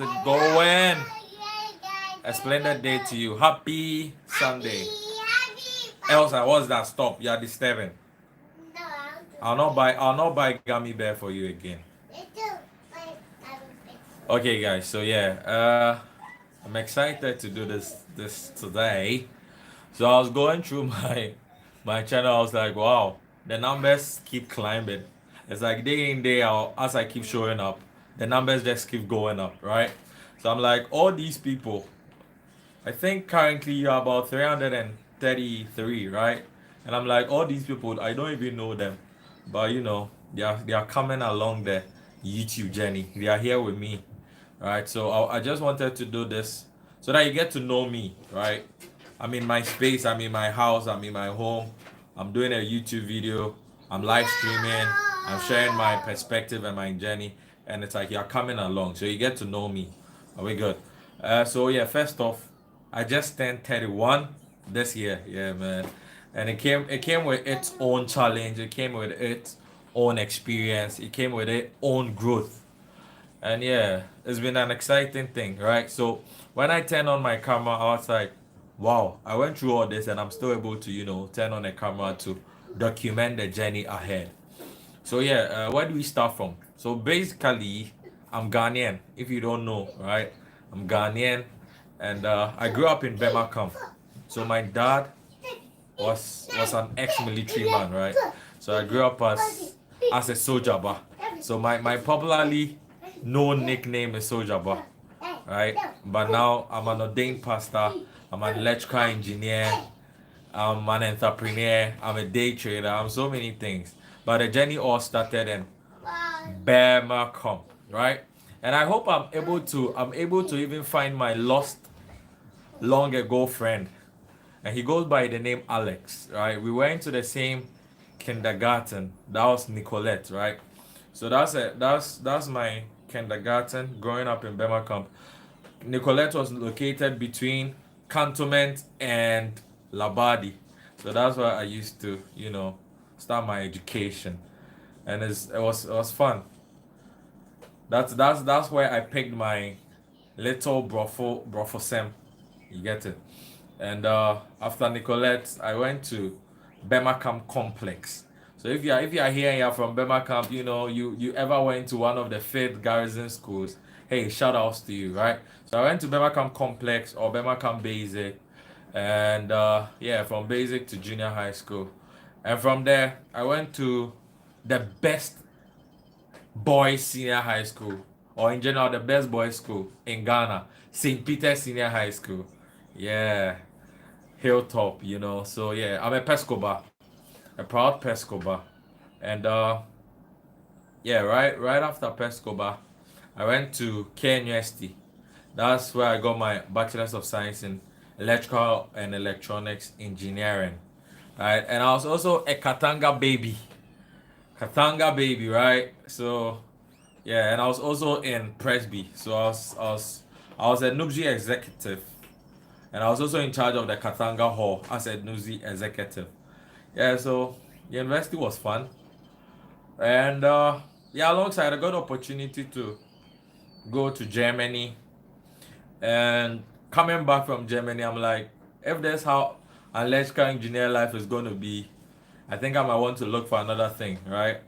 it going? A splendid day to you. Happy Sunday. Elsa, what's that? Stop. You are disturbing. I'll not buy gummy bear for you again. Okay guys, so yeah, I'm excited to do this today. So I was going through my channel, I was like, wow, the numbers keep climbing. It's like day in, day out, as I keep showing up, the numbers just keep going up, right? So I'm like, all these people, I think currently you're about 333, right? And I'm like, all these people, I don't even know them. But they are coming along the YouTube journey. They are here with me. Right. So I just wanted to do this so that you get to know me, right? I'm in my space, I'm in my house, I'm in my home. I'm doing a YouTube video. I'm live streaming. I'm sharing my perspective and my journey. And it's like you're coming along. So you get to know me. Are we good? So yeah, first off, I just turned 31 this year. Yeah, man. And it came with its own challenge. It came with its own experience. It came with its own growth. And yeah, it's been an exciting thing, right? So when I turn on my camera, I was like, wow, I went through all this and I'm still able to, turn on the camera to document the journey ahead. So yeah, where do we start from? So basically, I'm Ghanaian, if you don't know, right? I'm Ghanaian and I grew up in Bemakam. So my dad was an ex-military man, right? So I grew up as a soldier, but so my popularly known nickname is Soldier Boy, right? But now I'm an ordained pastor, I'm an electrical engineer, I'm an entrepreneur, I'm a day trader, I'm so many things. But the journey all started in Bemakam, right? And I hope I'm able to even find my lost long ago friend, and he goes by the name Alex, right? We went to the same kindergarten. That was Nicolette, right? So that's my kindergarten growing up in Bema Camp. Nicolette was located between Cantonment and Labadi. So that's where I used to, start my education. And it was fun. That's where I picked my little brofosem. You get it? And after Nicolette, I went to Bema Camp Complex. So if you are here and you're from Bema Camp, you ever went to one of the faith garrison schools, hey, shout outs to you, right? So I went to Bema Camp Complex or Bema Camp Basic, and yeah, from basic to junior high school. And from there, I went to the best boys senior high school, or in general, the best boys school in Ghana, St. Peter's Senior High School. Yeah, Hilltop, So yeah, I'm a Pescoba, a proud Pescoba. And yeah, right after Pescoba, I went to KNUST. That's where I got my Bachelor's of Science in Electrical and Electronics Engineering. Right, and I was also a Katanga baby. Katanga baby, right? So yeah, and I was also in Presby. So I was a NUBSI executive, and I was also in charge of the Katanga Hall as a NUBSI executive. Yeah, so the university was fun, and yeah, alongside I got the opportunity to go to Germany, and coming back from Germany, I'm like, if that's how electrical engineer life is going to be, I think I might want to look for another thing, right?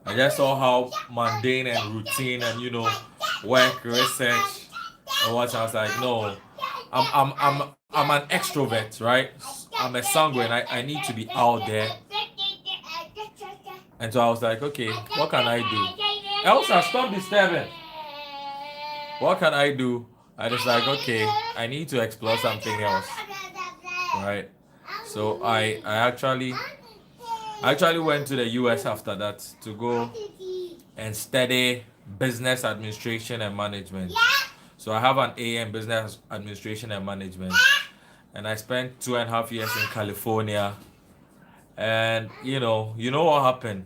I just saw how mundane and routine and work, research, and what I was like, no, I'm an extrovert, right? I'm a sanguine. I need to be out there. And so I was like, okay, what can I do? Elsa, stop disturbing. What can I do? I was like, okay, I need to explore something else, right? So I actually went to the US after that to go and study business administration and management. So I have an A in business administration and management, and I spent 2.5 years in California. And you know what happened?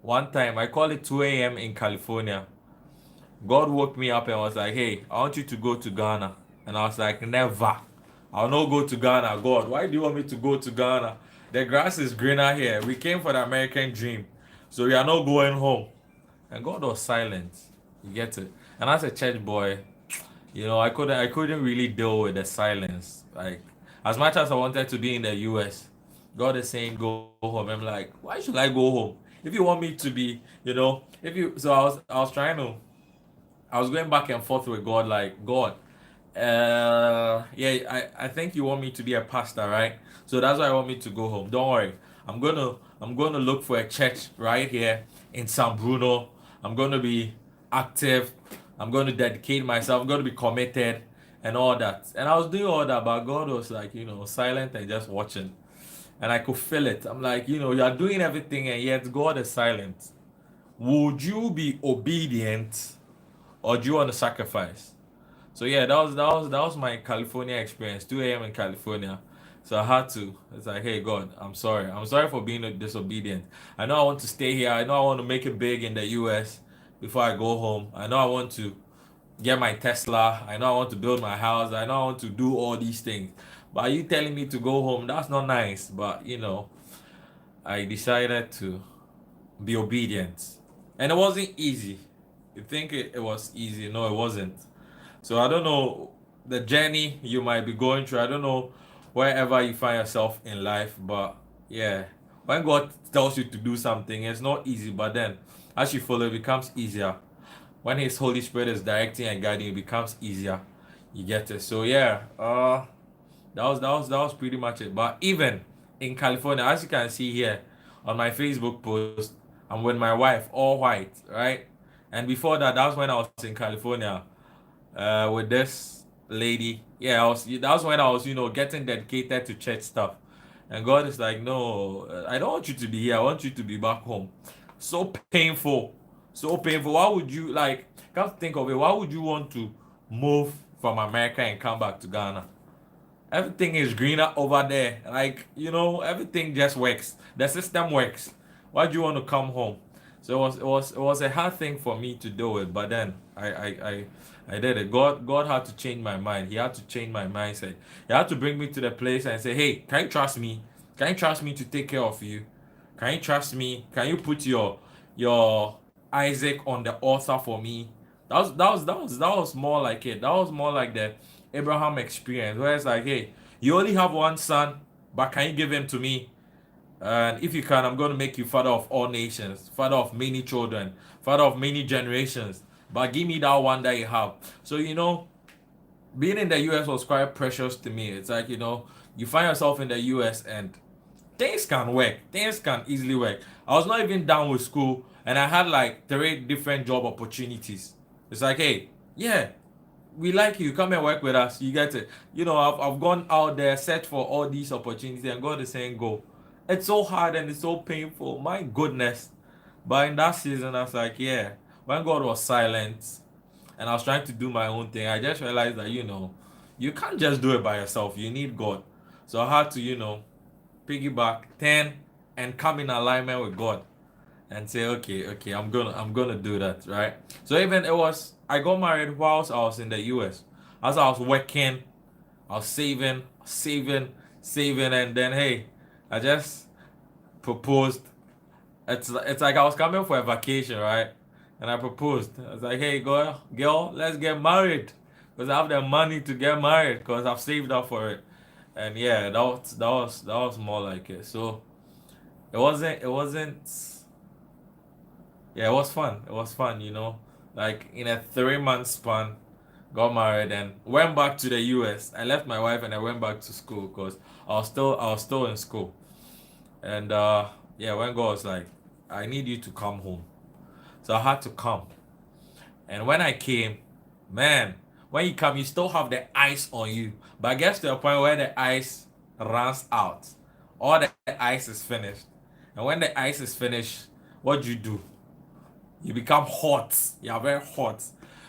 One time, I call it 2 a.m. in California. God woke me up and was like, "Hey, I want you to go to Ghana." And I was like, "Never. I'll not go to Ghana. God, why do you want me to go to Ghana? The grass is greener here. We came for the American dream. So we are not going home." And God was silent. You get it? And And as a church boy, I couldn't really deal with the silence. Like, as much as I wanted to be in the US, God is saying go home. I'm like, why should I go home? If you want me to be, if you so I was going back and forth with God, like, God, yeah, I think you want me to be a pastor, right? So that's why I want me to go home. Don't worry. I'm gonna look for a church right here in San Bruno. I'm gonna be active. I'm gonna dedicate myself. I'm gonna be committed and all that. And I was doing all that, but God was like, silent and just watching. And I could feel it. I'm like, you are doing everything and yet God is silent. Would you be obedient or do you want to sacrifice? So yeah, that was my California experience. 2 a.m. in California. So I had to. It's like, hey God, I'm sorry. I'm sorry for being disobedient. I know I want to stay here. I know I want to make it big in the US before I go home. I know I want to get my Tesla. I know I want to build my house. I know I want to do all these things. But are you telling me to go home? That's not nice. But I decided to be obedient. And it wasn't easy. You think it was easy. No, it wasn't. So I don't know the journey you might be going through. I don't know wherever you find yourself in life, but yeah, when God tells you to do something, it's not easy, but then as you follow, it becomes easier. When His Holy Spirit is directing and guiding, it becomes easier. You get it. So yeah, that was pretty much it. But even in California, as you can see here on my Facebook post, I'm with my wife, all white, right? And before that, that was when I was in California with this lady. Yeah, that was when I was, getting dedicated to church stuff. And God is like, no, I don't want you to be here. I want you to be back home. So painful. So painful. Why would you, like, can't think of it. Why would you want to move from America and come back to Ghana? Everything is greener over there. Like, everything just works. The system works. Why do you want to come home? So it was a hard thing for me to do it, but then I did it. God had to change my mind. He had to change my mindset. He had to bring me to the place and say, hey, can you trust me? Can you trust me to take care of you? Can you trust me? Can you put your Isaac on the altar for me? That was more like it. That was more like the Abraham experience, where it's like, hey, you only have one son, but can you give him to me? And if you can, I'm going to make you father of all nations, father of many children, father of many generations. But give me that one that you have. So, being in the US was quite precious to me. It's like, you find yourself in the US and things can work. Things can easily work. I was not even done with school and I had like 3 different job opportunities. It's like, hey, yeah, we like you. Come and work with us. You get it. I've gone out there, searched for all these opportunities, and God is saying, go. It's so hard and it's so painful. My goodness. But in that season, I was like, yeah. When God was silent and I was trying to do my own thing, I just realized that, you can't just do it by yourself. You need God. So I had to, piggyback, turn, and come in alignment with God and say, okay, I'm gonna do that, right? So even I got married whilst I was in the US. As I was working, I was saving, and then hey, I just proposed. It's like I was coming for a vacation, right? And I proposed. I was like, hey, girl, let's get married, because I have the money to get married, because I've saved up for it. And yeah, that was more like it. So it wasn't yeah, it was fun. It was fun. Like in a 3 month span, got married and went back to the US. I left my wife and I went back to school because I was still in school. And yeah, when God was like, I need you to come home. So I had to come. And when I came, man, when you come, you still have the ice on you. But it gets to a point where the ice runs out. All the ice is finished. And when the ice is finished, what do? You become hot. You are very hot.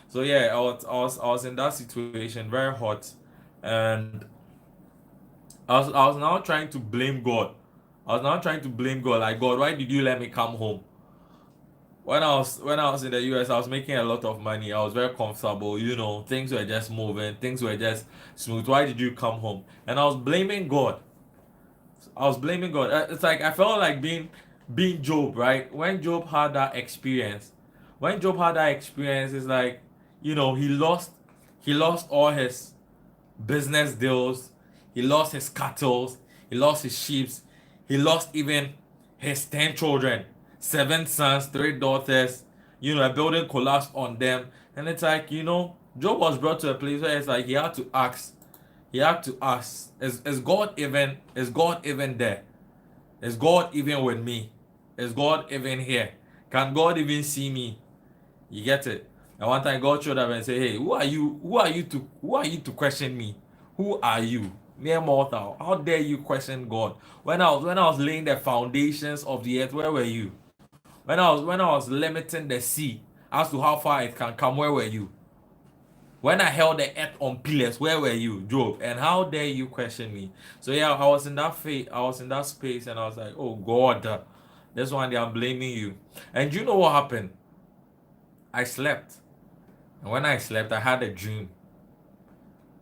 So yeah, I was in that situation, very hot, and I was now trying to blame God. I was now trying to blame God, like, God, why did you let me come home? When I was in the US, I was making a lot of money. I was very comfortable. Things were just moving. Things were just smooth. Why did you come home? And I was blaming God. I was blaming God. It's like I felt like being Job, right? When Job had that experience, it's like, he lost all his business deals, he lost his cattle, he lost his sheep, he lost even his 10 children, 7 sons, 3 daughters. A building collapsed on them. And it's like, Job was brought to a place where it's like he had to ask. Is God even there? Is God even with me? Is God even here? Can God even see me? You get it? And one time God showed up and said, "Hey, who are you? Who are you to question me? Who are you? Mere mortal. How dare you question God? When I was laying the foundations of the earth, where were you? When I was limiting the sea as to how far it can come, where were you? When I held the earth on pillars, where were you, Job? And how dare you question me?" So yeah, I was in that faith, I was in that space, and I was like, "Oh God, this one day I'm blaming you." And you know what happened? I slept. And when I slept, I had a dream.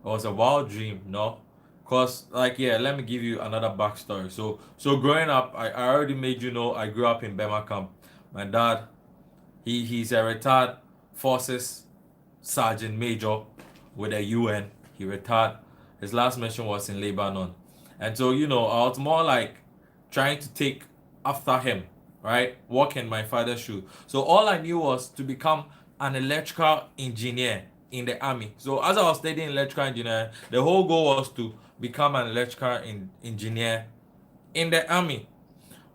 It was a wild dream, no? Cause yeah, let me give you another backstory. So growing up, I already made you know I grew up in Bema camp. My dad, he's a retired forces sergeant major with the UN. He retired. His last mission was in Lebanon. And so, I was more like trying to take after him, right? Walk in my father's shoe. So all I knew was to become an electrical engineer in the army. So as I was studying electrical engineer, the whole goal was to become an electrical engineer in the army.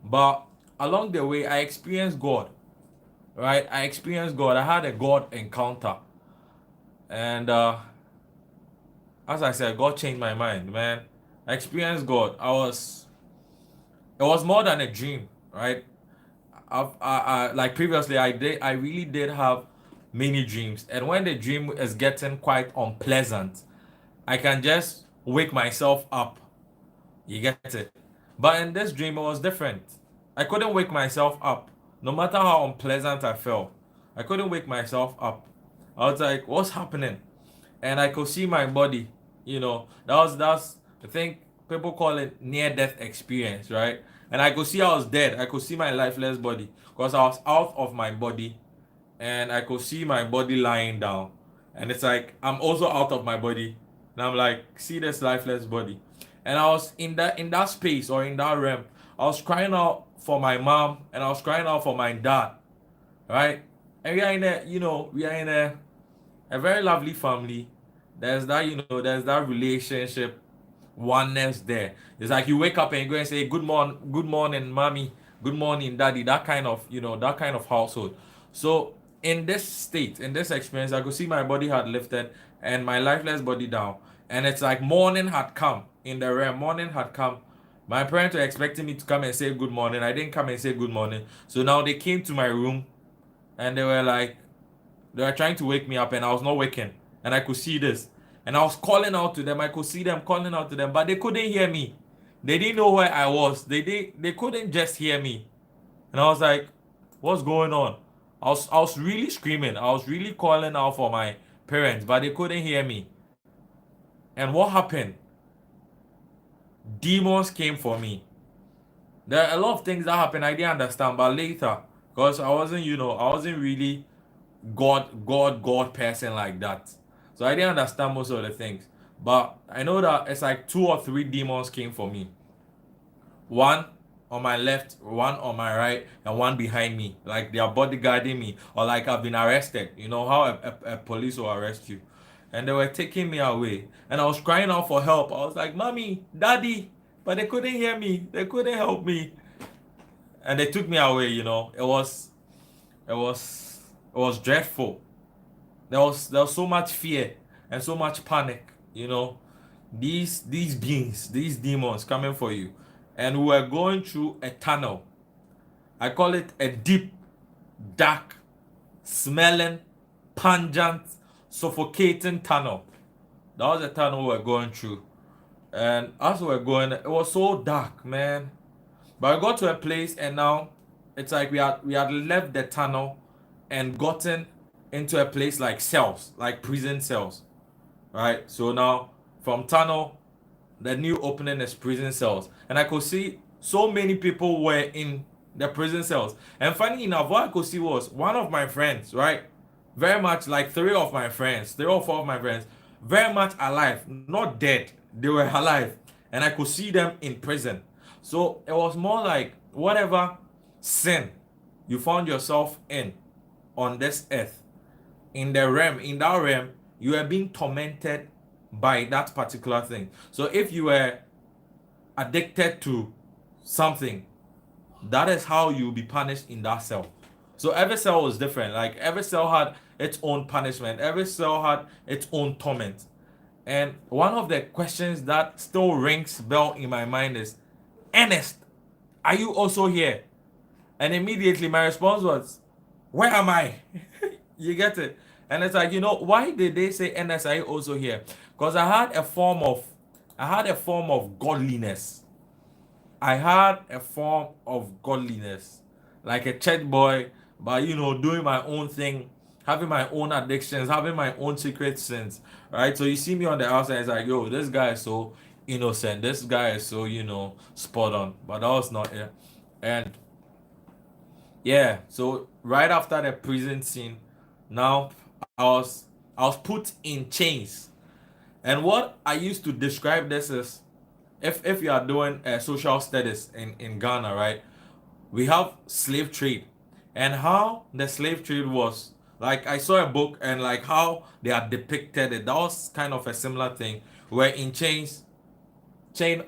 But along the way, I experienced God, right? I experienced God. I had a God encounter. And as I said, God changed my mind, man. I experienced God. It was more than a dream, right? Like previously, I really did have many dreams. And when the dream is getting quite unpleasant, I can just wake myself up. You get it? But in this dream, it was different. I couldn't wake myself up. No matter how unpleasant I felt, I couldn't wake myself up. I was like, what's happening? And I could see my body. That's I think people call it near death experience, right? And I could see I was dead. I could see my lifeless body because I was out of my body, and I could see my body lying down. And it's like I'm also out of my body, and I'm like, see this lifeless body. And I was in that space or in that realm. I was crying out for my mom, and I was crying out for my dad, right? And we are in a very lovely family. There's that relationship oneness there. It's like you wake up and you go and say good morning, mommy, good morning, daddy. That kind of household. So in this state, in this experience, I could see my body had lifted and my lifeless body down, and it's like morning had come in the realm. Morning had come. My parents were expecting me to come and say good morning. I didn't come and say good morning. So now they came to my room and they were trying to wake me up, and I was not waking. And I could see this. And I was calling out to them. I could see them calling out to them, but they couldn't hear me. They didn't know where I was. They couldn't just hear me. And I was like, what's going on? I was really screaming. I was really calling out for my parents, but they couldn't hear me. And what happened? Demons came for me. There are a lot of things that happened I didn't understand, but later, because I wasn't really God person like that. So I didn't understand most of the things. But I know that it's like 2 or 3 demons came for me. One on my left, one on my right, and one behind me. Like they are bodyguarding me. Or like I've been arrested. You know how a police will arrest you. And they were taking me away. And I was crying out for help. I was like, Mommy, Daddy. But they couldn't hear me. They couldn't help me. And they took me away. It was dreadful. There was so much fear and so much panic. These beings, these demons coming for you, and we were going through a tunnel. I call it a deep, dark, smelling, pungent, suffocating tunnel. That was the tunnel we were going through, and as we were going, it was so dark, man. But I got to a place, and now it's like we had left the tunnel and gotten into a place like cells, like prison cells, right? So now from tunnel, the new opening is prison cells, and I could see so many people were in the prison cells. And funny enough, what I could see was one of my friends, right? very much like three or four of my friends, very much alive, not dead. They were alive, and I could see them in prison. So it was more like whatever sin you found yourself in on this earth, in that realm, you were being tormented by that particular thing. So if you were addicted to something, that is how you'll be punished in that cell. So every cell was different. Like every cell had its own punishment, every cell had its own torment. And one of the questions that still rings bell in my mind is, Ernest, are you also here? And immediately my response was, where am I? You get it? And it's like, why did they say Ernest, are you also here? Because I had a form of godliness. I had a form of godliness, like a church boy, but doing my own thing, having my own addictions, having my own secret sins, right? So you see me on the outside, it's like, yo, this guy is so innocent, this guy is so, spot on, but that was not it. And yeah, so right after the prison scene, now I was put in chains. And what I used to describe this is, if you are doing social studies in Ghana, right? We have slave trade, and how the slave trade was, like, I saw a book and like how they are depicted it. That was kind of a similar thing, where in chain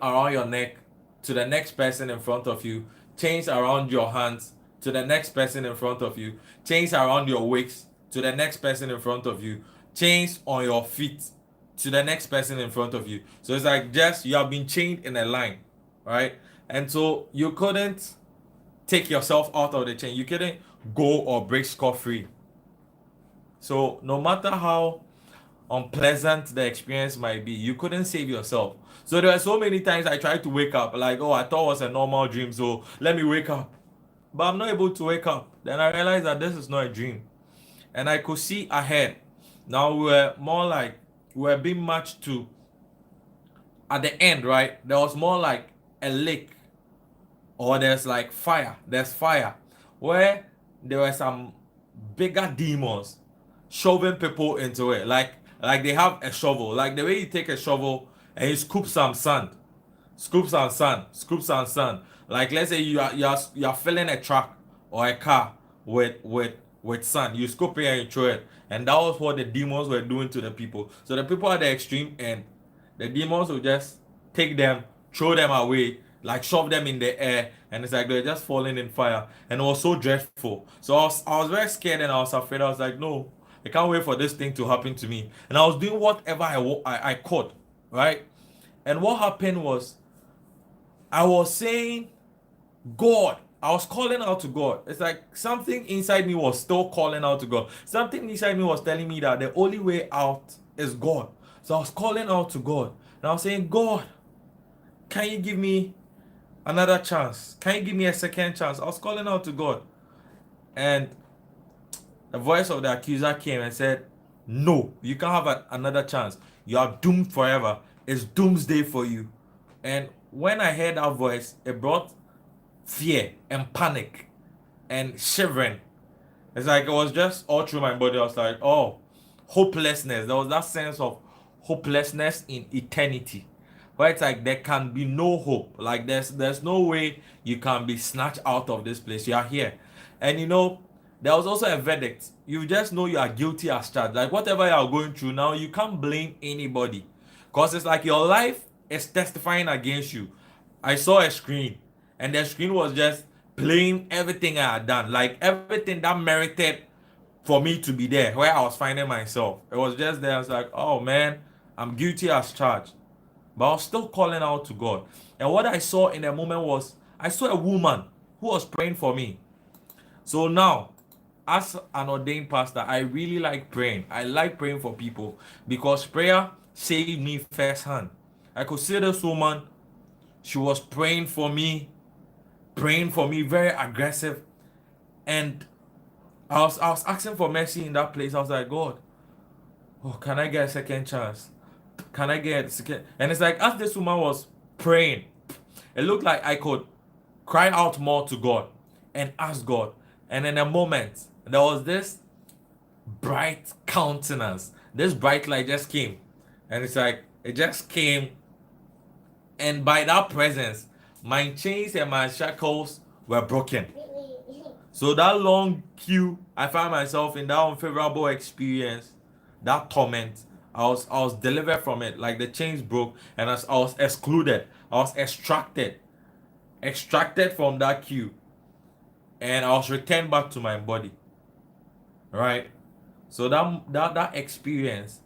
around your neck to the next person in front of you, chains around your hands to the next person in front of you, chains around your waist to the next person in front of you, chains on your feet to the next person in front of you. So it's like, just you have been chained in a line, right? And so you couldn't take yourself out of the chain. You couldn't go or break scot-free. So no matter how unpleasant the experience might be, you couldn't save yourself. So there were so many times I tried to wake up, like, oh, I thought it was a normal dream, so let me wake up. But I'm not able to wake up. Then I realized that this is not a dream. And I could see ahead. Now we were being matched to, at the end, right? There was more like a lake, or there's like fire. There's fire where there were some bigger demons shoving people into it. Like they have a shovel. Like the way you take a shovel and you scoop some sand, scoop some sand. Like, let's say you are filling a truck or a car with sand. You scoop it and you throw it. And that was what the demons were doing to the people. So the people at the extreme end, the demons will just take them, throw them away, like shove them in the air, and it's like they're just falling in fire. And it was so dreadful. So I was very scared and I was afraid. I was like, no, I can't wait for this thing to happen to me. And I was doing whatever I could, right? And what happened was, I was saying, God, I was calling out to God. It's like something inside me was still calling out to God. Something inside me was telling me that the only way out is God. So I was calling out to God. And I was saying, God, can you give me another chance? Can you give me a second chance? I was calling out to God. And the voice of the accuser came and said, no, you can't have another chance. You are doomed forever. It's doomsday for you. And when I heard that voice, it brought fear and panic and shivering. It's like it was just all through my body. I was like, oh, hopelessness. There was that sense of hopelessness in eternity, where it's like there can be no hope. Like there's no way you can be snatched out of this place. You are here. And there was also a verdict. You just know you are guilty as charged. Like whatever you are going through now, you can't blame anybody. Because it's like your life is testifying against you. I saw a screen, and the screen was just playing everything I had done. Like everything that merited for me to be there, where I was finding myself. It was just there. I was like, oh man, I'm guilty as charged. But I was still calling out to God. And what I saw in the moment was, I saw a woman who was praying for me. So now, as an ordained pastor, I really like praying. I like praying for people because prayer saved me firsthand. I could see this woman, she was praying for me, very aggressive. And I was asking for mercy in that place. I was like, God, oh, can I get a second chance? Can I get a second? And it's like, as this woman was praying, it looked like I could cry out more to God and ask God. And in a moment, there was this bright countenance. This bright light just came, and it's like it just came, and by that presence, my chains and my shackles were broken. So that long queue, I found myself in that unfavorable experience, that torment. I was delivered from it. Like the chains broke, and I was excluded. I was extracted from that queue, and I was returned back to my body. Right. So that experience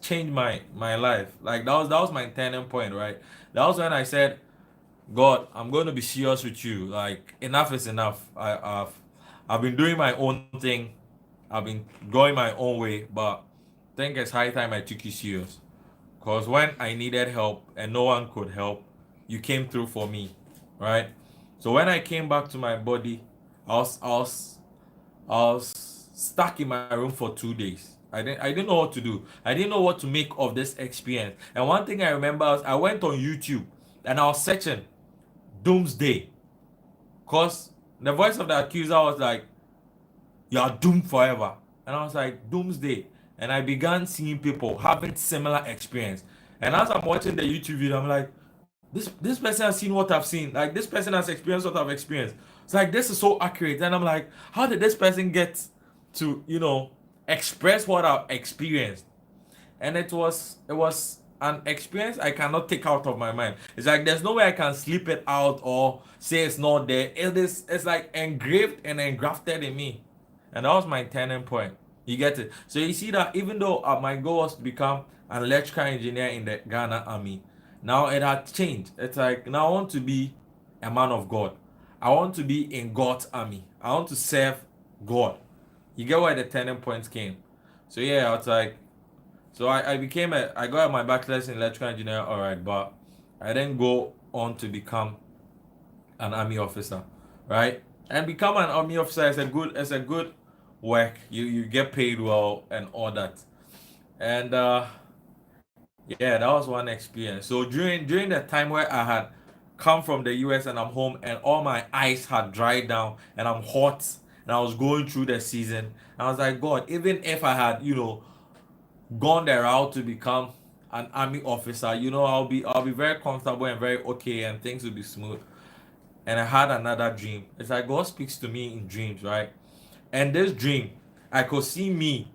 changed my life. Like that was my turning point. Right. That was when I said, God, I'm going to be serious with you. Like enough is enough. I've been doing my own thing. I've been going my own way, but I think it's high time I took you serious. Cause when I needed help and no one could help, you came through for me, right? So when I came back to my body, I was stuck in my room for 2 days. I didn't know what to do. I didn't know what to make of this experience. And one thing I remember was I went on YouTube and I was searching doomsday. Cause the voice of the accuser was like, you are doomed forever. And I was like, doomsday. And I began seeing people having similar experience. And as I'm watching the YouTube video, I'm like, this person has seen what I've seen. Like this person has experienced what I've experienced. It's like this is so accurate. And I'm like, how did this person get to, express what I've experienced? And it was an experience I cannot take out of my mind. It's like there's no way I can sleep it out or say it's not there. It's like engraved and engrafted in me. And that was my turning point. You get it? So you see that even though my goal was to become an electrical engineer in the Ghana army, now it had changed. It's like now I want to be a man of God. I want to be in God's army. I want to serve God. You get where the turning points came. So yeah, I was like, so I got my bachelor's in electrical engineering, all right, but I didn't go on to become an army officer, right? And become an army officer is a good work. You get paid well and all that. And yeah, that was one experience. So during the time where I had come from the US and I'm home and all my ice had dried down and I'm hot and I was going through the season, I was like, God, even if I had, gone the route to become an army officer, I'll be very comfortable and very okay and things will be smooth. And I had another dream. It's like God speaks to me in dreams, right? And this dream, I could see me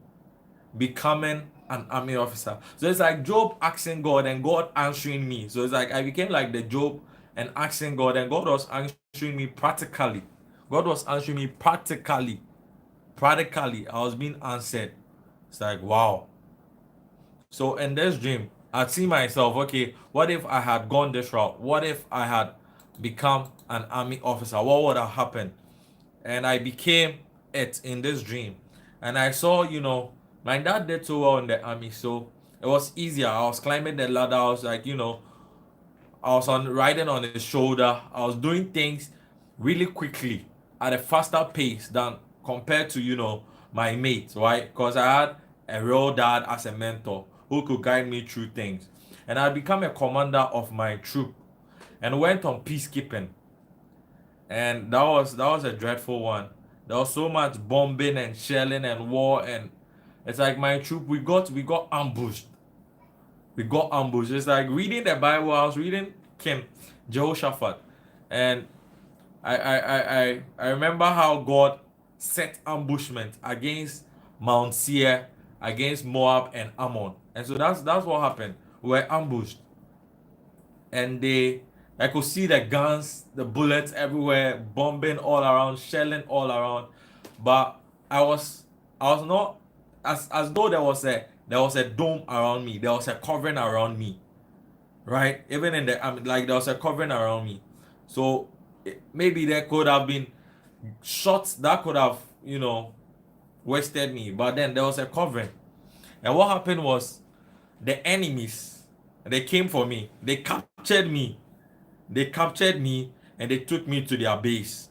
becoming an army officer. So it's like Job asking God and God answering me. So it's like I became like the Job and asking God, and God was answering me practically. God was answering me practically. Practically, I was being answered. It's like, wow. So in this dream, I'd see myself, okay, what if I had gone this route? What if I had become an army officer? What would have happened? And I became it in this dream. And I saw, my dad did so well in the army, so it was easier. I was climbing the ladder. I was like, I was on riding on his shoulder. I was doing things really quickly at a faster pace than compared to my mates, right? Because I had a real dad as a mentor who could guide me through things. And I became a commander of my troop and went on peacekeeping. And that was a dreadful one. There was so much bombing and shelling and war, and it's like my troop we got ambushed. We got ambushed. It's like reading the Bible. I was reading King Jehoshaphat, and I remember how God set ambushment against Mount Seir, against Moab and Ammon, and so that's what happened. We were ambushed, and I could see the guns, the bullets everywhere, bombing all around, shelling all around, but I was not as though there was a dome around me, there was a covering around me, right? Even in the like there was a covering around me, so maybe there could have been shots that could have wasted me, but then there was a covering, and what happened was the enemies, they came for me, they captured me and they took me to their base.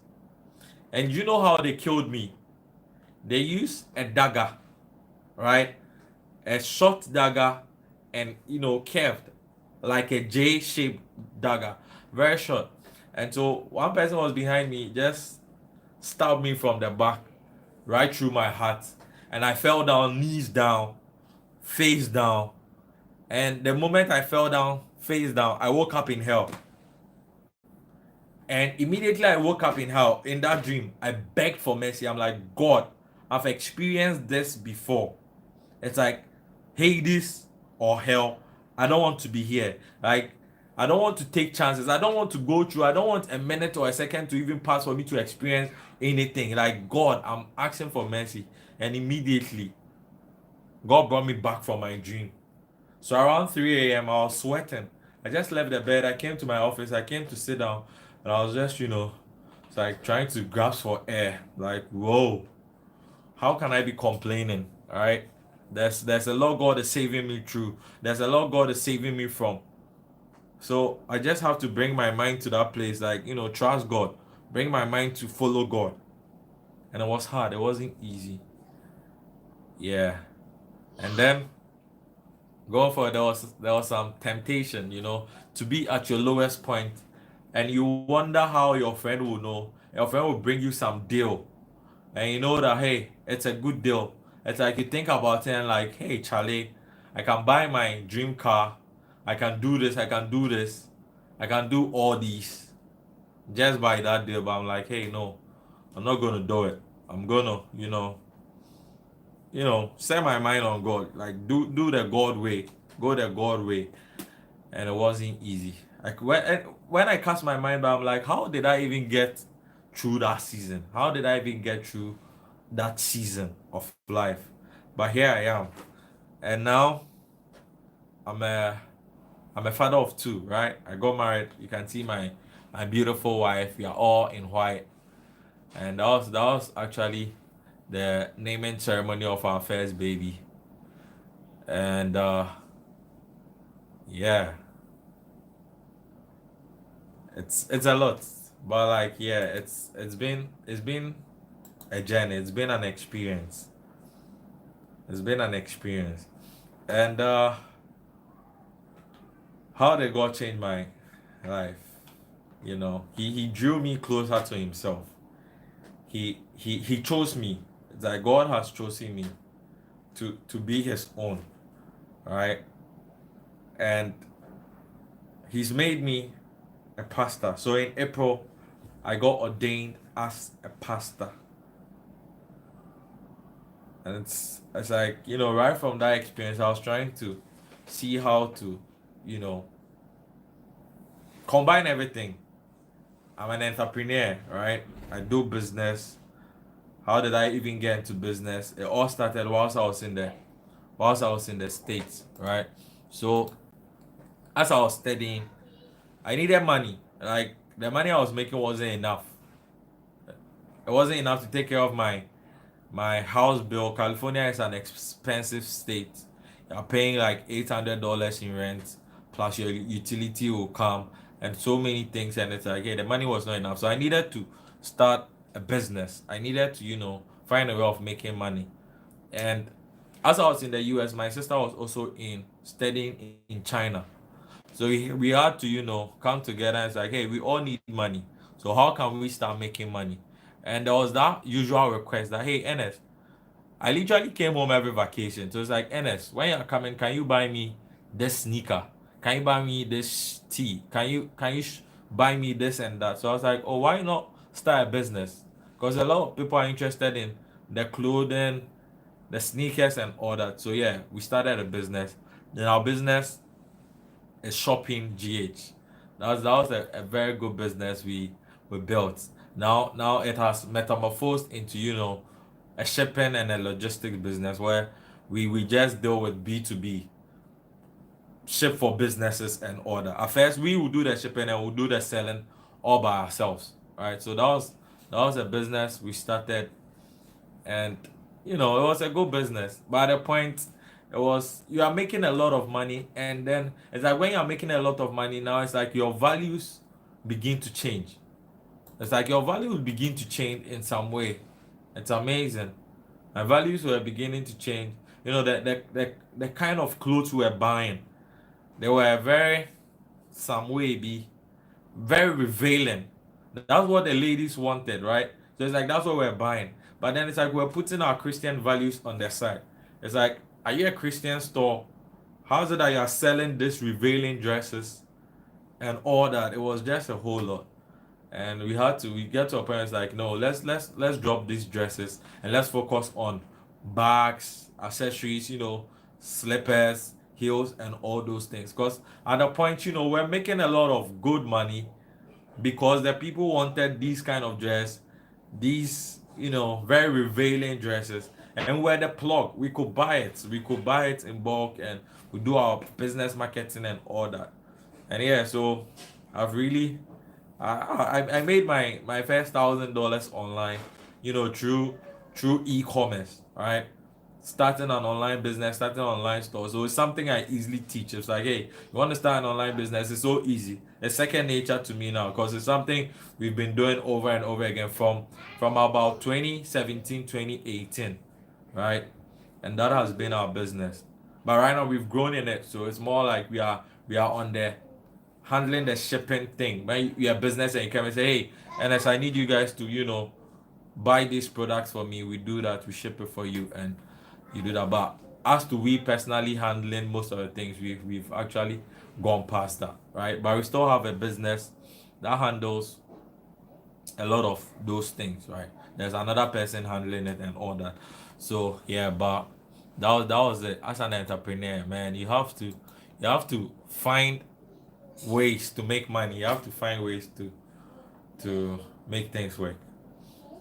And you know how they killed me? They used a dagger, right? A short dagger, and curved like a J-shaped dagger, very short. And so one person was behind me, just stabbed me from the back, right through my heart. and I fell down, knees down, face down. And the moment I fell down, face down, I woke up in hell. And immediately I woke up in hell, in that dream, I begged for mercy. I'm like, God, I've experienced this before. It's like Hades or hell. I don't want to be here. Like, I don't want to take chances. I don't want to go through. I don't want a minute or a second to even pass for me to experience anything. Like, God, I'm asking for mercy. And immediately, God brought me back from my dream. So around 3 a.m., I was sweating. I just left the bed. I came to my office. I came to sit down. And I was just, it's like trying to grasp for air. Like, whoa, how can I be complaining? All right. There's a lot God is saving me through. There's a lot God is saving me from. So I just have to bring my mind to that place, like, trust God. Bring my mind to follow God. And it was hard. It wasn't easy. Yeah. And then going forward, there was some temptation, to be at your lowest point, and you wonder how your friend will know. Your friend will bring you some deal, and you know that, hey, it's a good deal. It's like you think about it and like, hey, Charlie, I can buy my dream car. I can do this. I can do this. I can do all these just by that deal. But I'm like, hey, no, I'm not gonna do it. I'm gonna, set my mind on God. Like, do the God way. Go the God way. And it wasn't easy. Like, when I cast my mind back, I'm like, how did I even get through that season? How did I even get through that season of life? But here I am. And now I'm a I'm a father of two, right? I got married. You can see my beautiful wife. We are all in white. And that was actually the naming ceremony of our first baby. And yeah, it's a lot. But like, yeah, it's been a journey. It's been an experience. It's been an experience. And how did God change my life? He drew me closer to himself. He chose me. It's like God has chosen me to be his own, right? And he's made me a pastor. So in April, I got ordained as a pastor. And it's like, right from that experience, I was trying to see how to, you know, combine everything. I'm an entrepreneur, right? I do business. How did I even get into business? It all started whilst I was in the States, right? So as I was studying, I needed money. Like, the money I was making wasn't enough. It wasn't enough to take care of my house bill. California is an expensive state. You're paying like $800 in rent, plus your utility will come, and so many things. And it's like, hey, the money was not enough. So I needed to start a business. I needed to, find a way of making money. And as I was in the US, my sister was also in studying in China. So we had to, come together and it's like, hey, we all need money. So how can we start making money? And there was that usual request that, hey, Ernest, I literally came home every vacation. So it's like, Ernest, when you're coming, can you buy me this sneaker? Can you buy me this tea? Can you buy me this and that? So I was like, oh, why not start a business? Because a lot of people are interested in the clothing, the sneakers, and all that. So yeah, we started a business. Then our business is shopping GH. That was a very good business we built. Now it has metamorphosed into, a shipping and a logistics business where we just deal with B2B, ship for businesses and order. At first we will do the shipping and we'll do the selling all by ourselves. Right. So that was a business we started, and it was a good business. But at a point, it was, you are making a lot of money, and then it's like when you're making a lot of money, now it's like your values begin to change. It's like your values begin to change in some way. It's amazing. My values were beginning to change. The kind of clothes we were buying, they were very, some way be very revealing. That's what the ladies wanted, right? So it's like that's what we're buying. But then it's like we're putting our Christian values on the side. It's like, are you a Christian store? How is it that you are selling these revealing dresses and all that? It was just a whole lot. And we get to a point, it's like, no, let's drop these dresses and let's focus on bags, accessories, slippers, heels, and all those things. Because at the point, we're making a lot of good money because the people wanted these kind of dress, these very revealing dresses, and we're the plug. We could buy it in bulk, and we do our business marketing and all that. And yeah, so I've really I made my first $1,000 online, through e-commerce, right? Starting an online business, starting an online store. So it's something I easily teach. It's like, hey, you want to start an online business? It's so easy. It's second nature to me now because it's something we've been doing over and over again from about 2017, 2018, right? And that has been our business. But right now we've grown in it, so it's more like we are on there handling the shipping thing. When you're a business and you come and say, hey, NS, I need you guys to, buy these products for me. We do that, we ship it for you, and you do that. But as to we personally handling most of the things, we've actually gone past that, right? But we still have a business that handles a lot of those things, right? There's another person handling it and all that. So yeah, but that was it. As an entrepreneur, man, you have to find ways to make money. You have to find ways to make things work.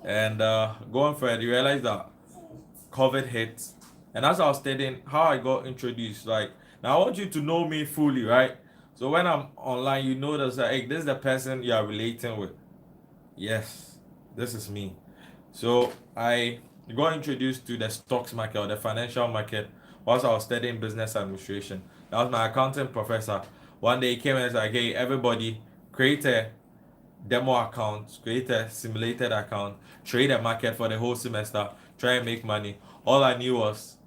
And going forward, you realize that COVID hits, and as I was stating, how I got introduced. Like now, I want you to know me fully, right? So when I'm online, you notice that hey, this is the person you are relating with. Yes, this is me. So I got introduced to the stocks market or the financial market whilst I was studying business administration. That was my accounting professor. One day he came and was like, hey, everybody, create a demo account, create a simulated account, trade a market for the whole semester, try and make money. All I knew was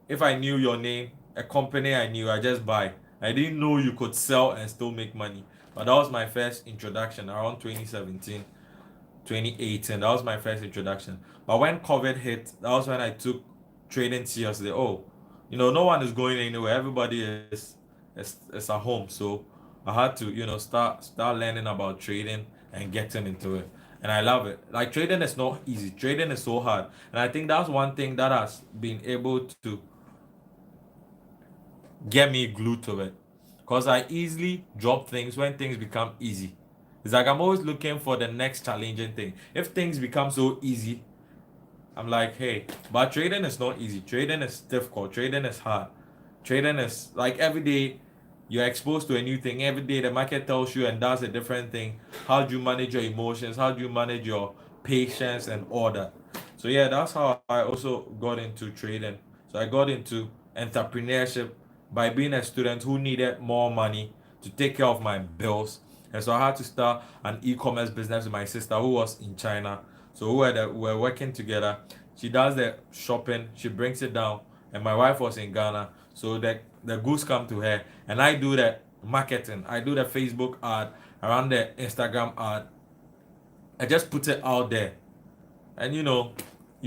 if I knew your name, a company I knew, I just buy. I didn't know you could sell and still make money. But that was my first introduction around 2017. 2018. That was my first introduction. But when COVID hit, that was when I took trading seriously. Oh, no one is going anywhere. Everybody is at home. So I had to, start learning about trading and getting into it. And I love it. Like trading is not easy. Trading is so hard. And I think that's one thing that has been able to get me glued to it. Because I easily drop things when things become easy. It's like I'm always looking for the next challenging thing. If things become so easy, I'm like, hey, but trading is not easy. Trading is difficult. Trading is hard. Trading is like every day you're exposed to a new thing. Every day the market tells you and does a different thing. How do you manage your emotions? How do you manage your patience and all that? So yeah, that's how I also got into trading. So I got into entrepreneurship by being a student who needed more money to take care of my bills. And so I had to start an e-commerce business with my sister who was in China. So we were working together. She does the shopping, she brings it down, and my wife was in Ghana. So the goods come to her, and I do the marketing. I do the Facebook ad, around the Instagram ad. I just put it out there, and you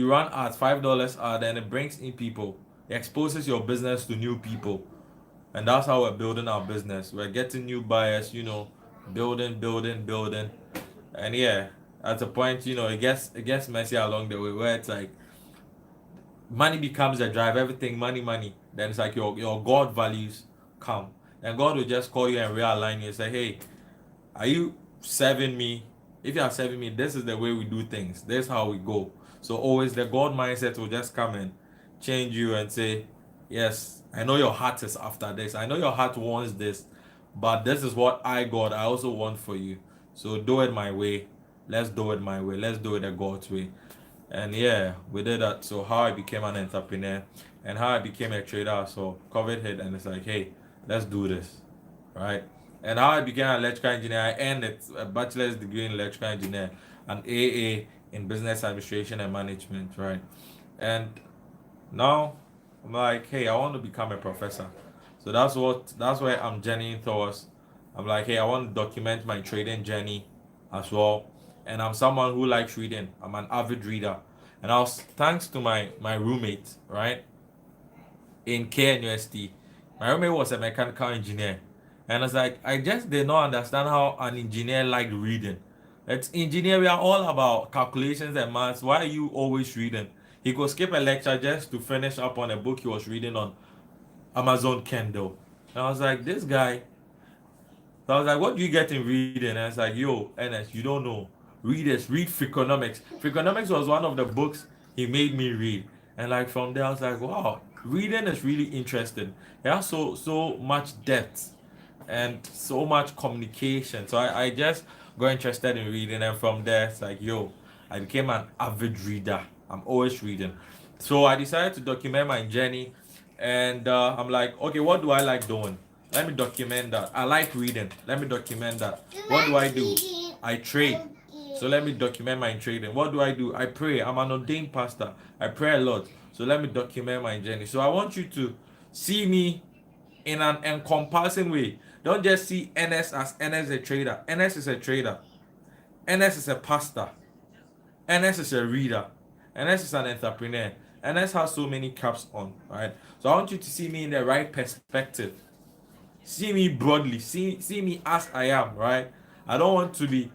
run ads, $5 ad, and it brings in people. It exposes your business to new people, and that's how we're building our business. We're getting new buyers, building, building, building, and yeah, at a point, it gets messy along the way where it's like money becomes a drive, everything money, money. Then it's like your God values come, and God will just call you and realign you and say, hey, are you serving me? If you are serving me, this is the way we do things. This is how we go. So always the God mindset will just come and change you and say, yes, I know your heart is after this. I know your heart wants this, but this is what God, I also want for you. So do it my way. Let's do it my way. Let's do it the God's way. And yeah, we did that. So how I became an entrepreneur and how I became a trader. So COVID hit and it's like, hey, let's do this, right? And how I became an electrical engineer, I earned a bachelor's degree in electrical engineer, an AA in business administration and management, right? And now I'm like, hey, I want to become a professor. So that's where I'm journeying towards. I'm like, hey, I want to document my trading journey as well. And I'm someone who likes reading. I'm an avid reader. And I was thanks to my roommate, right, in KNUST. My roommate was a mechanical engineer. And I was like, I just did not understand how an engineer liked reading. It's engineer, we are all about calculations and maths. Why are you always reading? He could skip a lecture just to finish up on a book he was reading on Amazon Kindle. And I was like, this guy. So I was like, what do you get in reading? And I was like, yo, NS, you don't know. Read Freakonomics. Freakonomics was one of the books he made me read. And like from there, I was like, wow, reading is really interesting. It has so much depth and so much communication. So I just got interested in reading, and from there it's like, yo, I became an avid reader. I'm always reading. So I decided to document my journey, and I'm like, okay, what do I like doing? Let me document that. I like reading. Let me document that. What do I do? I trade. So let me document my trading. What do? I pray. I'm an ordained pastor. I pray a lot. So let me document my journey. So I want you to see me in an encompassing way. Don't just see NS as NS a trader. NS is a trader. NS is a pastor. NS is a reader. NS is an entrepreneur. NS has so many caps on, right? So I want you to see me in the right perspective. See me broadly. See me as I am, right? I don't want to be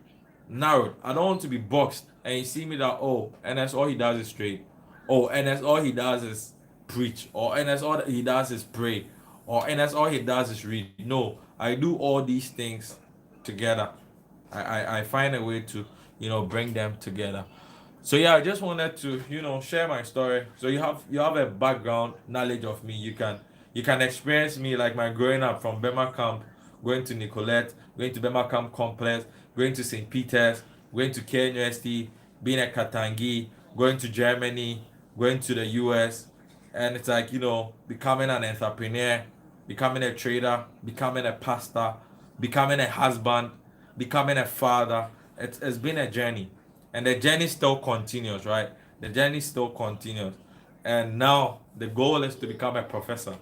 narrowed. I don't want to be boxed. And you see me that, oh, NS all he does is trade. Oh, NS all he does is preach. Or NS all he does is pray. Or NS all he does is read. No, I do all these things together. I find a way to, bring them together. So yeah, I just wanted to, share my story. So you have a background knowledge of me. You can experience me like my growing up from Bema Camp, going to Nicolette, going to Bema Camp Complex, going to St. Peter's, going to KNUST, being at Katangi, going to Germany, going to the US, and it's like, becoming an entrepreneur, becoming a trader, becoming a pastor, becoming a husband, becoming a father. It's been a journey, and the journey still continues, right? The journey still continues, and now the goal is to become a professor,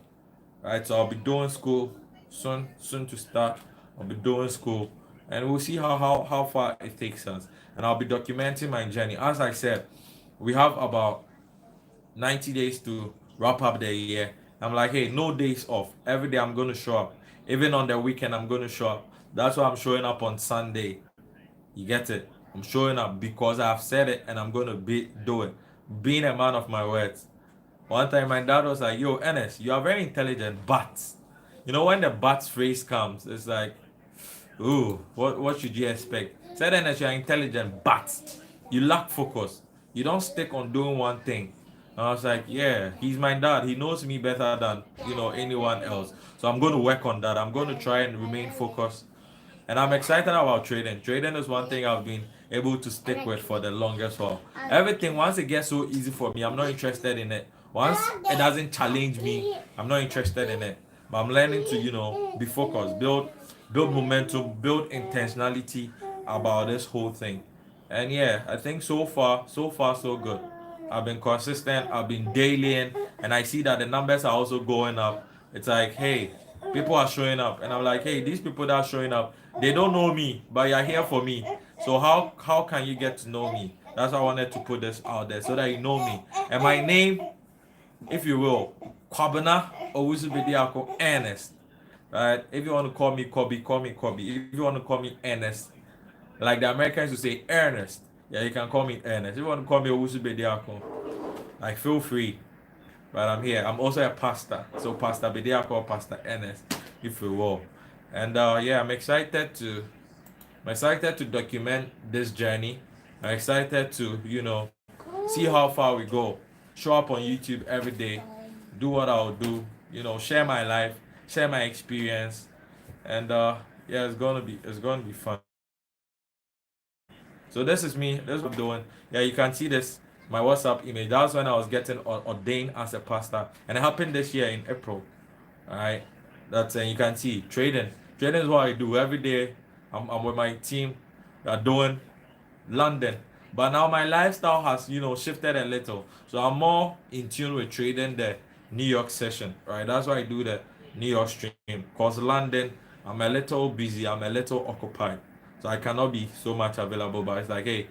right? So I'll be doing school soon to start. I'll be doing school, and we'll see how far it takes us, and I'll be documenting my journey. As I said, we have about 90 days to wrap up the year. I'm like, hey, no days off. Every day I'm going to show up. Even on the weekend, I'm going to show up. That's why I'm showing up on Sunday. You get it? I'm showing up because I've said it and I'm going to do it. Being a man of my words. One time my dad was like, yo, Ernest, you are very intelligent, but when the but phrase comes, it's like, ooh, what should you expect? Said Ernest, you are intelligent, but you lack focus. You don't stick on doing one thing. And I was like, yeah, he's my dad. He knows me better than anyone else. So I'm going to work on that. I'm going to try and remain focused. And I'm excited about trading. Trading is one thing I've been able to stick with for the longest while. Everything, once it gets so easy for me, I'm not interested in it. Once it doesn't challenge me, I'm not interested in it. But I'm learning to, be focused, build momentum, build intentionality about this whole thing. And yeah, I think so far, so good. I've been consistent, I've been dailying, and I see that the numbers are also going up. It's like, hey, people are showing up, and I'm like, hey, these people that are showing up, they don't know me, but you're here for me. So how can you get to know me? That's why I wanted to put this out there so that you know me. And my name, if you will, Kwabena Owusu Ernest. Right? If you want to call me Kobe, call me Kobe. If you want to call me Ernest, like the Americans would say Ernest, yeah, you can call me Ernest. If you want to call me Owusu Bediako, like feel free. But I'm here. I'm also a pastor. So Pastor Bediako, Pastor Ernest, if you will. And yeah, I'm excited to document this journey. I'm excited to, see how far we go. Show up on YouTube every day, do what I'll do, share my life, share my experience, and yeah, it's gonna be fun. So this is me. This is what I'm doing. Yeah, you can see this. My WhatsApp image. That was when I was getting ordained as a pastor, and it happened this year in April. All right, that's you can see trading. Trading is what I do every day. I'm with my team. We are doing London. But now my lifestyle has, shifted a little. So I'm more in tune with trading the New York session, right? That's why I do the New York stream. Because London, I'm a little busy, I'm a little occupied. So I cannot be so much available. But it's like, hey,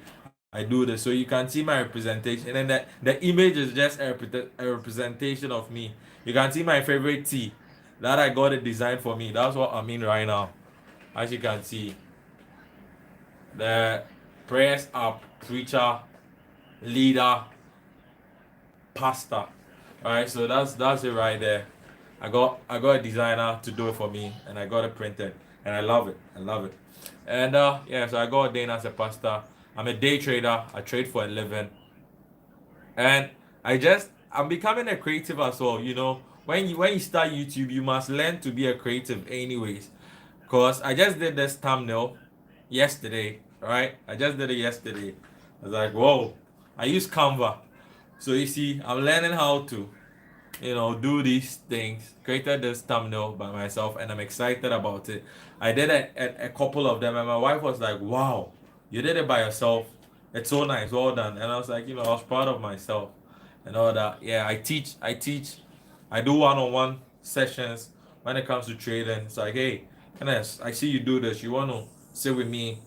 I I do this. So you can see my representation, and then the image is just a representation of me. You can see my favorite tea that I got it designed for me. That's what I'm in right now. As you can see, the prayers up, preacher, leader, pastor. All right, so that's it right there. I got a designer to do it for me, and I got it printed, and I love it. I love it. And yeah, so I got ordained as a pastor. I'm a day trader. I trade for a living, and I'm becoming a creative as well. You know, when you start YouTube, you must learn to be a creative, anyways. Cause I just did this thumbnail yesterday, right? I just did it yesterday. I was like, whoa! I use Canva, so you see, I'm learning how to do these things. Created this thumbnail by myself, and I'm excited about it. I did a couple of them, and my wife was like, "Wow, you did it by yourself. It's so nice, well done." And I was like, I was proud of myself and all that. Yeah, I teach. I do one-on-one sessions when it comes to trading. It's like, hey, Ernest, I see you do this. You want to sit with me?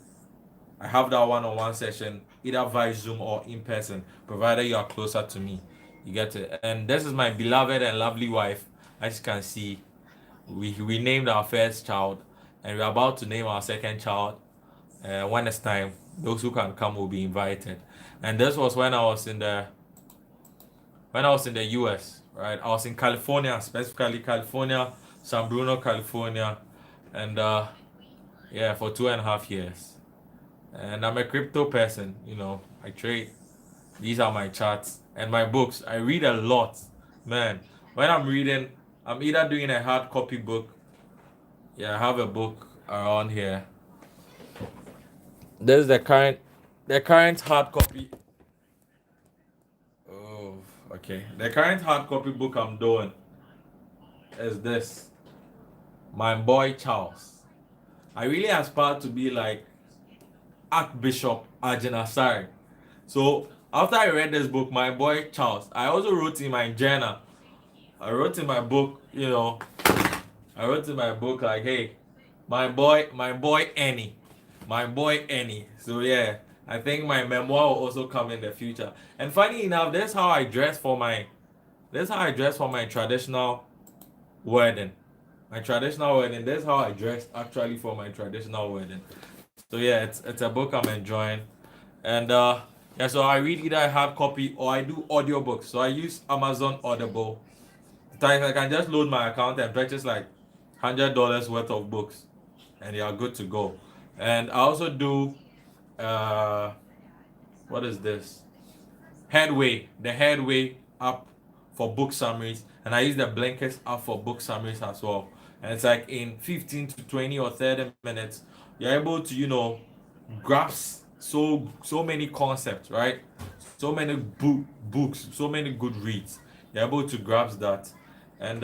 I have that one-on-one session, either via Zoom or in person, provided you are closer to me. You get it. And this is my beloved and lovely wife. As you can see, we named our first child, and we're about to name our second child. When it's time, those who can come will be invited. And this was when I was in the US, right? I was in California, specifically California, San Bruno, California, and yeah, for 2.5 years. And I'm a crypto person. I trade. These are my charts and my books. I read a lot, man. When I'm reading, I'm either doing a hard copy book. Yeah, I have a book around here. This is the current hard copy. Oh, okay. The current hard copy book I'm doing is this. My boy Charles. I really aspire to be like Archbishop Ajinasari. So after I read this book, my boy Charles, I also wrote in my journal. I wrote in my book, I wrote in my book like, hey, my boy Annie, my boy Annie. So yeah, I think my memoir will also come in the future. And funny enough, this is how I dress for my traditional wedding. My traditional wedding. This is how I dressed actually for my traditional wedding. So yeah, it's a book I'm enjoying, and yeah. So I read either a hard copy or I do audiobooks. So I use Amazon Audible. Sometimes I can just load my account and purchase like $100 worth of books, and you are good to go. And I also do uh, what is this? The Headway app for book summaries, and I use the Blinkist app for book summaries as well. And it's like in 15 to 20 or 30 minutes, you're able to grasp so many concepts, right? So many books, so many good reads. You're able to grasp that, and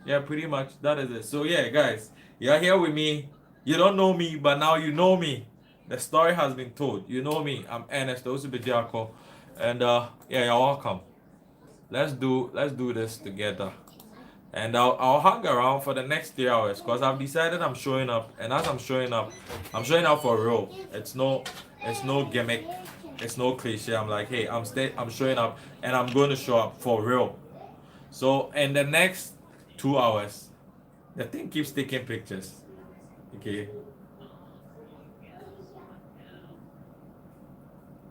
yeah, pretty much that is it. So yeah, guys, you're here with me. You don't know me, but now you know me. The story has been told. You know me. I'm Ernest Osubediako, and yeah, you're welcome. Let's do this together. And I'll hang around for the next 3 hours because I've decided I'm showing up, and as I'm showing up for real. It's no gimmick, it's no cliche. I'm like, hey, I'm showing up, and I'm going to show up for real. So in the next 2 hours, the thing keeps taking pictures. Okay,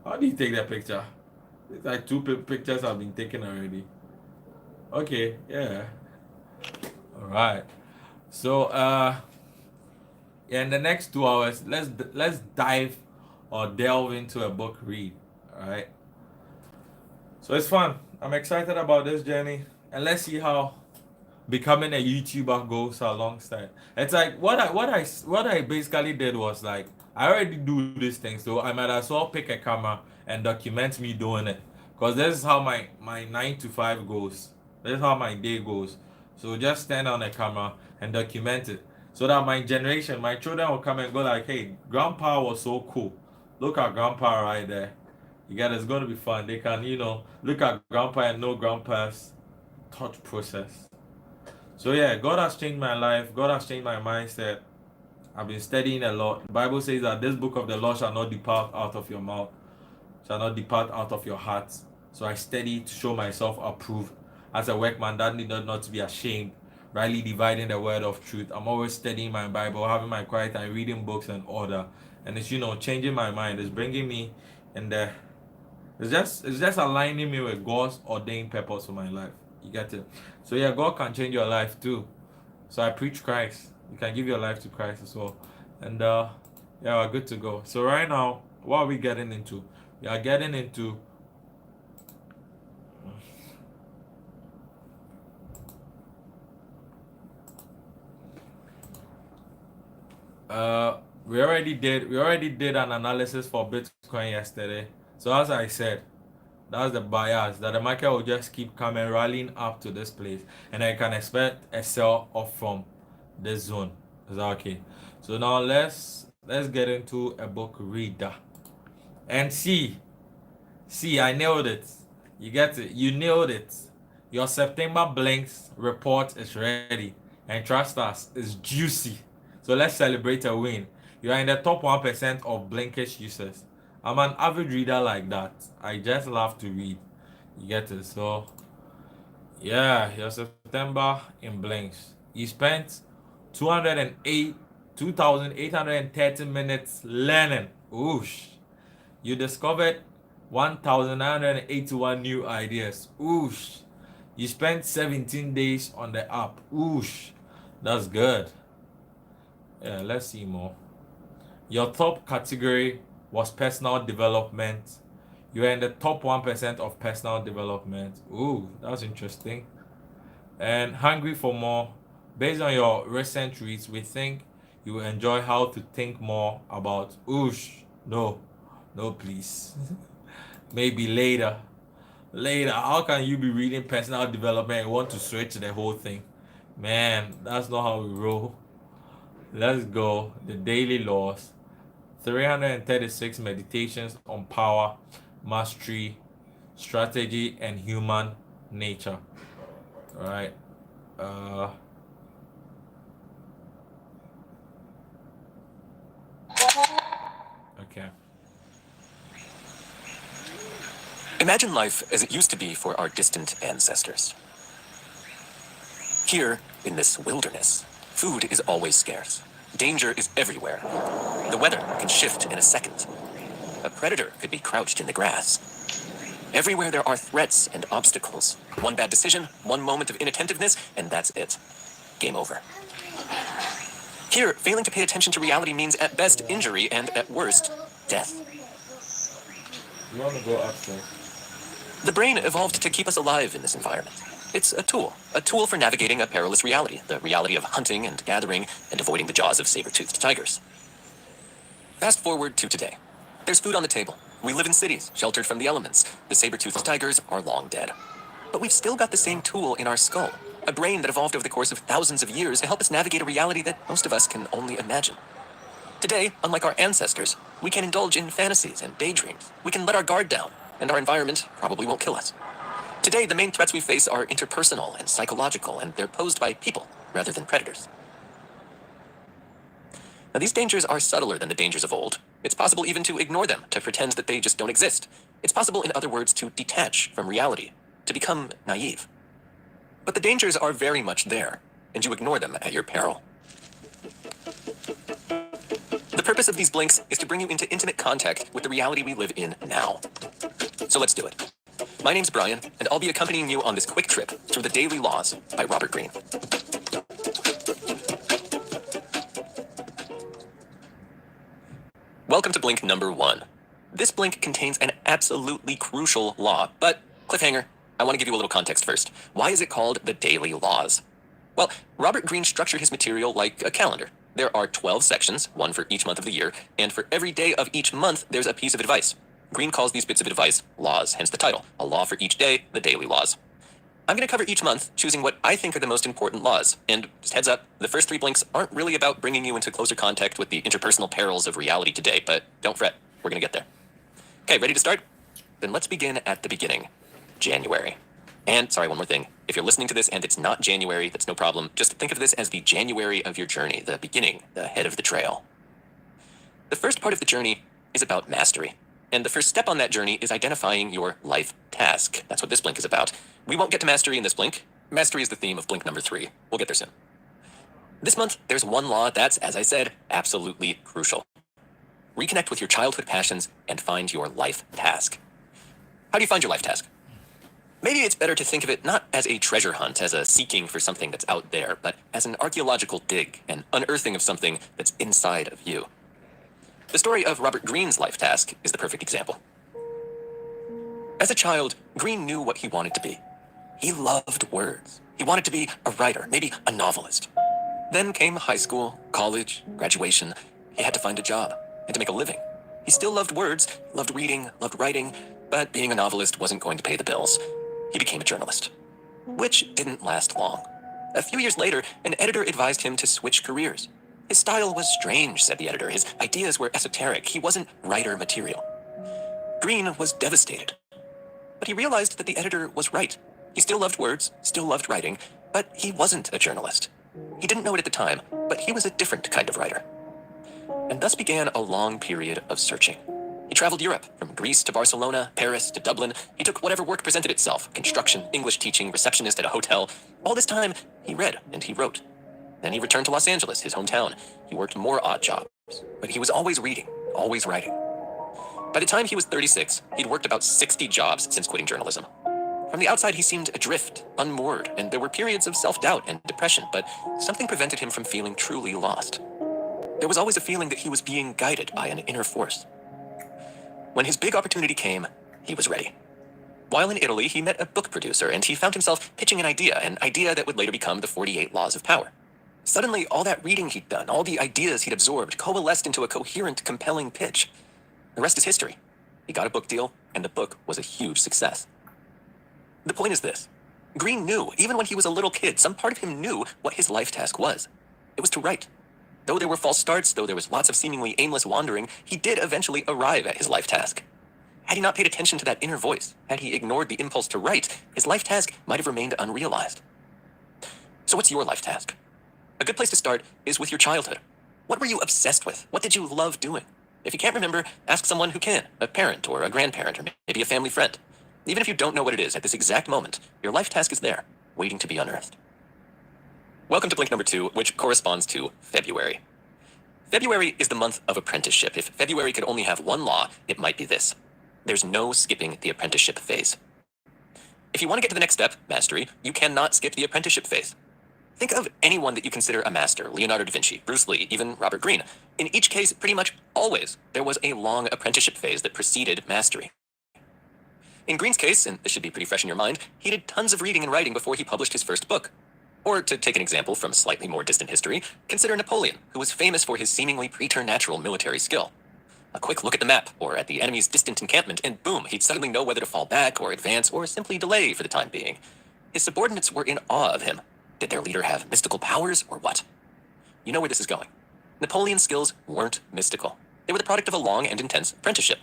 how do you take that picture? It's like two pictures have been taken already. Okay, yeah, all right. So yeah, in the next 2 hours, let's dive or delve into a book read. All right. So it's fun. I'm excited about this journey, and let's see how becoming a YouTuber goes alongside. It's like what I basically did was like I already do these things, so I might as well pick a camera and document me doing it. Because this is how my 9 to 5 goes. This is how my day goes. So just stand on a camera and document it. So that my generation, my children will come and go like, hey, grandpa was so cool. Look at grandpa right there. You get it's gonna be fun. They can, look at grandpa and know grandpa's thought process. So yeah, God has changed my life. God has changed my mindset. I've been studying a lot. The Bible says that this book of the law shall not depart out of your mouth. shall not depart out of your heart. So I study to show myself approved as a workman that needed not to be ashamed, rightly dividing the word of truth. I'm always studying my Bible, having my quiet time, reading books and order. And it's, changing my mind. It's bringing me in the it's just aligning me with God's ordained purpose for my life. You get it? So yeah, God can change your life too. So I preach Christ. You can give your life to Christ as well. And yeah, we're good to go. So right now, what are we getting into? We are getting into we already did an analysis for Bitcoin yesterday. So as I said, that's the bias that the market will just keep coming rallying up to this place, and I can expect a sell off from this zone. Is that okay? So now let's get into a book reader and see, I nailed it. You get it. You nailed it. Your September Blinks report is ready, and trust us, it's juicy. So let's celebrate a win. You are in the top 1% of Blinkist users. I'm an avid reader like that. I just love to read. You get it. So yeah, your September in Blinks. You spent 208 2,830 minutes learning. Oosh. You discovered 1,981 new ideas. Oosh. You spent 17 days on the app. Oosh. That's good. Yeah, let's see more. Your top category was personal development. You are in the top 1% of personal development. Ooh, that's interesting. And hungry for more. Based on your recent reads, we think you will enjoy how to think more about oosh. No, no, please. Maybe later. Later. How can you be reading personal development and want to switch the whole thing? Man, that's not how we roll. Let's go. The daily laws. 336 meditations on power, mastery, strategy, and human nature. All right. Uh, okay. Imagine life as it used to be for our distant ancestors. Here, in this wilderness, food is always scarce. Danger is everywhere. The weather can shift in a second. A predator could be crouched in the grass. Everywhere there are threats and obstacles. One bad decision, one moment of inattentiveness, and that's it. Game over. Here, failing to pay attention to reality means at best injury and at worst, death. You want to go upstairs? The brain evolved to keep us alive in this environment. It's a tool for navigating a perilous reality, the reality of hunting and gathering and avoiding the jaws of saber-toothed tigers. Fast forward to today. There's food on the table. We live in cities, sheltered from the elements. The saber-toothed tigers are long dead. But we've still got the same tool in our skull, a brain that evolved over the course of thousands of years to help us navigate a reality that most of us can only imagine. Today, unlike our ancestors, we can indulge in fantasies and daydreams. We can let our guard down, and our environment probably won't kill us. Today, the main threats we face are interpersonal and psychological, and they're posed by people rather than predators. Now, these dangers are subtler than the dangers of old. It's possible even to ignore them, to pretend that they just don't exist. It's possible, in other words, to detach from reality, to become naive. But the dangers are very much there, and you ignore them at your peril. The purpose of these blinks is to bring you into intimate contact with the reality we live in now. So let's do it. My name's Brian, and I'll be accompanying you on this quick trip through the Daily Laws by Robert Greene. Welcome to blink number 1. This blink contains an absolutely crucial law, but cliffhanger, I want to give you a little context first. Why is it called the Daily Laws? Well, Robert Greene structured his material like a calendar. There are 12 sections, one for each month of the year, and for every day of each month, there's a piece of advice. Greene calls these bits of advice laws, hence the title, a law for each day, the Daily Laws. I'm going to cover each month, choosing what I think are the most important laws. And just heads up, the first 3 blinks aren't really about bringing you into closer contact with the interpersonal perils of reality today, but don't fret, we're going to get there. Okay, ready to start? Then let's begin at the beginning. January. And sorry, one more thing. If you're listening to this and it's not January, that's no problem. Just think of this as the January of your journey, the beginning, the head of the trail. The first part of the journey is about mastery. And the first step on that journey is identifying your life task. That's what this blink is about. We won't get to mastery in this blink. Mastery is the theme of blink number 3. We'll get there soon. This month, there's one law that's, as I said, absolutely crucial. Reconnect with your childhood passions and find your life task. How do you find your life task? Maybe it's better to think of it not as a treasure hunt, as a seeking for something that's out there, but as an archaeological dig, an unearthing of something that's inside of you. The story of Robert Greene's life task is the perfect example. As a child, Greene knew what he wanted to be. He loved words. He wanted to be a writer, maybe a novelist. Then came high school, college, graduation. He had to find a job and to make a living. He still loved words, loved reading, loved writing, but being a novelist wasn't going to pay the bills. He became a journalist, which didn't last long. A few years later, an editor advised him to switch careers. His style was strange, said the editor. His ideas were esoteric. He wasn't writer material. Greene was devastated. But he realized that the editor was right. He still loved words, still loved writing, but he wasn't a journalist. He didn't know it at the time, but he was a different kind of writer. And thus began a long period of searching. He traveled Europe, from Greece to Barcelona, Paris to Dublin. He took whatever work presented itself: construction, English teaching, receptionist at a hotel. All this time, he read and he wrote. Then he returned to Los Angeles, his hometown. He worked more odd jobs, but he was always reading, always writing. By the time he was 36, he'd worked about 60 jobs since quitting journalism. From the outside, he seemed adrift, unmoored, and there were periods of self-doubt and depression, but something prevented him from feeling truly lost. There was always a feeling that he was being guided by an inner force. When his big opportunity came, he was ready. While in Italy, he met a book producer, and he found himself pitching an idea that would later become the 48 Laws of Power. Suddenly, all that reading he'd done, all the ideas he'd absorbed, coalesced into a coherent, compelling pitch. The rest is history. He got a book deal, and the book was a huge success. The point is this. Greene knew, even when he was a little kid, some part of him knew what his life task was. It was to write. Though there were false starts, though there was lots of seemingly aimless wandering, he did eventually arrive at his life task. Had he not paid attention to that inner voice, had he ignored the impulse to write, his life task might have remained unrealized. So what's your life task? A good place to start is with your childhood. What were you obsessed with? What did you love doing? If you can't remember, ask someone who can, a parent or a grandparent or maybe a family friend. Even if you don't know what it is at this exact moment, your life task is there, waiting to be unearthed. Welcome to blink number 2, which corresponds to February. February is the month of apprenticeship. If February could only have one law, it might be this. There's no skipping the apprenticeship phase. If you want to get to the next step, mastery, you cannot skip the apprenticeship phase. Think of anyone that you consider a master: Leonardo da Vinci, Bruce Lee, even Robert Greene. In each case, pretty much always, there was a long apprenticeship phase that preceded mastery. In Greene's case, and this should be pretty fresh in your mind, he did tons of reading and writing before he published his first book. Or, to take an example from slightly more distant history, consider Napoleon, who was famous for his seemingly preternatural military skill. A quick look at the map, or at the enemy's distant encampment, and boom, he'd suddenly know whether to fall back, or advance, or simply delay for the time being. His subordinates were in awe of him. Did their leader have mystical powers, or what? You know where this is going. Napoleon's skills weren't mystical. They were the product of a long and intense apprenticeship.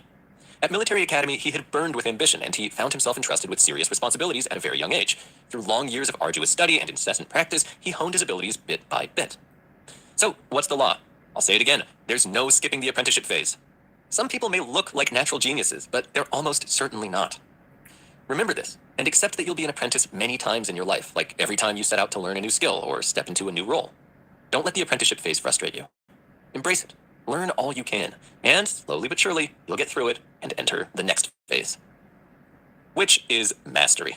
At military academy, he had burned with ambition, and he found himself entrusted with serious responsibilities at a very young age. Through long years of arduous study and incessant practice, he honed his abilities bit by bit. So, what's the law? I'll say it again. There's no skipping the apprenticeship phase. Some people may look like natural geniuses, but they're almost certainly not. Remember this, and accept that you'll be an apprentice many times in your life, like every time you set out to learn a new skill or step into a new role. Don't let the apprenticeship phase frustrate you. Embrace it. Learn all you can, and slowly but surely, you'll get through it and enter the next phase, which is mastery.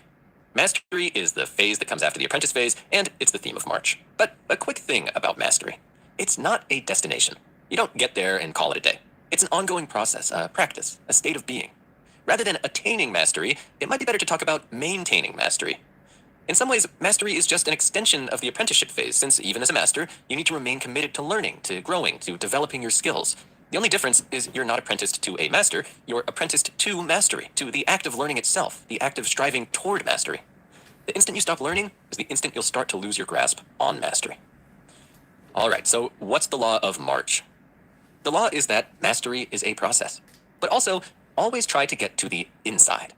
Mastery is the phase that comes after the apprentice phase, and it's the theme of March. But a quick thing about mastery. It's not a destination. You don't get there and call it a day. It's an ongoing process, a practice, a state of being. Rather than attaining mastery, it might be better to talk about maintaining mastery. In some ways, mastery is just an extension of the apprenticeship phase, since even as a master, you need to remain committed to learning, to growing, to developing your skills. The only difference is you're not apprenticed to a master, you're apprenticed to mastery, to the act of learning itself, the act of striving toward mastery. The instant you stop learning is the instant you'll start to lose your grasp on mastery. All right, so what's the law of March? The law is that mastery is a process, but also always try to get to the inside.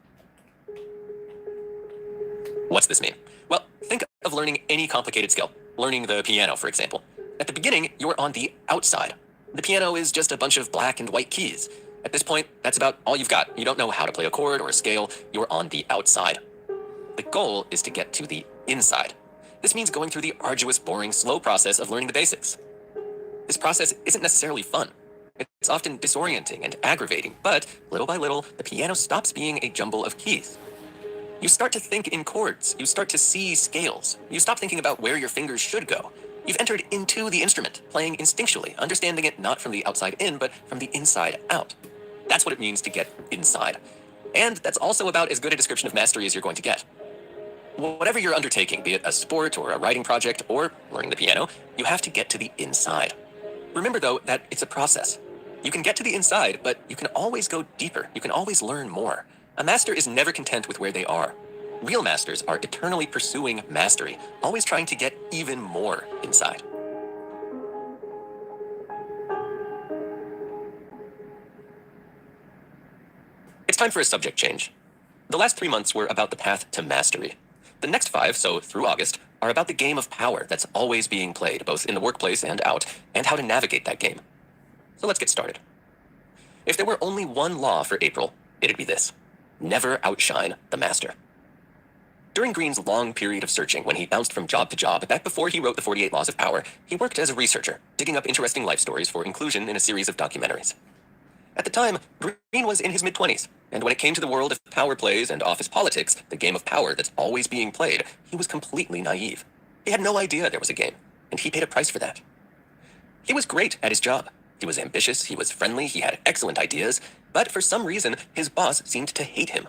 What's this mean? Well, think of learning any complicated skill. Learning the piano, for example. At the beginning, you're on the outside. The piano is just a bunch of black and white keys. At this point, that's about all you've got. You don't know how to play a chord or a scale. You're on the outside. The goal is to get to the inside. This means going through the arduous, boring, slow process of learning the basics. This process isn't necessarily fun. It's often disorienting and aggravating, but little by little, the piano stops being a jumble of keys. You start to think in chords. You start to see scales. You stop thinking about where your fingers should go. You've entered into the instrument, playing instinctually, understanding it not from the outside in, but from the inside out. That's what it means to get inside. And that's also about as good a description of mastery as you're going to get. Whatever you're undertaking, be it a sport or a writing project or learning the piano, you have to get to the inside. Remember, though, that it's a process. You can get to the inside, but you can always go deeper. You can always learn more. A master is never content with where they are. Real masters are eternally pursuing mastery, always trying to get even more inside. It's time for a subject change. The last 3 months were about the path to mastery. The next 5, so through August, are about the game of power that's always being played, both in the workplace and out, and how to navigate that game. So let's get started. If there were only one law for April, it'd be this: never outshine the master. During Green's long period of searching, when he bounced from job to job, back before he wrote the 48 Laws of Power, he worked as a researcher, digging up interesting life stories for inclusion in a series of documentaries. At the time, Green was in his mid-20s, and when it came to the world of power plays and office politics, the game of power that's always being played, he was completely naive. He had no idea there was a game, and he paid a price for that. He was great at his job. He was ambitious, he was friendly, he had excellent ideas, but for some reason, his boss seemed to hate him.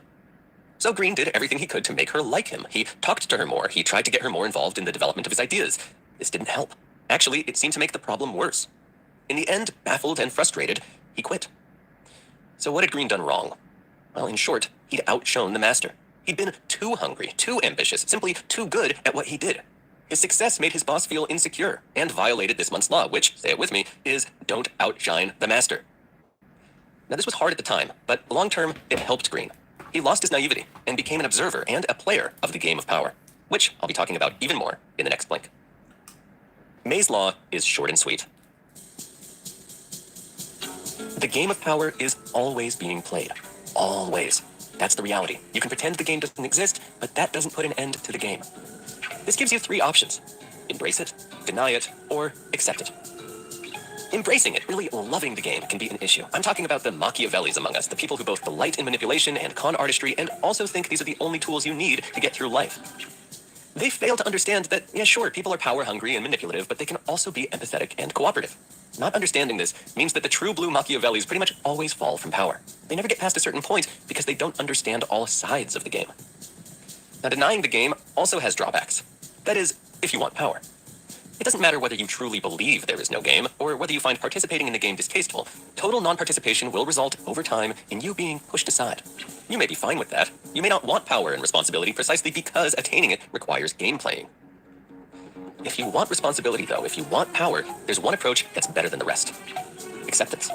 So Green did everything he could to make her like him. He talked to her more, he tried to get her more involved in the development of his ideas. This didn't help. Actually, it seemed to make the problem worse. In the end, baffled and frustrated, he quit. So what had Green done wrong? Well, in short, he'd outshone the master. He'd been too hungry, too ambitious, simply too good at what he did. His success made his boss feel insecure and violated this month's law, which, say it with me, is don't outshine the master. Now, this was hard at the time, but long term, it helped Green. He lost his naivety and became an observer and a player of the game of power, which I'll be talking about even more in the next blink. May's law is short and sweet. The game of power is always being played. Always. That's the reality. You can pretend the game doesn't exist, but that doesn't put an end to the game. This gives you 3 options: embrace it, deny it, or accept it. Embracing it, really loving the game, can be an issue. I'm talking about the Machiavellis among us, the people who both delight in manipulation and con artistry and also think these are the only tools you need to get through life. They fail to understand that, yeah, sure, people are power hungry and manipulative, but they can also be empathetic and cooperative. Not understanding this means that the true blue Machiavellis pretty much always fall from power. They never get past a certain point because they don't understand all sides of the game. Now, denying the game also has drawbacks. That is, if you want power. It doesn't matter whether you truly believe there is no game or whether you find participating in the game distasteful. Total non-participation will result over time in you being pushed aside. You may be fine with that. You may not want power and responsibility precisely because attaining it requires game playing. If you want responsibility, though, if you want power, there's one approach that's better than the rest: acceptance.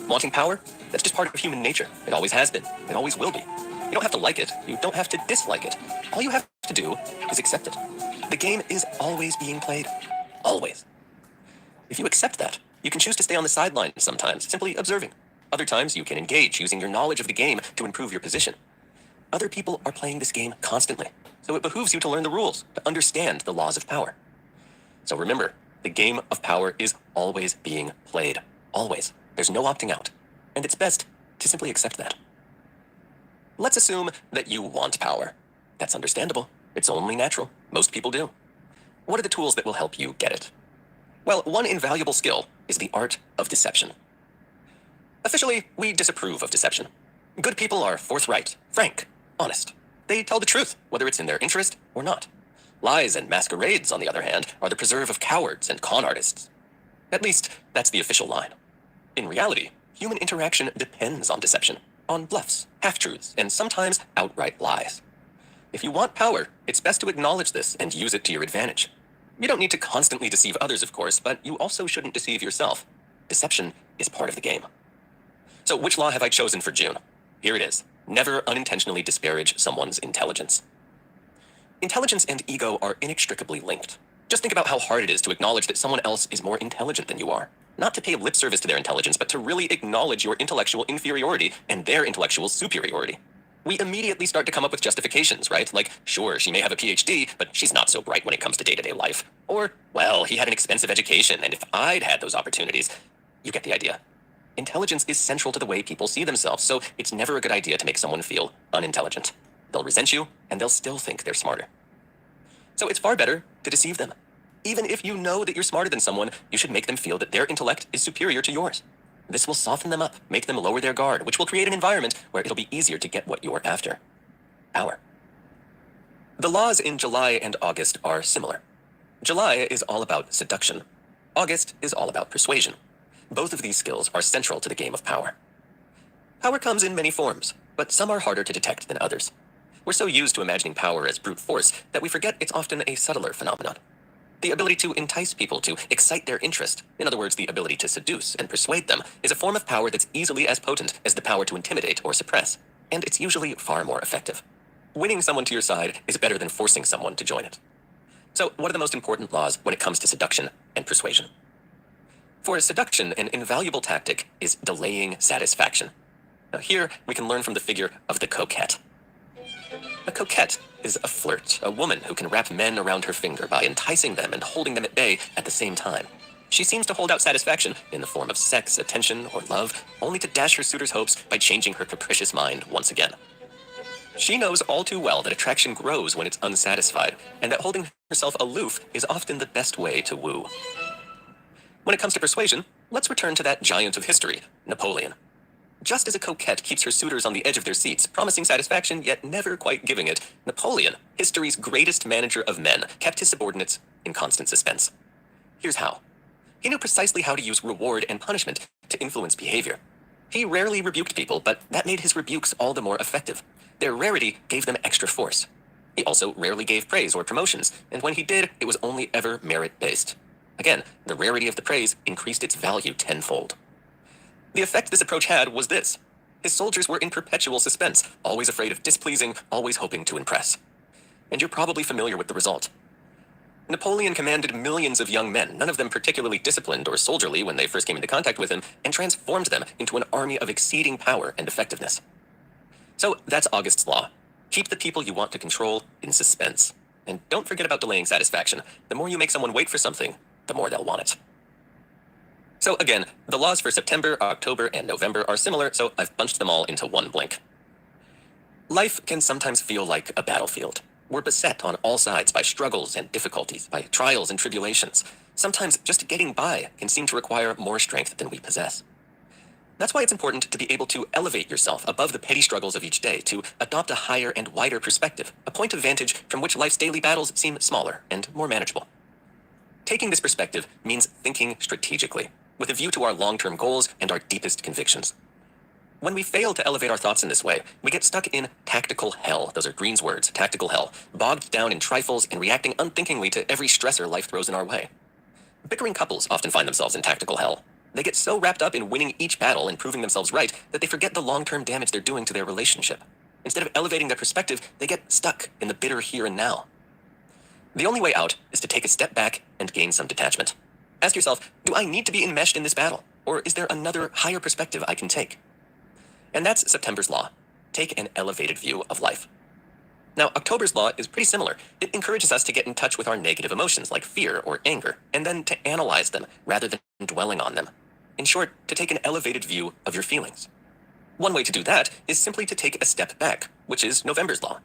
Wanting power? That's just part of human nature. It always has been. It always will be. You don't have to like it. You don't have to dislike it. All you have to do is accept it. The game is always being played. Always. If you accept that, you can choose to stay on the sidelines sometimes, simply observing. Other times, you can engage, using your knowledge of the game to improve your position. Other people are playing this game constantly, so it behooves you to learn the rules, to understand the laws of power. So remember, the game of power is always being played. Always. There's no opting out. And it's best to simply accept that. Let's assume that you want power. That's understandable. It's only natural. Most people do. What are the tools that will help you get it? Well, one invaluable skill is the art of deception. Officially, we disapprove of deception. Good people are forthright, frank, honest. They tell the truth, whether it's in their interest or not. Lies and masquerades, on the other hand, are the preserve of cowards and con artists. At least, that's the official line. In reality, human interaction depends on deception, on bluffs, half-truths, and sometimes outright lies. If you want power, it's best to acknowledge this and use it to your advantage. You don't need to constantly deceive others, of course, but you also shouldn't deceive yourself. Deception is part of the game. So which law have I chosen for June? Here it is. Never unintentionally disparage someone's intelligence. Intelligence and ego are inextricably linked. Just think about how hard it is to acknowledge that someone else is more intelligent than you are. Not to pay lip service to their intelligence, but to really acknowledge your intellectual inferiority and their intellectual superiority. We immediately start to come up with justifications, right? Like, sure, she may have a PhD, but she's not so bright when it comes to day-to-day life. Or, well, he had an expensive education, and if I'd had those opportunities, you get the idea. Intelligence is central to the way people see themselves, so it's never a good idea to make someone feel unintelligent. They'll resent you, and they'll still think they're smarter. So it's far better to deceive them. Even if you know that you're smarter than someone, you should make them feel that their intellect is superior to yours. This will soften them up, make them lower their guard, which will create an environment where it'll be easier to get what you're after. Power. The laws in July and August are similar. July is all about seduction. August is all about persuasion. Both of these skills are central to the game of power. Power comes in many forms, but some are harder to detect than others. We're so used to imagining power as brute force that we forget it's often a subtler phenomenon. The ability to entice people, to excite their interest, in other words, the ability to seduce and persuade them, is a form of power that's easily as potent as the power to intimidate or suppress, and it's usually far more effective. Winning someone to your side is better than forcing someone to join it. So, what are the most important laws when it comes to seduction and persuasion? For seduction, an invaluable tactic is delaying satisfaction. Now, here we can learn from the figure of the coquette. A coquette is a flirt, a woman who can wrap men around her finger by enticing them and holding them at bay at the same time. She seems to hold out satisfaction in the form of sex, attention, or love, only to dash her suitor's hopes by changing her capricious mind once again. She knows all too well that attraction grows when it's unsatisfied, and that holding herself aloof is often the best way to woo. When it comes to persuasion, let's return to that giant of history, Napoleon. Just as a coquette keeps her suitors on the edge of their seats, promising satisfaction yet never quite giving it, Napoleon, history's greatest manager of men, kept his subordinates in constant suspense. Here's how. He knew precisely how to use reward and punishment to influence behavior. He rarely rebuked people, but that made his rebukes all the more effective. Their rarity gave them extra force. He also rarely gave praise or promotions, and when he did, it was only ever merit-based. Again, the rarity of the praise increased its value tenfold. The effect this approach had was this. His soldiers were in perpetual suspense, always afraid of displeasing, always hoping to impress. And you're probably familiar with the result. Napoleon commanded millions of young men, none of them particularly disciplined or soldierly when they first came into contact with him, and transformed them into an army of exceeding power and effectiveness. So that's August's law. Keep the people you want to control in suspense. And don't forget about delaying satisfaction. The more you make someone wait for something, the more they'll want it. So again, the laws for September, October, and November are similar, so I've bunched them all into one blink. Life can sometimes feel like a battlefield. We're beset on all sides by struggles and difficulties, by trials and tribulations. Sometimes just getting by can seem to require more strength than we possess. That's why it's important to be able to elevate yourself above the petty struggles of each day, to adopt a higher and wider perspective, a point of vantage from which life's daily battles seem smaller and more manageable. Taking this perspective means thinking strategically, with a view to our long-term goals and our deepest convictions. When we fail to elevate our thoughts in this way, we get stuck in tactical hell. Those are Green's words, tactical hell, bogged down in trifles and reacting unthinkingly to every stressor life throws in our way. Bickering couples often find themselves in tactical hell. They get so wrapped up in winning each battle and proving themselves right that they forget the long-term damage they're doing to their relationship. Instead of elevating their perspective, they get stuck in the bitter here and now. The only way out is to take a step back and gain some detachment. Ask yourself, do I need to be enmeshed in this battle? Or is there another higher perspective I can take? And that's September's law. Take an elevated view of life. Now, October's law is pretty similar. It encourages us to get in touch with our negative emotions like fear or anger, and then to analyze them rather than dwelling on them. In short, to take an elevated view of your feelings. One way to do that is simply to take a step back, which is November's law.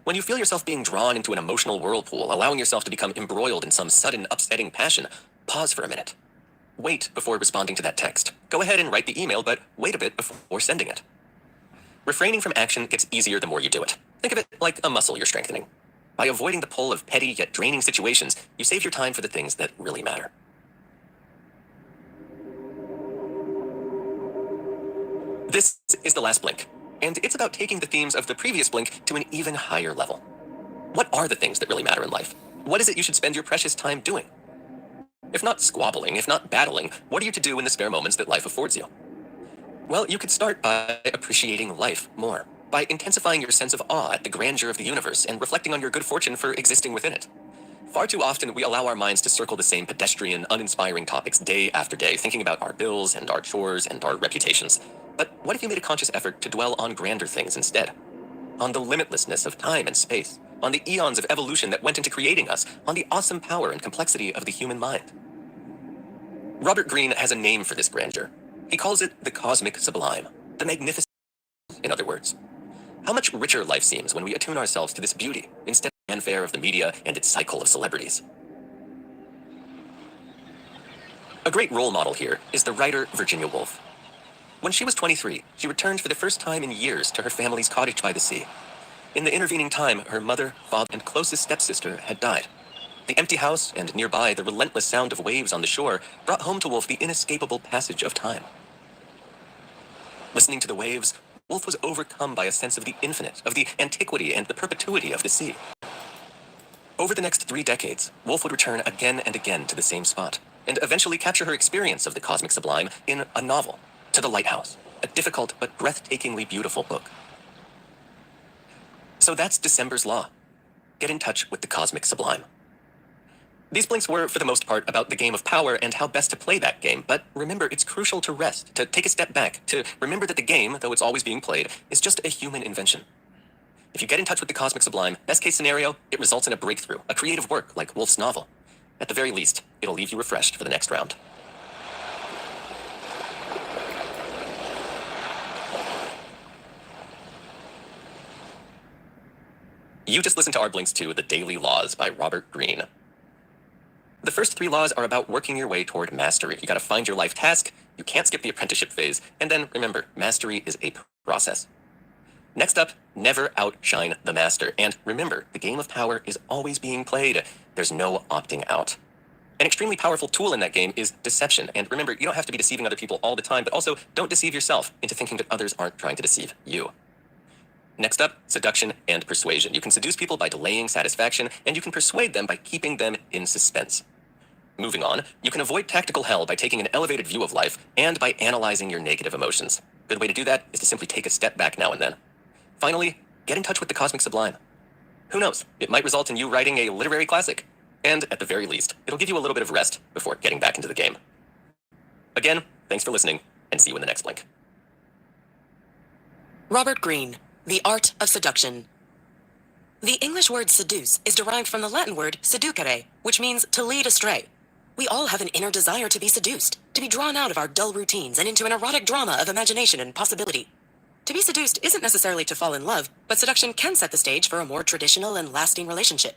When you feel yourself being drawn into an emotional whirlpool, allowing yourself to become embroiled in some sudden upsetting passion, pause for a minute. Wait before responding to that text. Go ahead and write the email, but wait a bit before sending it. Refraining from action gets easier the more you do it. Think of it like a muscle you're strengthening. By avoiding the pull of petty yet draining situations, you save your time for the things that really matter. This is the last blink, and it's about taking the themes of the previous blink to an even higher level. What are the things that really matter in life? What is it you should spend your precious time doing? If not squabbling, if not battling, what are you to do in the spare moments that life affords you? Well, you could start by appreciating life more, by intensifying your sense of awe at the grandeur of the universe and reflecting on your good fortune for existing within it. Far too often, we allow our minds to circle the same pedestrian, uninspiring topics day after day, thinking about our bills and our chores and our reputations. But what if you made a conscious effort to dwell on grander things instead? On the limitlessness of time and space, on the eons of evolution that went into creating us, on the awesome power and complexity of the human mind. Robert Greene has a name for this grandeur. He calls it the cosmic sublime, the magnificent, in other words. How much richer life seems when we attune ourselves to this beauty instead of the fanfare of the media and its cycle of celebrities. A great role model here is the writer Virginia Woolf. When she was 23, she returned for the first time in years to her family's cottage by the sea. In the intervening time, her mother, father, and closest stepsister had died. The empty house and nearby the relentless sound of waves on the shore brought home to Woolf the inescapable passage of time. Listening to the waves, Woolf was overcome by a sense of the infinite, of the antiquity and the perpetuity of the sea. Over the next 3 decades, Woolf would return again and again to the same spot, and eventually capture her experience of the cosmic sublime in a novel, To the Lighthouse, a difficult but breathtakingly beautiful book. So that's December's law. Get in touch with the cosmic sublime. These blinks were, for the most part, about the game of power and how best to play that game, but remember, it's crucial to rest, to take a step back, to remember that the game, though it's always being played, is just a human invention. If you get in touch with the cosmic sublime, best case scenario, it results in a breakthrough, a creative work like Woolf's novel. At the very least, it'll leave you refreshed for the next round. You just listened to our blinks to The Daily Laws by Robert Greene. The first 3 laws are about working your way toward mastery. You gotta find your life task, you can't skip the apprenticeship phase, and then remember, mastery is a process. Next up, never outshine the master. And remember, the game of power is always being played. There's no opting out. An extremely powerful tool in that game is deception. And remember, you don't have to be deceiving other people all the time, but also don't deceive yourself into thinking that others aren't trying to deceive you. Next up, seduction and persuasion. You can seduce people by delaying satisfaction, and you can persuade them by keeping them in suspense. Moving on, you can avoid tactical hell by taking an elevated view of life and by analyzing your negative emotions. Good way to do that is to simply take a step back now and then. Finally, get in touch with the cosmic sublime. Who knows, it might result in you writing a literary classic. And at the very least, it'll give you a little bit of rest before getting back into the game. Again, thanks for listening, and see you in the next blink. Robert Greene, The Art of Seduction. The English word seduce is derived from the Latin word seducere, which means to lead astray. We all have an inner desire to be seduced, to be drawn out of our dull routines and into an erotic drama of imagination and possibility. To be seduced isn't necessarily to fall in love, but seduction can set the stage for a more traditional and lasting relationship.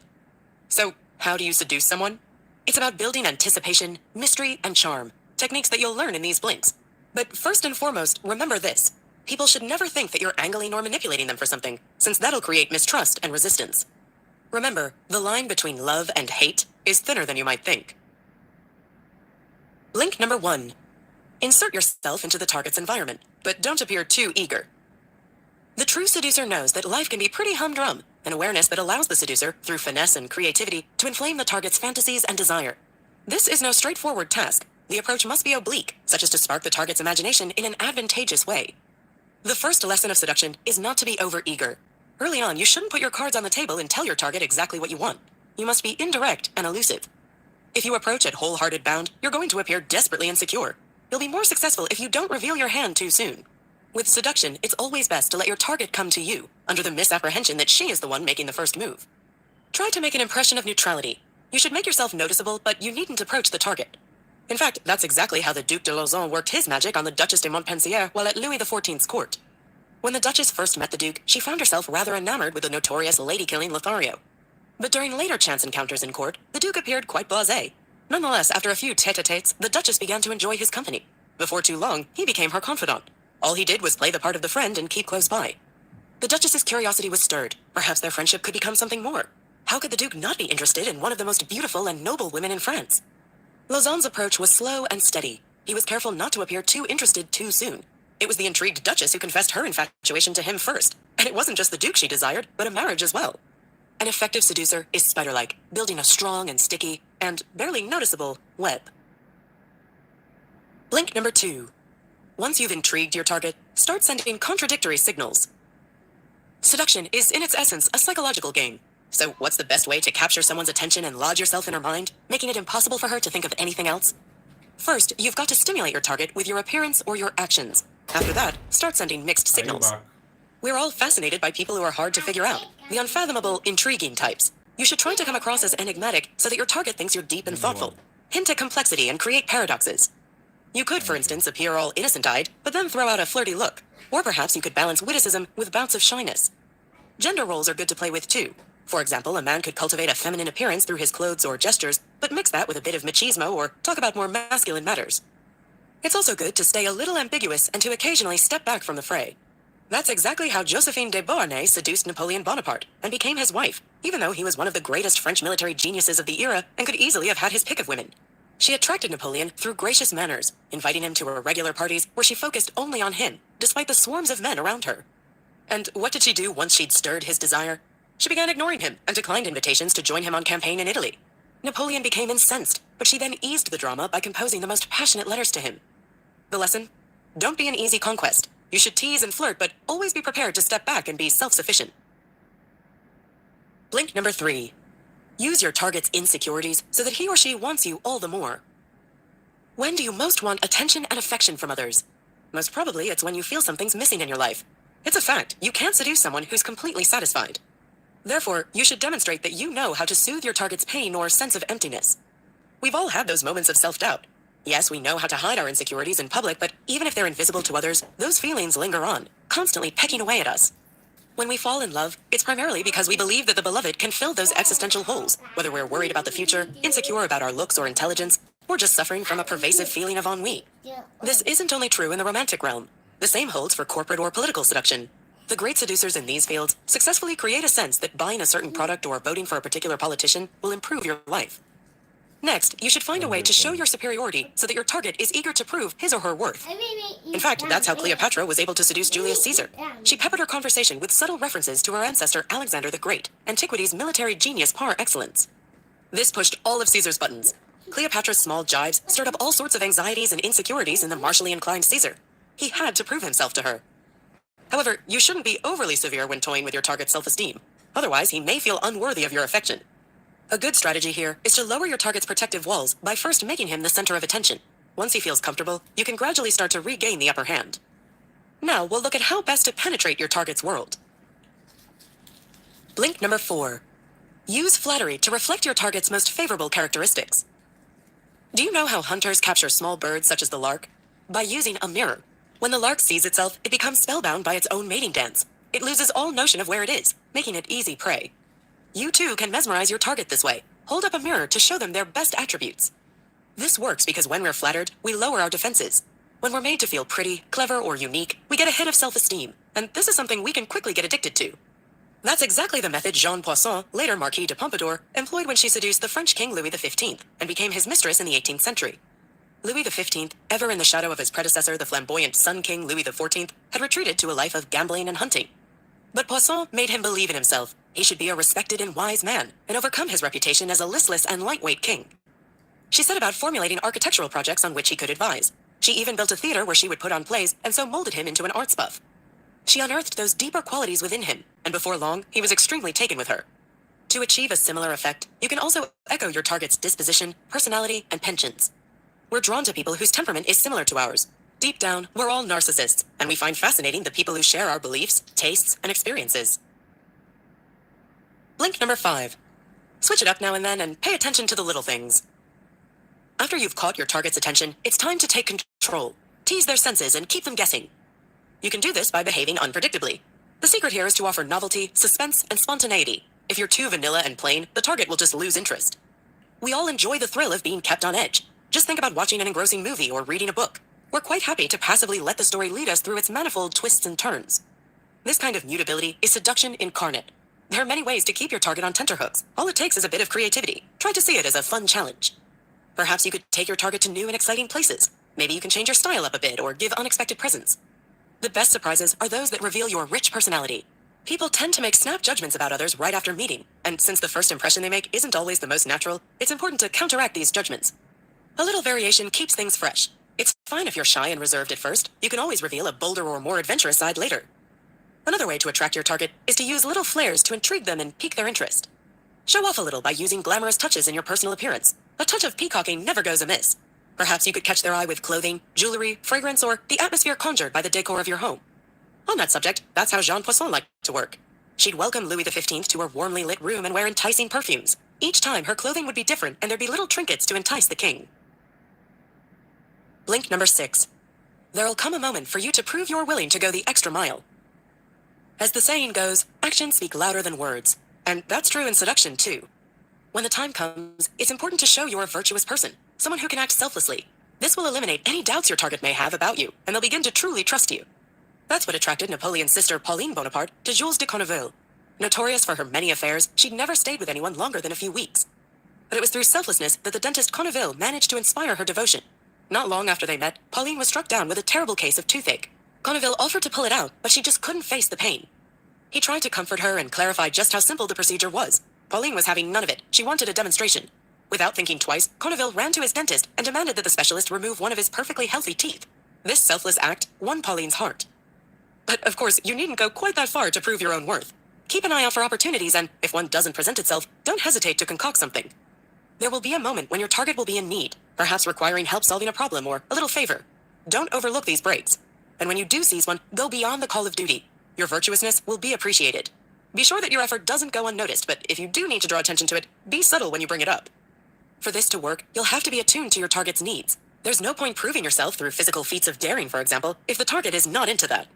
So, how do you seduce someone? It's about building anticipation, mystery, and charm, techniques that you'll learn in these blinks. But first and foremost, remember this. People should never think that you're angling or manipulating them for something, since that'll create mistrust and resistance. Remember, the line between love and hate is thinner than you might think. Blink number 1. Insert yourself into the target's environment, but don't appear too eager. The true seducer knows that life can be pretty humdrum, an awareness that allows the seducer, through finesse and creativity, to inflame the target's fantasies and desire. This is no straightforward task. The approach must be oblique, such as to spark the target's imagination in an advantageous way. The first lesson of seduction is not to be overeager. Early on, you shouldn't put your cards on the table and tell your target exactly what you want. You must be indirect and elusive. If you approach at wholehearted bound, you're going to appear desperately insecure. You'll be more successful if you don't reveal your hand too soon. With seduction, it's always best to let your target come to you, under the misapprehension that she is the one making the first move. Try to make an impression of neutrality. You should make yourself noticeable, but you needn't approach the target. In fact, that's exactly how the Duc de Lauzon worked his magic on the Duchess de Montpensier while at Louis XIV's court. When the Duchess first met the Duke, she found herself rather enamored with the notorious lady-killing Lothario. But during later chance encounters in court, the Duke appeared quite blasé. Nonetheless, after a few tete-a-tetes, the Duchess began to enjoy his company. Before too long, he became her confidant. All he did was play the part of the friend and keep close by. The Duchess's curiosity was stirred. Perhaps their friendship could become something more. How could the Duke not be interested in one of the most beautiful and noble women in France? Lauzon's approach was slow and steady. He was careful not to appear too interested too soon. It was the intrigued Duchess who confessed her infatuation to him first. And it wasn't just the Duke she desired, but a marriage as well. An effective seducer is spider-like, building a strong and sticky, and barely noticeable, web. Blink number 2. Once you've intrigued your target, start sending contradictory signals. Seduction is in its essence a psychological game. So what's the best way to capture someone's attention and lodge yourself in her mind, making it impossible for her to think of anything else? First, you've got to stimulate your target with your appearance or your actions. After that, start sending mixed signals. We're all fascinated by people who are hard to figure out, the unfathomable, intriguing types. You should try to come across as enigmatic so that your target thinks you're deep and thoughtful. Hint at complexity and create paradoxes. You could, for instance, appear all innocent-eyed, but then throw out a flirty look. Or perhaps you could balance witticism with bouts of shyness. Gender roles are good to play with, too. For example, a man could cultivate a feminine appearance through his clothes or gestures, but mix that with a bit of machismo or talk about more masculine matters. It's also good to stay a little ambiguous and to occasionally step back from the fray. That's exactly how Josephine de Beauharnais seduced Napoleon Bonaparte and became his wife, even though he was one of the greatest French military geniuses of the era and could easily have had his pick of women. She attracted Napoleon through gracious manners, inviting him to her regular parties where she focused only on him, despite the swarms of men around her. And what did she do once she'd stirred his desire? She began ignoring him and declined invitations to join him on campaign in Italy. Napoleon became incensed, but she then eased the drama by composing the most passionate letters to him. The lesson? Don't be an easy conquest. You should tease and flirt, but always be prepared to step back and be self-sufficient. Blink number 3. Use your target's insecurities so that he or she wants you all the more. When do you most want attention and affection from others? Most probably it's when you feel something's missing in your life. It's a fact, you can't seduce someone who's completely satisfied. Therefore, you should demonstrate that you know how to soothe your target's pain or sense of emptiness. We've all had those moments of self-doubt. Yes, we know how to hide our insecurities in public, but even if they're invisible to others, those feelings linger on, constantly pecking away at us. When we fall in love, it's primarily because we believe that the beloved can fill those existential holes, whether we're worried about the future, insecure about our looks or intelligence, or just suffering from a pervasive feeling of ennui. This isn't only true in the romantic realm. The same holds for corporate or political seduction. The great seducers in these fields successfully create a sense that buying a certain product or voting for a particular politician will improve your life. Next, you should find a way to show your superiority so that your target is eager to prove his or her worth. In fact, that's how Cleopatra was able to seduce Julius Caesar. She peppered her conversation with subtle references to her ancestor Alexander the Great, antiquity's military genius par excellence. This pushed all of Caesar's buttons. Cleopatra's small jibes stirred up all sorts of anxieties and insecurities in the martially inclined Caesar. He had to prove himself to her. However, you shouldn't be overly severe when toying with your target's self-esteem. Otherwise, he may feel unworthy of your affection. A good strategy here is to lower your target's protective walls by first making him the center of attention. Once he feels comfortable, you can gradually start to regain the upper hand. Now, we'll look at how best to penetrate your target's world. Blink number 4. Use flattery to reflect your target's most favorable characteristics. Do you know how hunters capture small birds such as the lark? By using a mirror. When the lark sees itself, it becomes spellbound by its own mating dance. It loses all notion of where it is, making it easy prey. You too can mesmerize your target this way. Hold up a mirror to show them their best attributes. This works because when we're flattered, we lower our defenses. When we're made to feel pretty, clever, or unique, we get a hit of self-esteem, and this is something we can quickly get addicted to. That's exactly the method Jeanne Poisson, later Marquis de Pompadour, employed when she seduced the French King Louis XV and became his mistress in the 18th century. Louis XV, ever in the shadow of his predecessor, the flamboyant Sun King Louis XIV, had retreated to a life of gambling and hunting. But Poisson made him believe in himself. He should be a respected and wise man, and overcome his reputation as a listless and lightweight king. She set about formulating architectural projects on which he could advise. She even built a theater where she would put on plays, and so molded him into an arts buff. She unearthed those deeper qualities within him, and before long, he was extremely taken with her. To achieve a similar effect, you can also echo your target's disposition, personality, and penchants. We're drawn to people whose temperament is similar to ours. Deep down, we're all narcissists, and we find fascinating the people who share our beliefs, tastes, and experiences. Blink number 5. Switch it up now and then and pay attention to the little things. After you've caught your target's attention, it's time to take control. Tease their senses and keep them guessing. You can do this by behaving unpredictably. The secret here is to offer novelty, suspense, and spontaneity. If you're too vanilla and plain, the target will just lose interest. We all enjoy the thrill of being kept on edge. Just think about watching an engrossing movie or reading a book. We're quite happy to passively let the story lead us through its manifold twists and turns. This kind of mutability is seduction incarnate. There are many ways to keep your target on tenterhooks. All it takes is a bit of creativity. Try to see it as a fun challenge. Perhaps you could take your target to new and exciting places. Maybe you can change your style up a bit or give unexpected presents. The best surprises are those that reveal your rich personality. People tend to make snap judgments about others right after meeting, and since the first impression they make isn't always the most natural, it's important to counteract these judgments. A little variation keeps things fresh. It's fine if you're shy and reserved at first. You can always reveal a bolder or more adventurous side later. Another way to attract your target is to use little flares to intrigue them and pique their interest. Show off a little by using glamorous touches in your personal appearance. A touch of peacocking never goes amiss. Perhaps you could catch their eye with clothing, jewelry, fragrance, or the atmosphere conjured by the decor of your home. On that subject, that's how Jean Poisson liked to work. She'd welcome Louis XV to her warmly lit room and wear enticing perfumes. Each time, her clothing would be different and there'd be little trinkets to entice the king. Blink number 6. There'll come a moment for you to prove you're willing to go the extra mile. As the saying goes, actions speak louder than words. And that's true in seduction, too. When the time comes, it's important to show you're a virtuous person, someone who can act selflessly. This will eliminate any doubts your target may have about you, and they'll begin to truly trust you. That's what attracted Napoleon's sister Pauline Bonaparte to Jules de Conneville. Notorious for her many affairs, she'd never stayed with anyone longer than a few weeks. But it was through selflessness that the dentist Conneville managed to inspire her devotion. Not long after they met, Pauline was struck down with a terrible case of toothache. Conneville offered to pull it out, but she just couldn't face the pain. He tried to comfort her and clarify just how simple the procedure was. Pauline was having none of it. She wanted a demonstration. Without thinking twice, Conneville ran to his dentist and demanded that the specialist remove one of his perfectly healthy teeth. This selfless act won Pauline's heart. But, of course, you needn't go quite that far to prove your own worth. Keep an eye out for opportunities and, if one doesn't present itself, don't hesitate to concoct something. There will be a moment when your target will be in need, perhaps requiring help solving a problem or a little favor. Don't overlook these breaks. And when you do seize one, go beyond the call of duty. Your virtuousness will be appreciated. Be sure that your effort doesn't go unnoticed, but if you do need to draw attention to it, be subtle when you bring it up. For this to work, you'll have to be attuned to your target's needs. There's no point proving yourself through physical feats of daring, for example, if the target is not into that.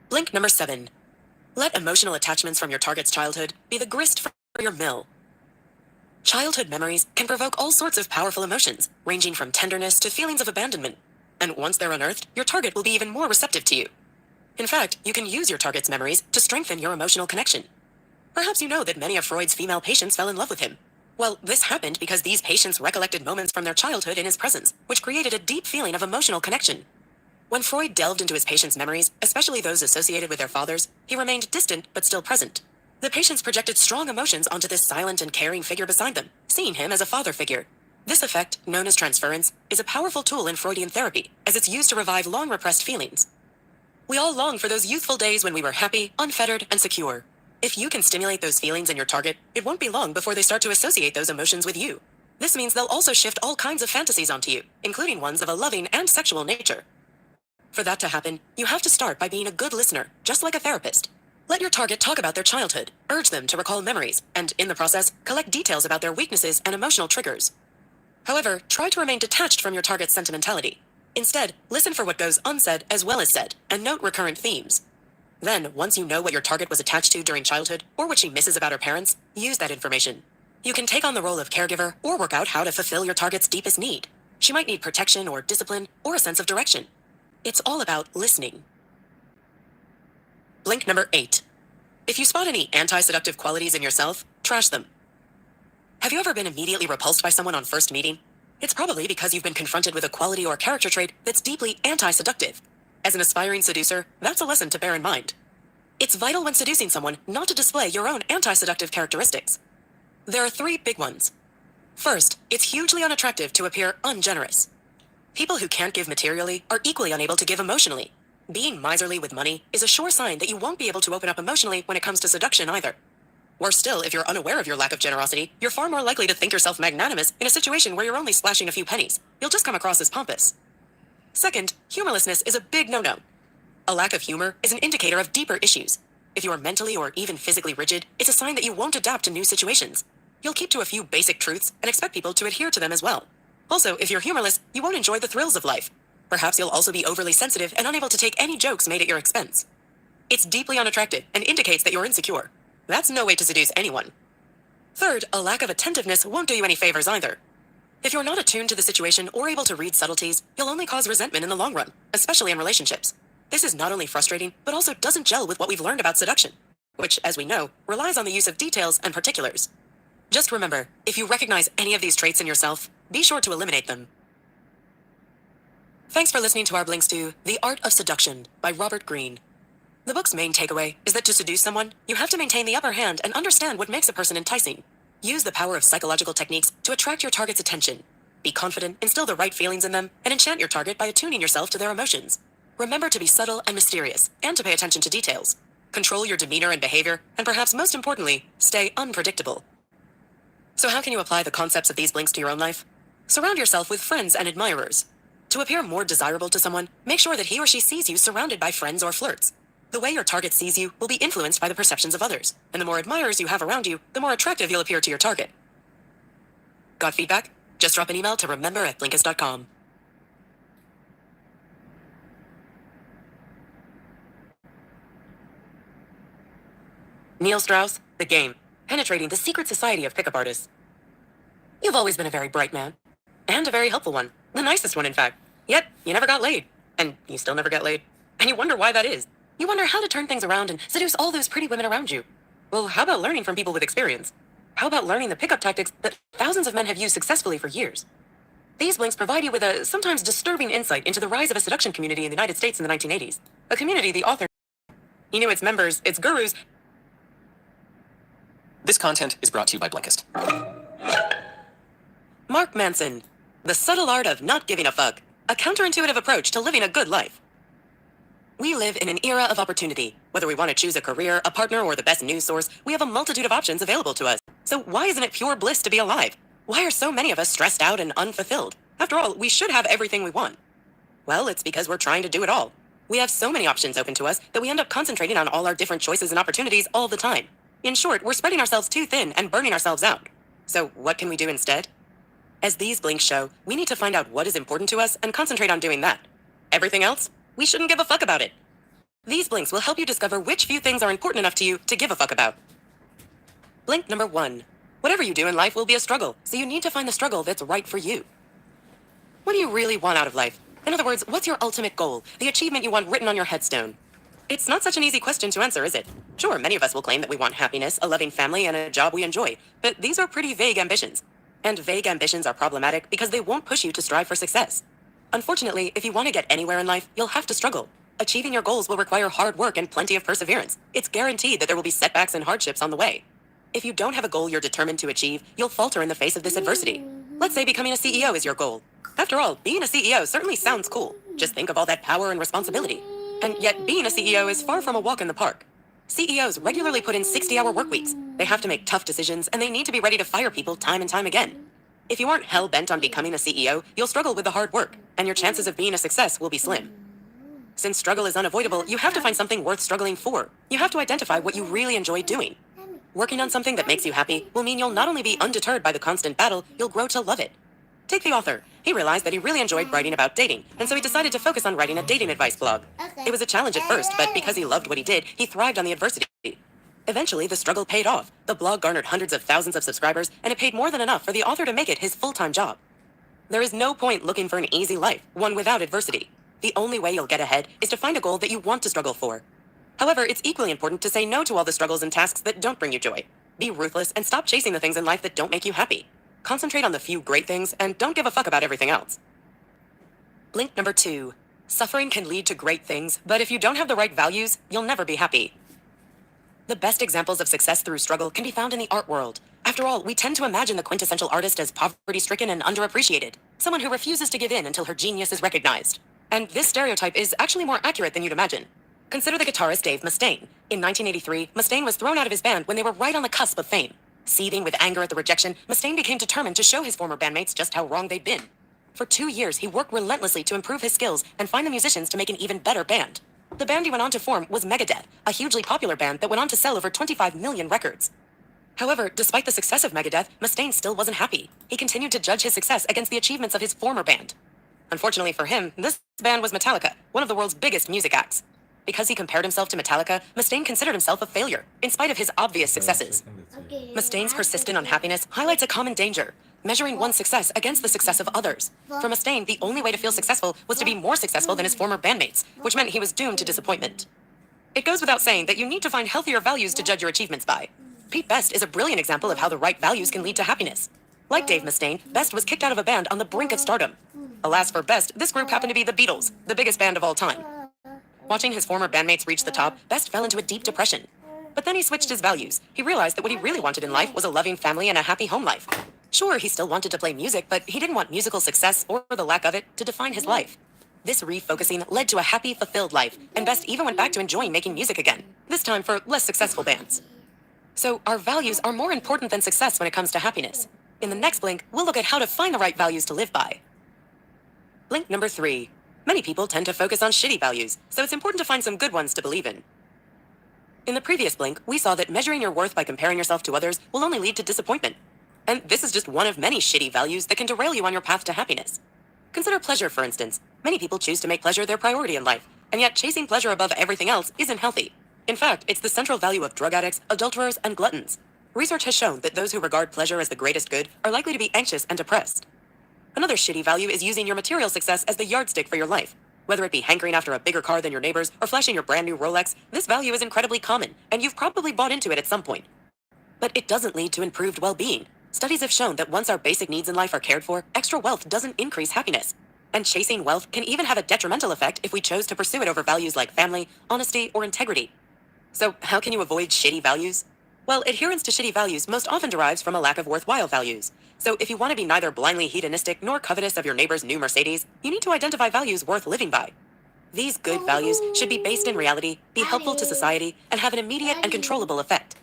Blink number 7. Let emotional attachments from your target's childhood be the grist for your mill. Childhood memories can provoke all sorts of powerful emotions, ranging from tenderness to feelings of abandonment. And once they're unearthed, your target will be even more receptive to you. In fact, you can use your target's memories to strengthen your emotional connection. Perhaps you know that many of Freud's female patients fell in love with him. Well, this happened because these patients recollected moments from their childhood in his presence, which created a deep feeling of emotional connection. When Freud delved into his patients' memories, especially those associated with their fathers, he remained distant but still present. The patients projected strong emotions onto this silent and caring figure beside them, seeing him as a father figure. This effect, known as transference, is a powerful tool in Freudian therapy, as it's used to revive long-repressed feelings. We all long for those youthful days when we were happy, unfettered, and secure. If you can stimulate those feelings in your target, it won't be long before they start to associate those emotions with you. This means they'll also shift all kinds of fantasies onto you, including ones of a loving and sexual nature. For that to happen, you have to start by being a good listener, just like a therapist. Let your target talk about their childhood, urge them to recall memories, and in the process, collect details about their weaknesses and emotional triggers. However, try to remain detached from your target's sentimentality. Instead, listen for what goes unsaid as well as said, and note recurrent themes. Then, once you know what your target was attached to during childhood, or what she misses about her parents, use that information. You can take on the role of caregiver, or work out how to fulfill your target's deepest need. She might need protection or discipline, or a sense of direction. It's all about listening. Blink number 8. If you spot any anti-seductive qualities in yourself, trash them. Have you ever been immediately repulsed by someone on first meeting? It's probably because you've been confronted with a quality or character trait that's deeply anti-seductive. As an aspiring seducer, that's a lesson to bear in mind. It's vital when seducing someone not to display your own anti-seductive characteristics. There are 3 big ones. First, it's hugely unattractive to appear ungenerous. People who can't give materially are equally unable to give emotionally. Being miserly with money is a sure sign that you won't be able to open up emotionally when it comes to seduction either. Worse still, if you're unaware of your lack of generosity, you're far more likely to think yourself magnanimous in a situation where you're only splashing a few pennies. You'll just come across as pompous. Second, humorlessness is a big no-no. A lack of humor is an indicator of deeper issues. If you are mentally or even physically rigid, it's a sign that you won't adapt to new situations. You'll keep to a few basic truths and expect people to adhere to them as well. Also, if you're humorless, you won't enjoy the thrills of life. Perhaps you'll also be overly sensitive and unable to take any jokes made at your expense. It's deeply unattractive and indicates that you're insecure. That's no way to seduce anyone. Third, a lack of attentiveness won't do you any favors either. If you're not attuned to the situation or able to read subtleties, you'll only cause resentment in the long run, especially in relationships. This is not only frustrating, but also doesn't gel with what we've learned about seduction, which, as we know, relies on the use of details and particulars. Just remember, if you recognize any of these traits in yourself, be sure to eliminate them. Thanks for listening to our blinks to The Art of Seduction by Robert Greene. The book's main takeaway is that to seduce someone, you have to maintain the upper hand and understand what makes a person enticing. Use the power of psychological techniques to attract your target's attention. Be confident, instill the right feelings in them, and enchant your target by attuning yourself to their emotions. Remember to be subtle and mysterious, and to pay attention to details. control your demeanor and behavior, and perhaps most importantly, stay unpredictable. So how can you apply the concepts of these blinks to your own life? Surround yourself with friends and admirers. To appear more desirable to someone, make sure that he or she sees you surrounded by friends or flirts. The way your target sees you will be influenced by the perceptions of others, and the more admirers you have around you, the more attractive you'll appear to your target. Got feedback? Just drop an email to remember@blinkist.com. Neil Strauss, The Game, penetrating the secret society of pickup artists. You've always been a very bright man, and a very helpful one, the nicest one in fact. Yet, you never got laid, and you still never get laid. And you wonder why that is. You wonder how to turn things around and seduce all those pretty women around you. Well, how about learning from people with experience? How about learning the pickup tactics that thousands of men have used successfully for years? These blinks provide you with a sometimes disturbing insight into the rise of a seduction community in the United States in the 1980s. A community the author... He knew its members, its gurus... This content is brought to you by Blinkist. Mark Manson, The Subtle Art of Not Giving a Fuck, a counterintuitive approach to living a good life. We live in an era of opportunity. Whether we want to choose a career, a partner, or the best news source, we have a multitude of options available to us. So why isn't it pure bliss to be alive? Why are so many of us stressed out and unfulfilled? After all, we should have everything we want. Well, it's because we're trying to do it all. We have so many options open to us that we end up concentrating on all our different choices and opportunities all the time. In short, we're spreading ourselves too thin and burning ourselves out. So what can we do instead? As these blinks show, we need to find out what is important to us and concentrate on doing that. Everything else, we shouldn't give a fuck about it. These blinks will help you discover which few things are important enough to you to give a fuck about. Blink number 1. Whatever you do in life will be a struggle, so you need to find the struggle that's right for you. What do you really want out of life? In other words, what's your ultimate goal, the achievement you want written on your headstone? It's not such an easy question to answer, is it? Sure, many of us will claim that we want happiness, a loving family, and a job we enjoy, but these are pretty vague ambitions. And vague ambitions are problematic because they won't push you to strive for success. Unfortunately, if you want to get anywhere in life, you'll have to struggle. Achieving your goals will require hard work and plenty of perseverance. It's guaranteed that there will be setbacks and hardships on the way. If you don't have a goal you're determined to achieve, you'll falter in the face of this adversity. Let's say becoming a CEO is your goal. After all, being a CEO certainly sounds cool. Just think of all that power and responsibility. And yet, being a CEO is far from a walk in the park. CEOs regularly put in 60-hour work weeks. They have to make tough decisions, and they need to be ready to fire people time and time again. If you aren't hell-bent on becoming a CEO, you'll struggle with the hard work, and your chances of being a success will be slim. Since struggle is unavoidable, you have to find something worth struggling for. You have to identify what you really enjoy doing. Working on something that makes you happy will mean you'll not only be undeterred by the constant battle, you'll grow to love it. Take the author. He realized that he really enjoyed writing about dating, and so he decided to focus on writing a dating advice blog. It was a challenge at first, but because he loved what he did, he thrived on the adversity. Eventually, the struggle paid off. The blog garnered hundreds of thousands of subscribers, and it paid more than enough for the author to make it his full-time job. There is no point looking for an easy life, one without adversity. The only way you'll get ahead is to find a goal that you want to struggle for. However, it's equally important to say no to all the struggles and tasks that don't bring you joy. Be ruthless and stop chasing the things in life that don't make you happy. Concentrate on the few great things and don't give a fuck about everything else. Blink number 2. Suffering can lead to great things, but if you don't have the right values, you'll never be happy. The best examples of success through struggle can be found in the art world. After all, we tend to imagine the quintessential artist as poverty-stricken and underappreciated, someone who refuses to give in until her genius is recognized. And this stereotype is actually more accurate than you'd imagine. Consider the guitarist Dave Mustaine. In 1983, Mustaine was thrown out of his band when they were right on the cusp of fame. Seething with anger at the rejection, Mustaine became determined to show his former bandmates just how wrong they'd been. For 2 years, he worked relentlessly to improve his skills and find the musicians to make an even better band. The band he went on to form was Megadeth, a hugely popular band that went on to sell over 25 million records. However, despite the success of Megadeth, Mustaine still wasn't happy. He continued to judge his success against the achievements of his former band. Unfortunately for him, this band was Metallica, one of the world's biggest music acts. Because he compared himself to Metallica, Mustaine considered himself a failure, in spite of his obvious successes. Mustaine's persistent unhappiness highlights a common danger, measuring one's success against the success of others. For Mustaine, the only way to feel successful was to be more successful than his former bandmates, which meant he was doomed to disappointment. It goes without saying that you need to find healthier values to judge your achievements by. Pete Best is a brilliant example of how the right values can lead to happiness. Like Dave Mustaine, Best was kicked out of a band on the brink of stardom. Alas for Best, this group happened to be the Beatles, the biggest band of all time. Watching his former bandmates reach the top, Best fell into a deep depression. But then he switched his values. He realized that what he really wanted in life was a loving family and a happy home life. Sure, he still wanted to play music, but he didn't want musical success or the lack of it to define his life. This refocusing led to a happy, fulfilled life, and Best even went back to enjoying making music again, this time for less successful bands. So our values are more important than success when it comes to happiness. In the next blink, we'll look at how to find the right values to live by. Blink number 3. Many people tend to focus on shitty values, so it's important to find some good ones to believe in. In the previous blink, we saw that measuring your worth by comparing yourself to others will only lead to disappointment. And this is just one of many shitty values that can derail you on your path to happiness. Consider pleasure, for instance. Many people choose to make pleasure their priority in life, and yet chasing pleasure above everything else isn't healthy. In fact, it's the central value of drug addicts, adulterers, and gluttons. Research has shown that those who regard pleasure as the greatest good are likely to be anxious and depressed. Another shitty value is using your material success as the yardstick for your life. Whether it be hankering after a bigger car than your neighbors or flashing your brand new Rolex, this value is incredibly common, and you've probably bought into it at some point. But it doesn't lead to improved well-being. Studies have shown that once our basic needs in life are cared for, extra wealth doesn't increase happiness. And chasing wealth can even have a detrimental effect if we chose to pursue it over values like family, honesty, or integrity. So how can you avoid shitty values? Well, adherence to shitty values most often derives from a lack of worthwhile values. So if you want to be neither blindly hedonistic nor covetous of your neighbor's new Mercedes, you need to identify values worth living by. These good values should be based in reality, be helpful to society, and have an immediate and controllable effect.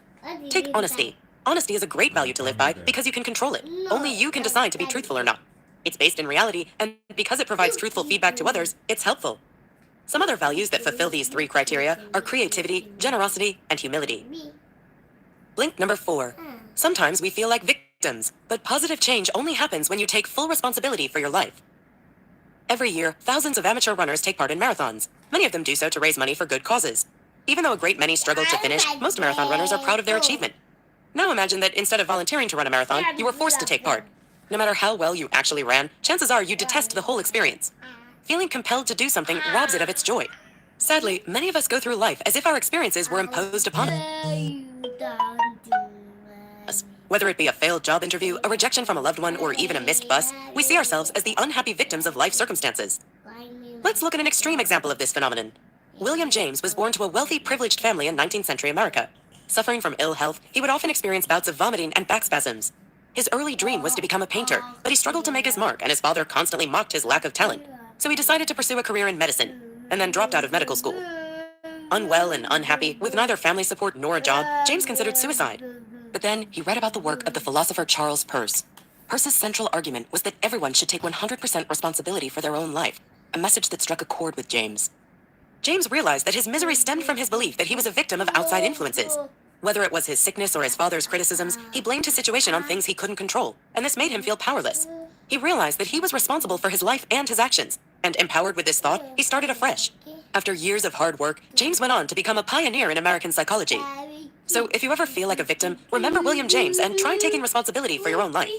Take honesty. Honesty is a great value to live by because you can control it. Only you can decide to be truthful or not. It's based in reality, and because it provides truthful feedback to others, it's helpful. Some other values that fulfill these 3 criteria are creativity, generosity, and humility. Blink number 4. Sometimes we feel like victims, but positive change only happens when you take full responsibility for your life. Every year, thousands of amateur runners take part in marathons. Many of them do so to raise money for good causes. Even though a great many struggle to finish, most marathon runners are proud of their achievement. Now imagine that instead of volunteering to run a marathon, you were forced to take part. No matter how well you actually ran, chances are you detest the whole experience. Feeling compelled to do something robs it of its joy. Sadly, many of us go through life as if our experiences were imposed upon us. Whether it be a failed job interview, a rejection from a loved one, or even a missed bus, we see ourselves as the unhappy victims of life circumstances. Let's look at an extreme example of this phenomenon. William James was born to a wealthy, privileged family in 19th century America. Suffering from ill health, he would often experience bouts of vomiting and back spasms. His early dream was to become a painter, but he struggled to make his mark, and his father constantly mocked his lack of talent. So he decided to pursue a career in medicine, and then dropped out of medical school. Unwell and unhappy, with neither family support nor a job, James considered suicide. But then he read about the work of the philosopher Charles Peirce. Peirce's central argument was that everyone should take 100% responsibility for their own life, a message that struck a chord with James. James realized that his misery stemmed from his belief that he was a victim of outside influences. Whether it was his sickness or his father's criticisms, he blamed his situation on things he couldn't control, and this made him feel powerless. He realized that he was responsible for his life and his actions, and empowered with this thought, he started afresh. After years of hard work, James went on to become a pioneer in American psychology. So if you ever feel like a victim, remember William James and try taking responsibility for your own life.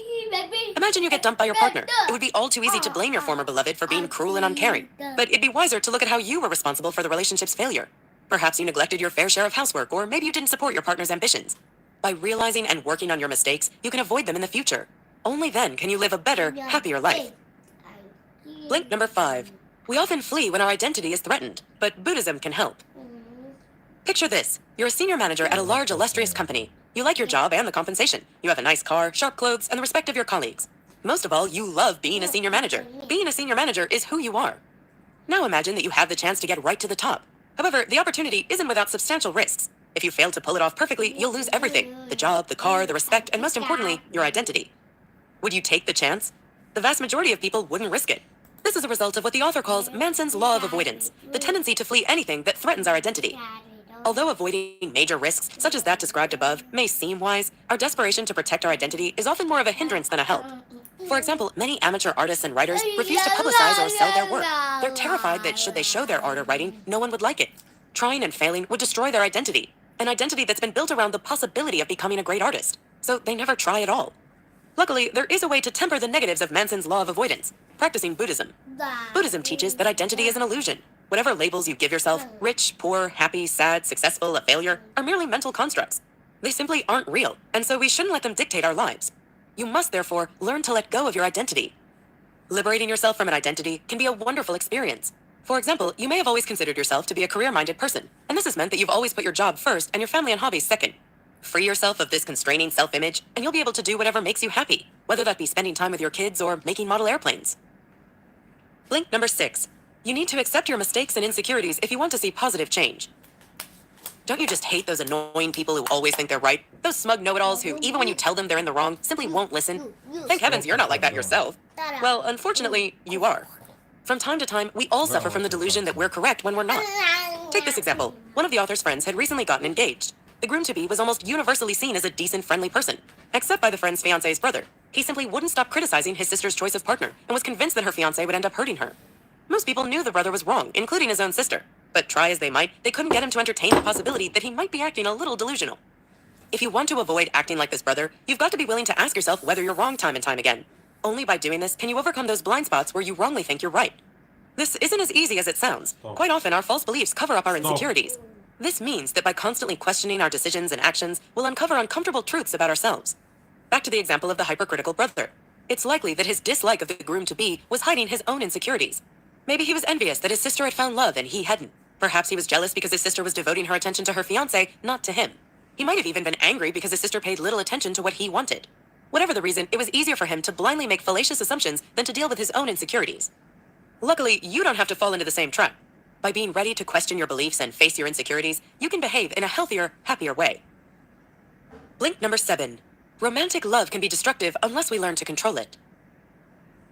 Imagine you get dumped by your partner. It would be all too easy to blame your former beloved for being cruel and uncaring. But it'd be wiser to look at how you were responsible for the relationship's failure. Perhaps you neglected your fair share of housework, or maybe you didn't support your partner's ambitions. By realizing and working on your mistakes, you can avoid them in the future. Only then can you live a better, happier life. Blink number 5. We often flee when our identity is threatened, but Buddhism can help. Picture this. You're a senior manager at a large, illustrious company. You like your job and the compensation. You have a nice car, sharp clothes, and the respect of your colleagues. Most of all, you love being a senior manager. Being a senior manager is who you are. Now imagine that you have the chance to get right to the top. However, the opportunity isn't without substantial risks. If you fail to pull it off perfectly, you'll lose everything. The job, the car, the respect, and most importantly, your identity. Would you take the chance? The vast majority of people wouldn't risk it. This is a result of what the author calls Manson's law of avoidance, the tendency to flee anything that threatens our identity. Although avoiding major risks, such as that described above, may seem wise, our desperation to protect our identity is often more of a hindrance than a help. For example, many amateur artists and writers refuse to publicize or sell their work. They're terrified that should they show their art or writing, no one would like it. Trying and failing would destroy their identity, an identity that's been built around the possibility of becoming a great artist. So they never try at all. Luckily, there is a way to temper the negatives of Manson's law of avoidance, practicing Buddhism. Buddhism teaches that identity is an illusion. Whatever labels you give yourself, rich, poor, happy, sad, successful, a failure, are merely mental constructs. They simply aren't real, and so we shouldn't let them dictate our lives. You must, therefore, learn to let go of your identity. Liberating yourself from an identity can be a wonderful experience. For example, you may have always considered yourself to be a career-minded person, and this has meant that you've always put your job first and your family and hobbies second. Free yourself of this constraining self-image, and you'll be able to do whatever makes you happy, whether that be spending time with your kids or making model airplanes. Blink number 6. You need to accept your mistakes and insecurities if you want to see positive change. Don't you just hate those annoying people who always think they're right? Those smug know-it-alls who, even when you tell them they're in the wrong, simply won't listen? Thank heavens you're not like that yourself. Well, unfortunately, you are. From time to time, we all suffer from the delusion that we're correct when we're not. Take this example. One of the author's friends had recently gotten engaged. The groom-to-be was almost universally seen as a decent, friendly person, except by the friend's fiancé's brother. He simply wouldn't stop criticizing his sister's choice of partner and was convinced that her fiancé would end up hurting her. Most people knew the brother was wrong, including his own sister. But try as they might, they couldn't get him to entertain the possibility that he might be acting a little delusional. If you want to avoid acting like this brother, you've got to be willing to ask yourself whether you're wrong time and time again. Only by doing this can you overcome those blind spots where you wrongly think you're right. This isn't as easy as it sounds. Quite often, our false beliefs cover up our insecurities. This means that by constantly questioning our decisions and actions, we'll uncover uncomfortable truths about ourselves. Back to the example of the hypercritical brother. It's likely that his dislike of the groom-to-be was hiding his own insecurities. Maybe he was envious that his sister had found love and he hadn't. Perhaps he was jealous because his sister was devoting her attention to her fiancé, not to him. He might have even been angry because his sister paid little attention to what he wanted. Whatever the reason, it was easier for him to blindly make fallacious assumptions than to deal with his own insecurities. Luckily, you don't have to fall into the same trap. By being ready to question your beliefs and face your insecurities, you can behave in a healthier, happier way. Blink number 7. Romantic love can be destructive unless we learn to control it.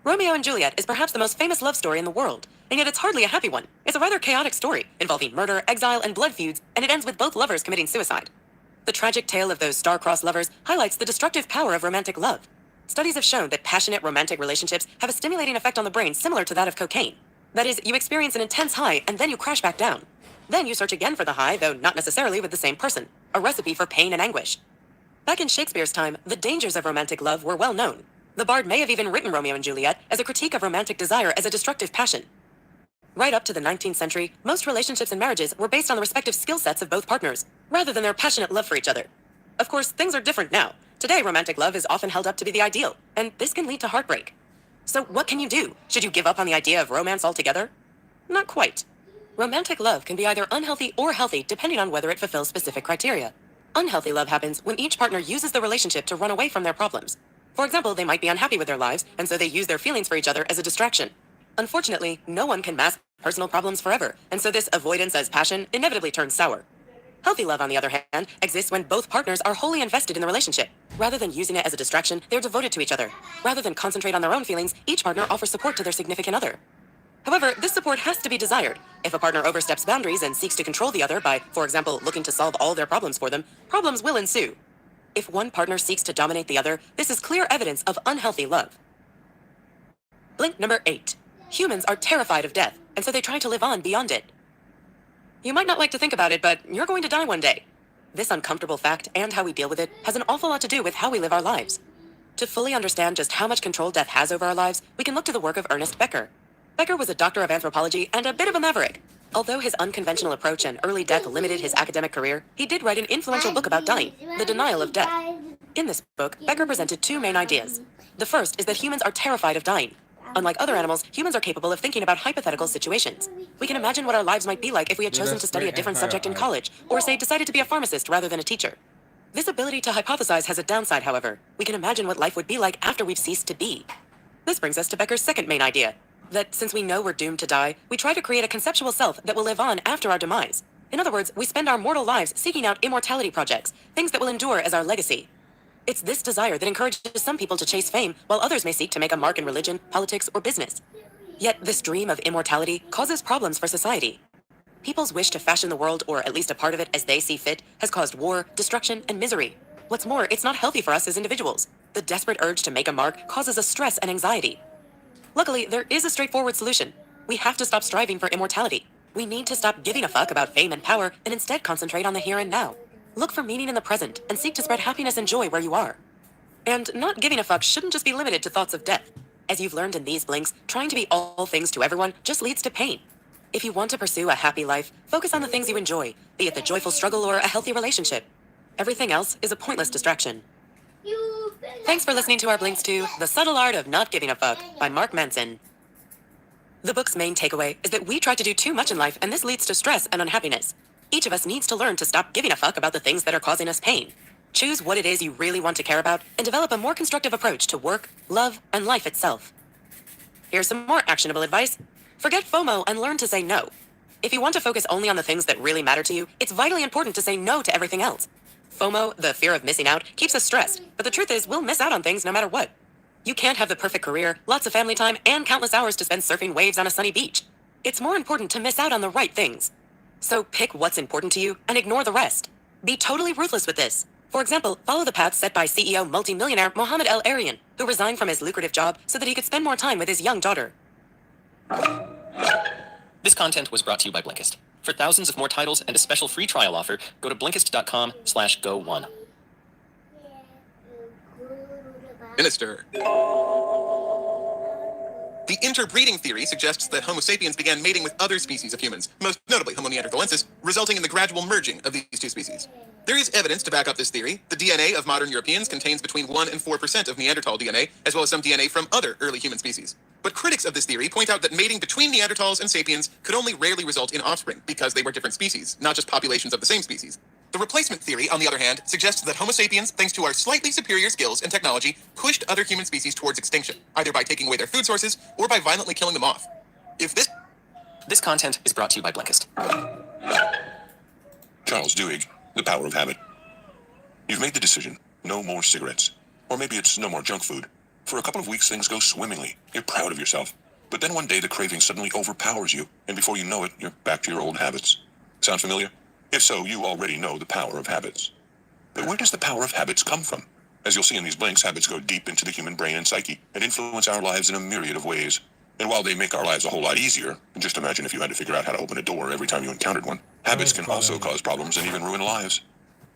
Romeo and Juliet is perhaps the most famous love story in the world, and yet it's hardly a happy one. It's a rather chaotic story, involving murder, exile, and blood feuds, and it ends with both lovers committing suicide. The tragic tale of those star-crossed lovers highlights the destructive power of romantic love. Studies have shown that passionate romantic relationships have a stimulating effect on the brain similar to that of cocaine. That is, you experience an intense high and then you crash back down. Then you search again for the high, though not necessarily with the same person. A recipe for pain and anguish. Back in Shakespeare's time, the dangers of romantic love were well known. The bard may have even written Romeo and Juliet as a critique of romantic desire as a destructive passion. Right up to the 19th century, most relationships and marriages were based on the respective skill sets of both partners, rather than their passionate love for each other. Of course, things are different now. Today, romantic love is often held up to be the ideal, and this can lead to heartbreak. So what can you do? Should you give up on the idea of romance altogether? Not quite. Romantic love can be either unhealthy or healthy depending on whether it fulfills specific criteria. Unhealthy love happens when each partner uses the relationship to run away from their problems. For example, they might be unhappy with their lives, and so they use their feelings for each other as a distraction. Unfortunately, no one can mask personal problems forever, and so this avoidance as passion inevitably turns sour. Healthy love, on the other hand, exists when both partners are wholly invested in the relationship. Rather than using it as a distraction, they're devoted to each other. Rather than concentrate on their own feelings, each partner offers support to their significant other. However, this support has to be desired. If a partner oversteps boundaries and seeks to control the other by, for example, looking to solve all their problems for them, problems will ensue. If one partner seeks to dominate the other, this is clear evidence of unhealthy love. Blink number 8. Humans are terrified of death, and so they try to live on beyond it. You might not like to think about it, but you're going to die one day. This uncomfortable fact, and how we deal with it, has an awful lot to do with how we live our lives. To fully understand just how much control death has over our lives, we can look to the work of Ernest Becker. Becker was a doctor of anthropology and a bit of a maverick. Although his unconventional approach and early death limited his academic career, he did write an influential book about dying, The Denial of Death. In this book, Becker presented two main ideas. The first is that humans are terrified of dying. Unlike other animals, humans are capable of thinking about hypothetical situations. We can imagine what our lives might be like if we had chosen to study a different subject in college, or say decided to be a pharmacist rather than a teacher. This ability to hypothesize has a downside, however. We can imagine what life would be like after we've ceased to be. This brings us to Becker's second main idea, that since we know we're doomed to die, we try to create a conceptual self that will live on after our demise. In other words, we spend our mortal lives seeking out immortality projects, things that will endure as our legacy. It's this desire that encourages some people to chase fame, while others may seek to make a mark in religion, politics, or business. Yet this dream of immortality causes problems for society. People's wish to fashion the world, or at least a part of it as they see fit, has caused war, destruction, and misery. What's more, it's not healthy for us as individuals. The desperate urge to make a mark causes us stress and anxiety. Luckily, there is a straightforward solution. We have to stop striving for immortality. We need to stop giving a fuck about fame and power and instead concentrate on the here and now. Look for meaning in the present and seek to spread happiness and joy where you are. And not giving a fuck shouldn't just be limited to thoughts of death. As you've learned in these blinks, trying to be all things to everyone just leads to pain. If you want to pursue a happy life, focus on the things you enjoy, be it the joyful struggle or a healthy relationship. Everything else is a pointless distraction. Thanks for listening to our blinks to The Subtle Art of Not Giving a Fuck by Mark Manson. The book's main takeaway is that we try to do too much in life, and this leads to stress and unhappiness. Each of us needs to learn to stop giving a fuck about the things that are causing us pain. Choose what it is you really want to care about and develop a more constructive approach to work, love, and life itself. Here's some more actionable advice. Forget FOMO and learn to say no. If you want to focus only on the things that really matter to you, it's vitally important to say no to everything else. FOMO, the fear of missing out, keeps us stressed, but the truth is we'll miss out on things no matter what. You can't have the perfect career, lots of family time, and countless hours to spend surfing waves on a sunny beach. It's more important to miss out on the right things. So pick what's important to you and ignore the rest. Be totally ruthless with this. For example, follow the path set by CEO multimillionaire Mohammed El Arian, who resigned from his lucrative job so that he could spend more time with his young daughter. This content was brought to you by Blinkist. For thousands of more titles and a special free trial offer, go to Blinkist.com/go1. Minister. The interbreeding theory suggests that Homo sapiens began mating with other species of humans, most notably Homo neanderthalensis, resulting in the gradual merging of these two species. There is evidence to back up this theory. The DNA of modern Europeans contains between 1 and 4% of Neanderthal DNA, as well as some DNA from other early human species. But critics of this theory point out that mating between Neanderthals and sapiens could only rarely result in offspring, because they were different species, not just populations of the same species. The replacement theory, on the other hand, suggests that Homo sapiens, thanks to our slightly superior skills and technology, pushed other human species towards extinction, either by taking away their food sources or by violently killing them off. This content is brought to you by Blinkist. Charles Duhigg, The Power of Habit. You've made the decision, no more cigarettes. Or maybe it's no more junk food. For a couple of weeks, things go swimmingly. You're proud of yourself. But then one day, the craving suddenly overpowers you, and before you know it, you're back to your old habits. Sound familiar? If so, you already know the power of habits. But where does the power of habits come from? As you'll see in these blinks, habits go deep into the human brain and psyche, and influence our lives in a myriad of ways. And while they make our lives a whole lot easier, just imagine if you had to figure out how to open a door every time you encountered one, habits can also cause problems and even ruin lives.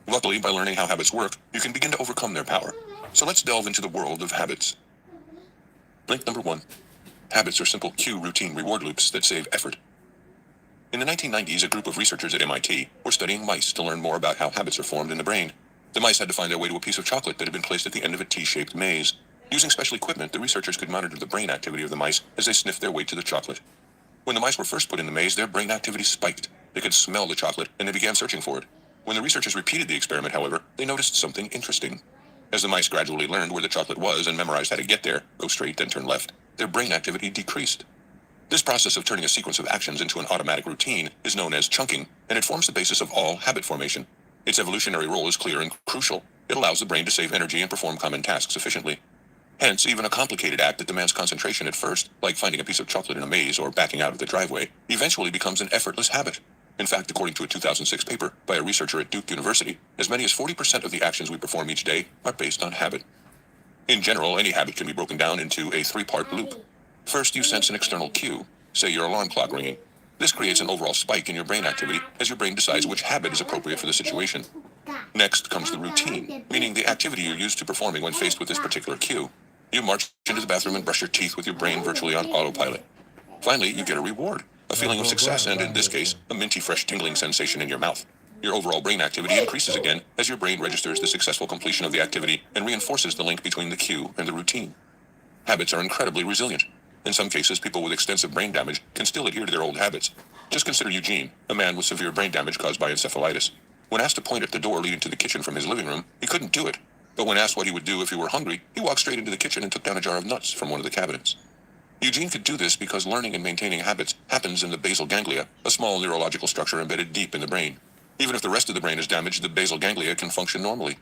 Luckily, by learning how habits work, you can begin to overcome their power. So let's delve into the world of habits. Blink number 1. Habits are simple cue routine reward loops that save effort. In the 1990s, a group of researchers at MIT were studying mice to learn more about how habits are formed in the brain. The mice had to find their way to a piece of chocolate that had been placed at the end of a T-shaped maze. Using special equipment, the researchers could monitor the brain activity of the mice as they sniffed their way to the chocolate. When the mice were first put in the maze, their brain activity spiked. They could smell the chocolate, and they began searching for it. When the researchers repeated the experiment, however, they noticed something interesting. As the mice gradually learned where the chocolate was and memorized how to get there, go straight, then turn left, their brain activity decreased. This process of turning a sequence of actions into an automatic routine is known as chunking, and it forms the basis of all habit formation. Its evolutionary role is clear and crucial. It allows the brain to save energy and perform common tasks efficiently. Hence, even a complicated act that demands concentration at first, like finding a piece of chocolate in a maze or backing out of the driveway, eventually becomes an effortless habit. In fact, according to a 2006 paper by a researcher at Duke University, as many as 40% of the actions we perform each day are based on habit. In general, any habit can be broken down into a 3-part loop. First, you sense an external cue, say your alarm clock ringing. This creates an overall spike in your brain activity as your brain decides which habit is appropriate for the situation. Next comes the routine, meaning the activity you're used to performing when faced with this particular cue. You march into the bathroom and brush your teeth with your brain virtually on autopilot. Finally, you get a reward, a feeling of success, and in this case, a minty fresh tingling sensation in your mouth. Your overall brain activity increases again as your brain registers the successful completion of the activity and reinforces the link between the cue and the routine. Habits are incredibly resilient. In some cases, people with extensive brain damage can still adhere to their old habits. Just consider Eugene, a man with severe brain damage caused by encephalitis. When asked to point at the door leading to the kitchen from his living room, he couldn't do it. But when asked what he would do if he were hungry, he walked straight into the kitchen and took down a jar of nuts from one of the cabinets. Eugene could do this because learning and maintaining habits happens in the basal ganglia, a small neurological structure embedded deep in the brain. Even if the rest of the brain is damaged, the basal ganglia can function normally.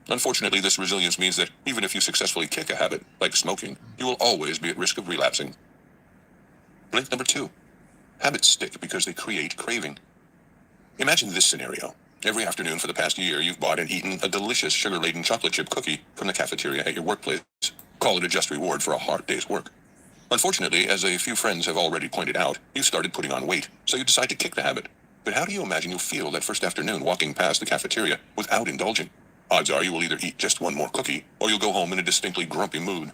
Unfortunately, this resilience means that even if you successfully kick a habit, like smoking, you will always be at risk of relapsing. Blink number 2. Habits stick because they create craving. Imagine this scenario. Every afternoon for the past year, you've bought and eaten a delicious sugar-laden chocolate chip cookie from the cafeteria at your workplace. Call it a just reward for a hard day's work. Unfortunately, as a few friends have already pointed out, you've started putting on weight, so you decide to kick the habit. But how do you imagine you'll feel that first afternoon walking past the cafeteria without indulging? Odds are you will either eat just one more cookie, or you'll go home in a distinctly grumpy mood.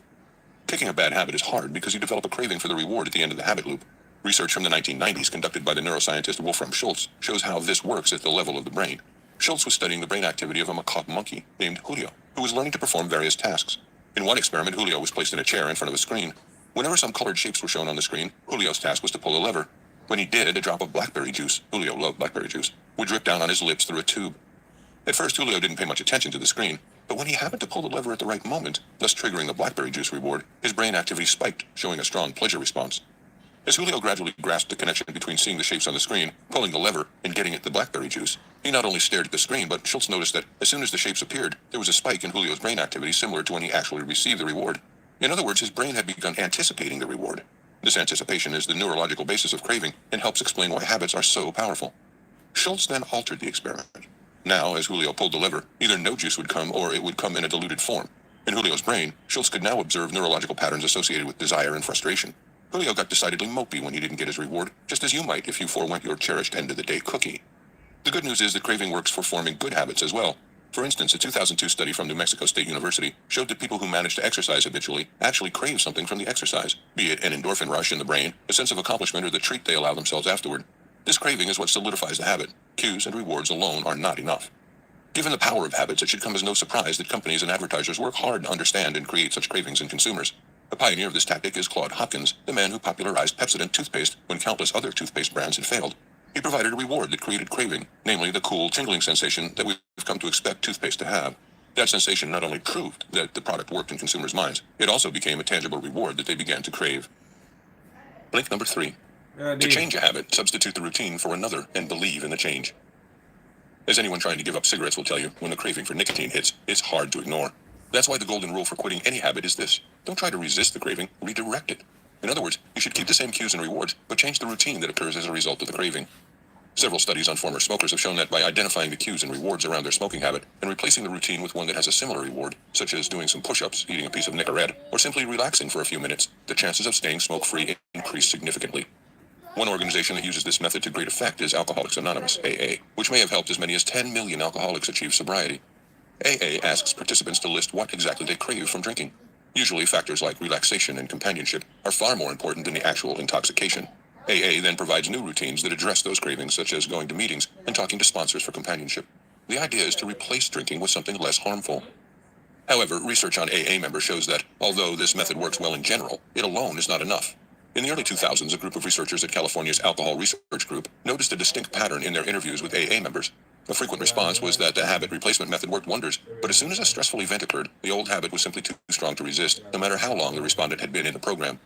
Kicking a bad habit is hard because you develop a craving for the reward at the end of the habit loop. Research from the 1990s conducted by the neuroscientist Wolfram Schultz shows how this works at the level of the brain. Schultz was studying the brain activity of a macaque monkey named Julio, who was learning to perform various tasks. In one experiment, Julio was placed in a chair in front of a screen. Whenever some colored shapes were shown on the screen, Julio's task was to pull a lever. When he did, a drop of blackberry juice, Julio loved blackberry juice, would drip down on his lips through a tube. At first, Julio didn't pay much attention to the screen, but when he happened to pull the lever at the right moment, thus triggering the blackberry juice reward, his brain activity spiked, showing a strong pleasure response. As Julio gradually grasped the connection between seeing the shapes on the screen, pulling the lever, and getting at the blackberry juice, he not only stared at the screen, but Schultz noticed that as soon as the shapes appeared, there was a spike in Julio's brain activity similar to when he actually received the reward. In other words, his brain had begun anticipating the reward. This anticipation is the neurological basis of craving and helps explain why habits are so powerful. Schultz then altered the experiment. Now, as Julio pulled the lever, either no juice would come or it would come in a diluted form. In Julio's brain, Schultz could now observe neurological patterns associated with desire and frustration. Julio got decidedly mopey when he didn't get his reward, just as you might if you forewent your cherished end-of-the-day cookie. The good news is that craving works for forming good habits as well. For instance, a 2002 study from New Mexico State University showed that people who manage to exercise habitually actually crave something from the exercise, be it an endorphin rush in the brain, a sense of accomplishment, or the treat they allow themselves afterward. This craving is what solidifies the habit. Cues and rewards alone are not enough. Given the power of habits, it should come as no surprise that companies and advertisers work hard to understand and create such cravings in consumers. A pioneer of this tactic is Claude Hopkins, the man who popularized Pepsodent toothpaste when countless other toothpaste brands had failed. He provided a reward that created craving, namely the cool, tingling sensation that we've come to expect toothpaste to have. That sensation not only proved that the product worked in consumers' minds, it also became a tangible reward that they began to crave. Blink number 3. To change a habit, substitute the routine for another and believe in the change. As anyone trying to give up cigarettes will tell you, when the craving for nicotine hits, it's hard to ignore. That's why the golden rule for quitting any habit is this: don't try to resist the craving, redirect it. In other words, you should keep the same cues and rewards, but change the routine that occurs as a result of the craving. Several studies on former smokers have shown that by identifying the cues and rewards around their smoking habit and replacing the routine with one that has a similar reward, such as doing some push-ups, eating a piece of Nicorette, or simply relaxing for a few minutes, the chances of staying smoke-free increase significantly. One organization that uses this method to great effect is Alcoholics Anonymous, AA, which may have helped as many as 10 million alcoholics achieve sobriety. AA asks participants to list what exactly they crave from drinking. Usually, factors like relaxation and companionship are far more important than the actual intoxication. AA then provides new routines that address those cravings, such as going to meetings and talking to sponsors for companionship. The idea is to replace drinking with something less harmful. However, research on AA members shows that, although this method works well in general, it alone is not enough. In the early 2000s, a group of researchers at California's Alcohol Research Group noticed a distinct pattern in their interviews with AA members. A frequent response was that the habit replacement method worked wonders, but as soon as a stressful event occurred, the old habit was simply too strong to resist, no matter how long the respondent had been in the program.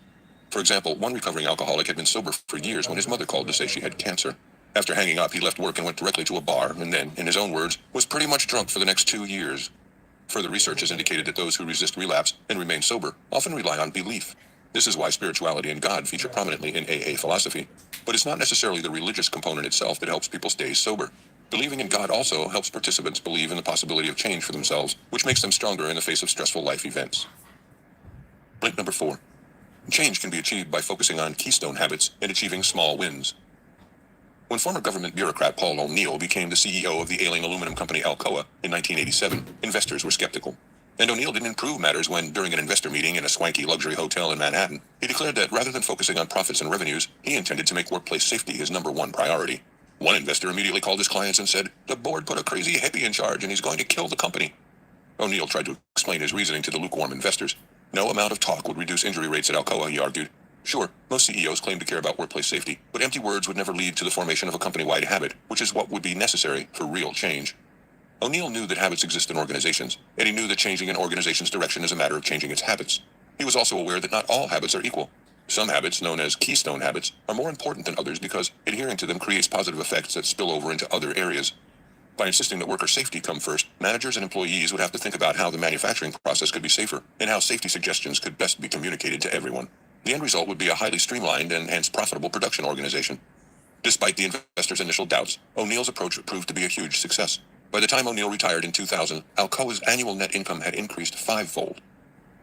For example, one recovering alcoholic had been sober for years when his mother called to say she had cancer. After hanging up, he left work and went directly to a bar, and then, in his own words, was pretty much drunk for the next 2 years. Further research has indicated that those who resist relapse and remain sober often rely on belief. This is why spirituality and God feature prominently in AA philosophy. But it's not necessarily the religious component itself that helps people stay sober. Believing in God also helps participants believe in the possibility of change for themselves, which makes them stronger in the face of stressful life events. Blink number 4. Change can be achieved by focusing on keystone habits and achieving small wins. When former government bureaucrat Paul O'Neill became the CEO of the ailing aluminum company Alcoa in 1987, investors were skeptical. And O'Neill didn't improve matters when, during an investor meeting in a swanky luxury hotel in Manhattan, he declared that rather than focusing on profits and revenues, he intended to make workplace safety his #1 priority. One investor immediately called his clients and said, "The board put a crazy hippie in charge and he's going to kill the company." O'Neill tried to explain his reasoning to the lukewarm investors. No amount of talk would reduce injury rates at Alcoa, he argued. Sure, most CEOs claim to care about workplace safety, but empty words would never lead to the formation of a company-wide habit, which is what would be necessary for real change. O'Neill knew that habits exist in organizations, and he knew that changing an organization's direction is a matter of changing its habits. He was also aware that not all habits are equal. Some habits, known as keystone habits, are more important than others because adhering to them creates positive effects that spill over into other areas. By insisting that worker safety come first, managers and employees would have to think about how the manufacturing process could be safer and how safety suggestions could best be communicated to everyone. The end result would be a highly streamlined and hence profitable production organization. Despite the investors' initial doubts, O'Neill's approach proved to be a huge success. By the time O'Neill retired in 2000, Alcoa's annual net income had increased 5-fold.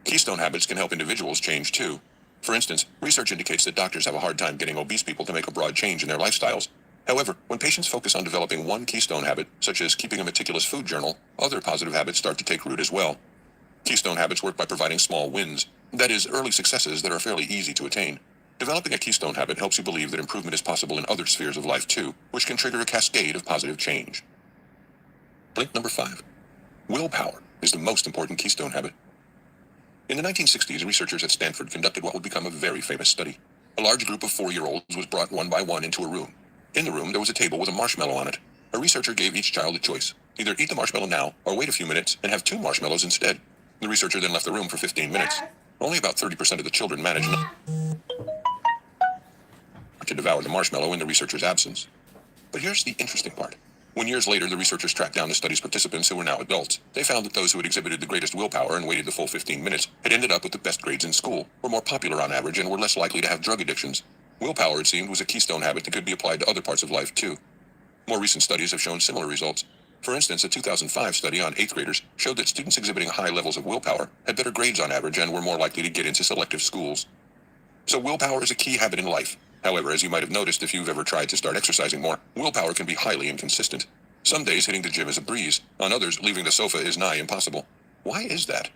Keystone habits can help individuals change too. For instance, research indicates that doctors have a hard time getting obese people to make a broad change in their lifestyles. However, when patients focus on developing one keystone habit, such as keeping a meticulous food journal, other positive habits start to take root as well. Keystone habits work by providing small wins, that is, early successes that are fairly easy to attain. Developing a keystone habit helps you believe that improvement is possible in other spheres of life too, which can trigger a cascade of positive change. Blink number 5. Willpower is the most important keystone habit. In the 1960s, researchers at Stanford conducted what would become a very famous study. A large group of 4-year-olds was brought one by one into a room. In the room, there was a table with a marshmallow on it. A researcher gave each child a choice. Either eat the marshmallow now, or wait a few minutes and have 2 marshmallows instead. The researcher then left the room for 15 minutes. Only about 30% of the children managed. to devour the marshmallow in the researcher's absence. But here's the interesting part. When years later the researchers tracked down the study's participants who were now adults, they found that those who had exhibited the greatest willpower and waited the full 15 minutes had ended up with the best grades in school, were more popular on average, and were less likely to have drug addictions. Willpower, it seemed, was a keystone habit that could be applied to other parts of life, too. More recent studies have shown similar results. For instance, a 2005 study on 8th graders showed that students exhibiting high levels of willpower had better grades on average and were more likely to get into selective schools. So willpower is a key habit in life. However, as you might have noticed if you've ever tried to start exercising more, willpower can be highly inconsistent. Some days hitting the gym is a breeze. On others, leaving the sofa is nigh impossible. Why is that?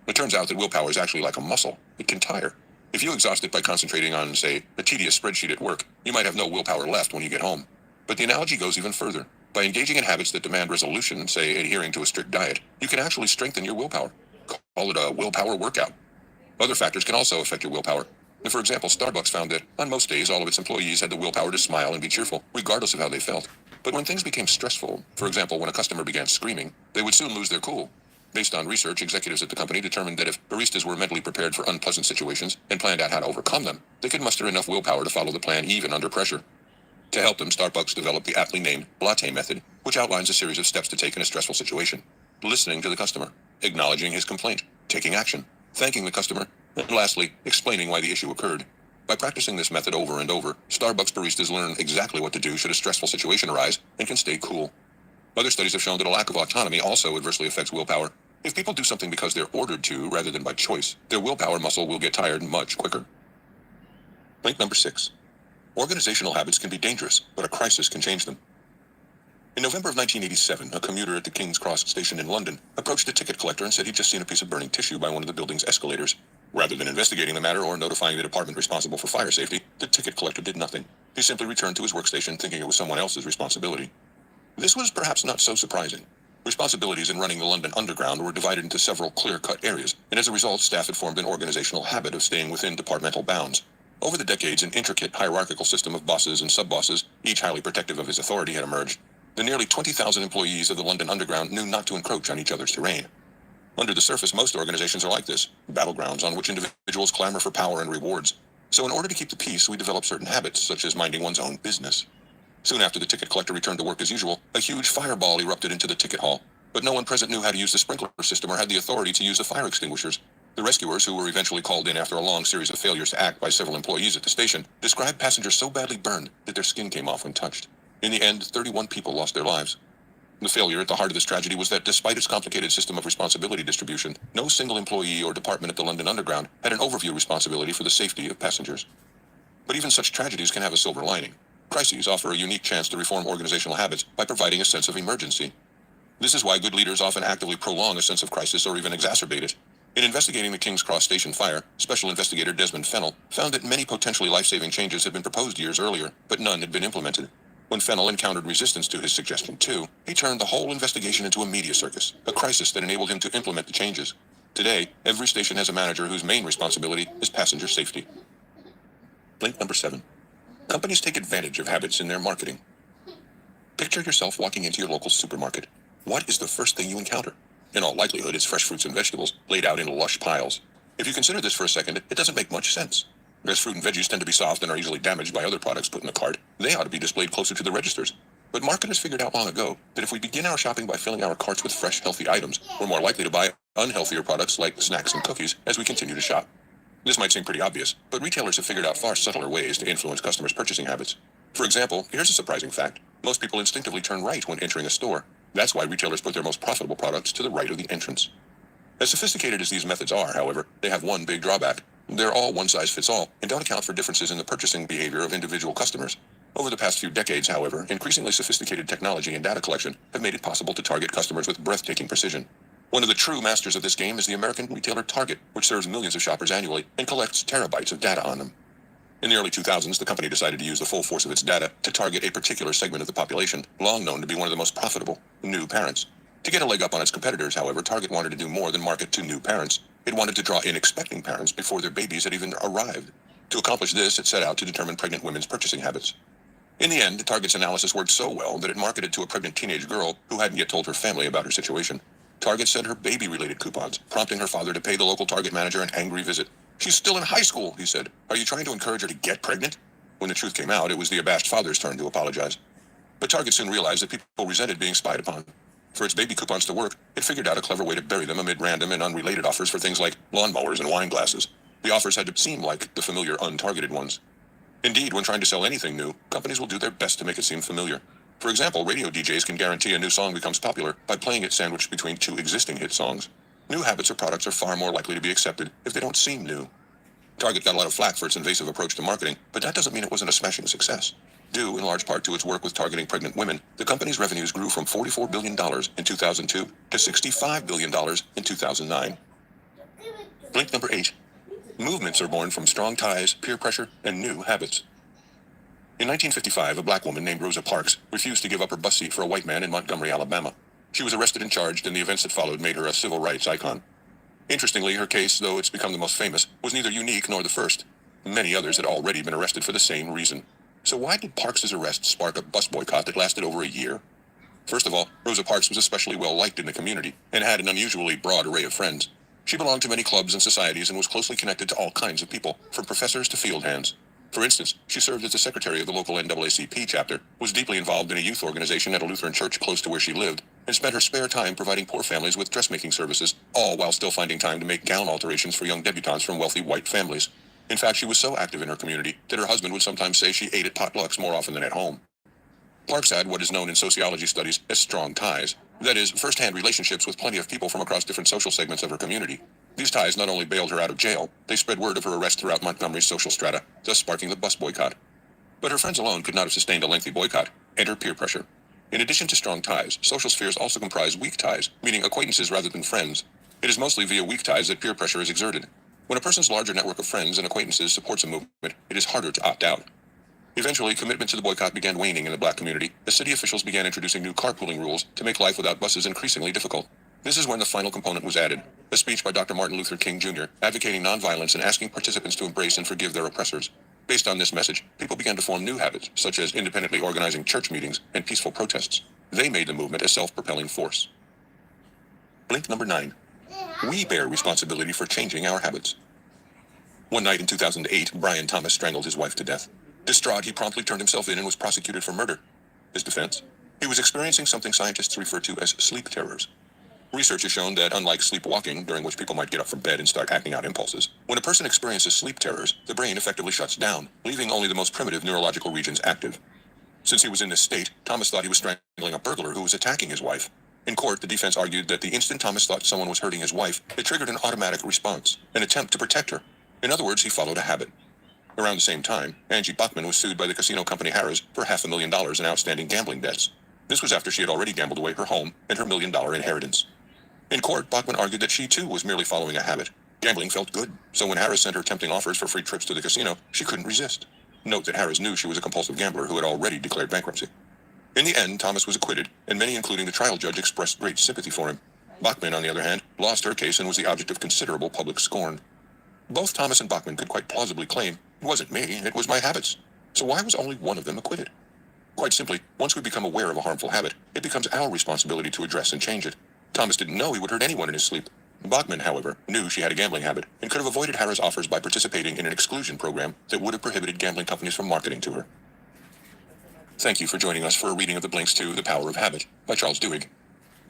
It turns out that willpower is actually like a muscle. It can tire. If you exhaust it by concentrating on, say, a tedious spreadsheet at work, you might have no willpower left when you get home. But the analogy goes even further. By engaging in habits that demand resolution, say adhering to a strict diet, you can actually strengthen your willpower. Call it a willpower workout. Other factors can also affect your willpower. For example, Starbucks found that on most days all of its employees had the willpower to smile and be cheerful, regardless of how they felt. But when things became stressful, for example, when a customer began screaming, they would soon lose their cool. Based on research, executives at the company determined that if baristas were mentally prepared for unpleasant situations and planned out how to overcome them, they could muster enough willpower to follow the plan even under pressure. To help them, Starbucks developed the aptly named latte method, which outlines a series of steps to take in a stressful situation. Listening to the customer, acknowledging his complaint, taking action, thanking the customer, and lastly, explaining why the issue occurred. By practicing this method over and over, Starbucks baristas learn exactly what to do should a stressful situation arise and can stay cool. Other studies have shown that a lack of autonomy also adversely affects willpower. If people do something because they're ordered to rather than by choice, their willpower muscle will get tired much quicker. Link number 6. Organizational habits can be dangerous, but a crisis can change them. In November of 1987, a commuter at the King's Cross station in London approached a ticket collector and said he'd just seen a piece of burning tissue by one of the building's escalators. Rather than investigating the matter or notifying the department responsible for fire safety, the ticket collector did nothing. He simply returned to his workstation thinking it was someone else's responsibility. This was perhaps not so surprising. Responsibilities in running the London Underground were divided into several clear-cut areas, and as a result, staff had formed an organizational habit of staying within departmental bounds. Over the decades, an intricate hierarchical system of bosses and sub-bosses, each highly protective of his authority, had emerged. The nearly 20,000 employees of the London Underground knew not to encroach on each other's terrain. Under the surface, most organizations are like this, battlegrounds on which individuals clamor for power and rewards. So in order to keep the peace, we develop certain habits, such as minding one's own business. Soon after the ticket collector returned to work as usual, a huge fireball erupted into the ticket hall. But no one present knew how to use the sprinkler system or had the authority to use the fire extinguishers. The rescuers, who were eventually called in after a long series of failures to act by several employees at the station, described passengers so badly burned that their skin came off when touched. In the end, 31 people lost their lives. The failure at the heart of this tragedy was that despite its complicated system of responsibility distribution, no single employee or department at the London Underground had an overview responsibility for the safety of passengers. But even such tragedies can have a silver lining. Crises offer a unique chance to reform organizational habits by providing a sense of emergency. This is why good leaders often actively prolong a sense of crisis or even exacerbate it. In investigating the King's Cross station fire, Special Investigator Desmond Fennell found that many potentially life-saving changes had been proposed years earlier, but none had been implemented. When Fennell encountered resistance to his suggestion too, he turned the whole investigation into a media circus, a crisis that enabled him to implement the changes. Today, every station has a manager whose main responsibility is passenger safety. Link number 7. Companies take advantage of habits in their marketing. Picture yourself walking into your local supermarket. What is the first thing you encounter? In all likelihood, it's fresh fruits and vegetables laid out in lush piles. If you consider this for a second, it doesn't make much sense. As fruit and veggies tend to be soft and are easily damaged by other products put in the cart, they ought to be displayed closer to the registers. But marketers figured out long ago that if we begin our shopping by filling our carts with fresh, healthy items, we're more likely to buy unhealthier products like snacks and cookies as we continue to shop. This might seem pretty obvious, but retailers have figured out far subtler ways to influence customers' purchasing habits. For example, here's a surprising fact. Most people instinctively turn right when entering a store. That's why retailers put their most profitable products to the right of the entrance. As sophisticated as these methods are, however, they have one big drawback. They're all one-size-fits-all and don't account for differences in the purchasing behavior of individual customers. Over the past few decades, however, increasingly sophisticated technology and data collection have made it possible to target customers with breathtaking precision. One of the true masters of this game is the American retailer Target, which serves millions of shoppers annually and collects terabytes of data on them. In the early 2000s, the company decided to use the full force of its data to target a particular segment of the population, long known to be one of the most profitable, new parents. To get a leg up on its competitors, however, Target wanted to do more than market to new parents. It wanted to draw in expecting parents before their babies had even arrived. To accomplish this, it set out to determine pregnant women's purchasing habits. In the end, Target's analysis worked so well that it marketed to a pregnant teenage girl who hadn't yet told her family about her situation. Target sent her baby-related coupons, prompting her father to pay the local Target manager an angry visit. "She's still in high school," he said. "Are you trying to encourage her to get pregnant?" When the truth came out, it was the abashed father's turn to apologize. But Target soon realized that people resented being spied upon. For its baby coupons to work, it figured out a clever way to bury them amid random and unrelated offers for things like lawnmowers and wine glasses. The offers had to seem like the familiar, untargeted ones. Indeed, when trying to sell anything new, companies will do their best to make it seem familiar. For example, radio DJs can guarantee a new song becomes popular by playing it sandwiched between two existing hit songs. New habits or products are far more likely to be accepted if they don't seem new. Target got a lot of flack for its invasive approach to marketing, but that doesn't mean it wasn't a smashing success. Due in large part to its work with targeting pregnant women, the company's revenues grew from $44 billion in 2002 to $65 billion in 2009. Blink number 8. Movements are born from strong ties, peer pressure, and new habits. In 1955, a black woman named Rosa Parks refused to give up her bus seat for a white man in Montgomery, Alabama. She was arrested and charged, and the events that followed made her a civil rights icon. Interestingly, her case, though it's become the most famous, was neither unique nor the first. Many others had already been arrested for the same reason. So why did Parks' arrest spark a bus boycott that lasted over a year? First of all, Rosa Parks was especially well-liked in the community and had an unusually broad array of friends. She belonged to many clubs and societies and was closely connected to all kinds of people, from professors to field hands. For instance, she served as the secretary of the local NAACP chapter, was deeply involved in a youth organization at a Lutheran church close to where she lived, and spent her spare time providing poor families with dressmaking services, all while still finding time to make gown alterations for young debutantes from wealthy white families. In fact, she was so active in her community that her husband would sometimes say she ate at potlucks more often than at home. Parks had what is known in sociology studies as strong ties. That is, first-hand relationships with plenty of people from across different social segments of her community. These ties not only bailed her out of jail, they spread word of her arrest throughout Montgomery's social strata, thus sparking the bus boycott. But her friends alone could not have sustained a lengthy boycott. Enter peer pressure. In addition to strong ties, social spheres also comprise weak ties, meaning acquaintances rather than friends. It is mostly via weak ties that peer pressure is exerted. When a person's larger network of friends and acquaintances supports a movement, it is harder to opt out. Eventually, commitment to the boycott began waning in the black community as city officials began introducing new carpooling rules to make life without buses increasingly difficult. This is when the final component was added, a speech by Dr. Martin Luther King Jr., advocating nonviolence and asking participants to embrace and forgive their oppressors. Based on this message, people began to form new habits, such as independently organizing church meetings and peaceful protests. They made the movement a self-propelling force. Blink number 9. We bear responsibility for changing our habits. One night in 2008, Brian Thomas strangled his wife to death. Distraught, he promptly turned himself in and was prosecuted for murder. His defense? He was experiencing something scientists refer to as sleep terrors. Research has shown that unlike sleepwalking, during which people might get up from bed and start acting out impulses, when a person experiences sleep terrors, the brain effectively shuts down, leaving only the most primitive neurological regions active. Since he was in this state, Thomas thought he was strangling a burglar who was attacking his wife. In court, the defense argued that the instant Thomas thought someone was hurting his wife, it triggered an automatic response, an attempt to protect her. In other words, he followed a habit. Around the same time, Angie Bachman was sued by the casino company Harrah's for $500,000 in outstanding gambling debts. This was after she had already gambled away her home and her $1 million inheritance. In court, Bachman argued that she too was merely following a habit. Gambling felt good, so when Harrah's sent her tempting offers for free trips to the casino, she couldn't resist. Note that Harrah's knew she was a compulsive gambler who had already declared bankruptcy. In the end, Thomas was acquitted, and many, including the trial judge, expressed great sympathy for him. Bachman, on the other hand, lost her case and was the object of considerable public scorn. Both Thomas and Bachman could quite plausibly claim, "It wasn't me, it was my habits." So why was only one of them acquitted? Quite simply, once we become aware of a harmful habit, it becomes our responsibility to address and change it. Thomas didn't know he would hurt anyone in his sleep. Bachman, however, knew she had a gambling habit and could have avoided Harrah's offers by participating in an exclusion program that would have prohibited gambling companies from marketing to her. Thank you for joining us for a reading of the Blinks to The Power of Habit by Charles Duhigg.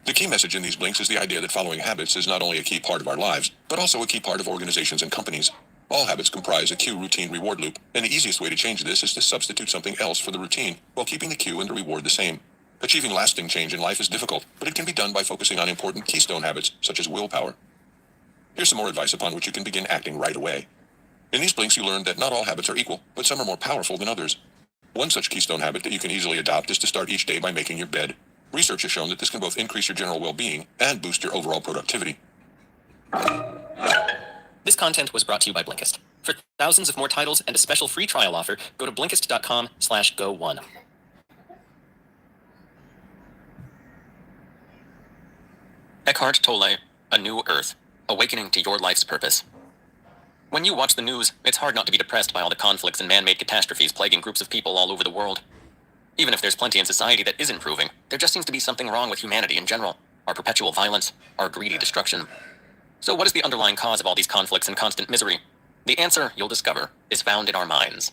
The key message in these blinks is the idea that following habits is not only a key part of our lives, but also a key part of organizations and companies. All habits comprise a cue routine reward loop, and the easiest way to change this is to substitute something else for the routine while keeping the cue and the reward the same. Achieving lasting change in life is difficult, but it can be done by focusing on important keystone habits, such as willpower. Here's some more advice upon which you can begin acting right away. In these blinks, you learn that not all habits are equal, but some are more powerful than others. One such keystone habit that you can easily adopt is to start each day by making your bed. Research has shown that this can both increase your general well-being and boost your overall productivity. This content was brought to you by Blinkist. For thousands of more titles and a special free trial offer, go to Blinkist.com/go1. Eckhart Tolle, A New Earth, Awakening to Your Life's Purpose. When you watch the news, it's hard not to be depressed by all the conflicts and man-made catastrophes plaguing groups of people all over the world. Even if there's plenty in society that is improving, there just seems to be something wrong with humanity in general. Our perpetual violence, our greedy destruction. So what is the underlying cause of all these conflicts and constant misery? The answer, you'll discover, is found in our minds.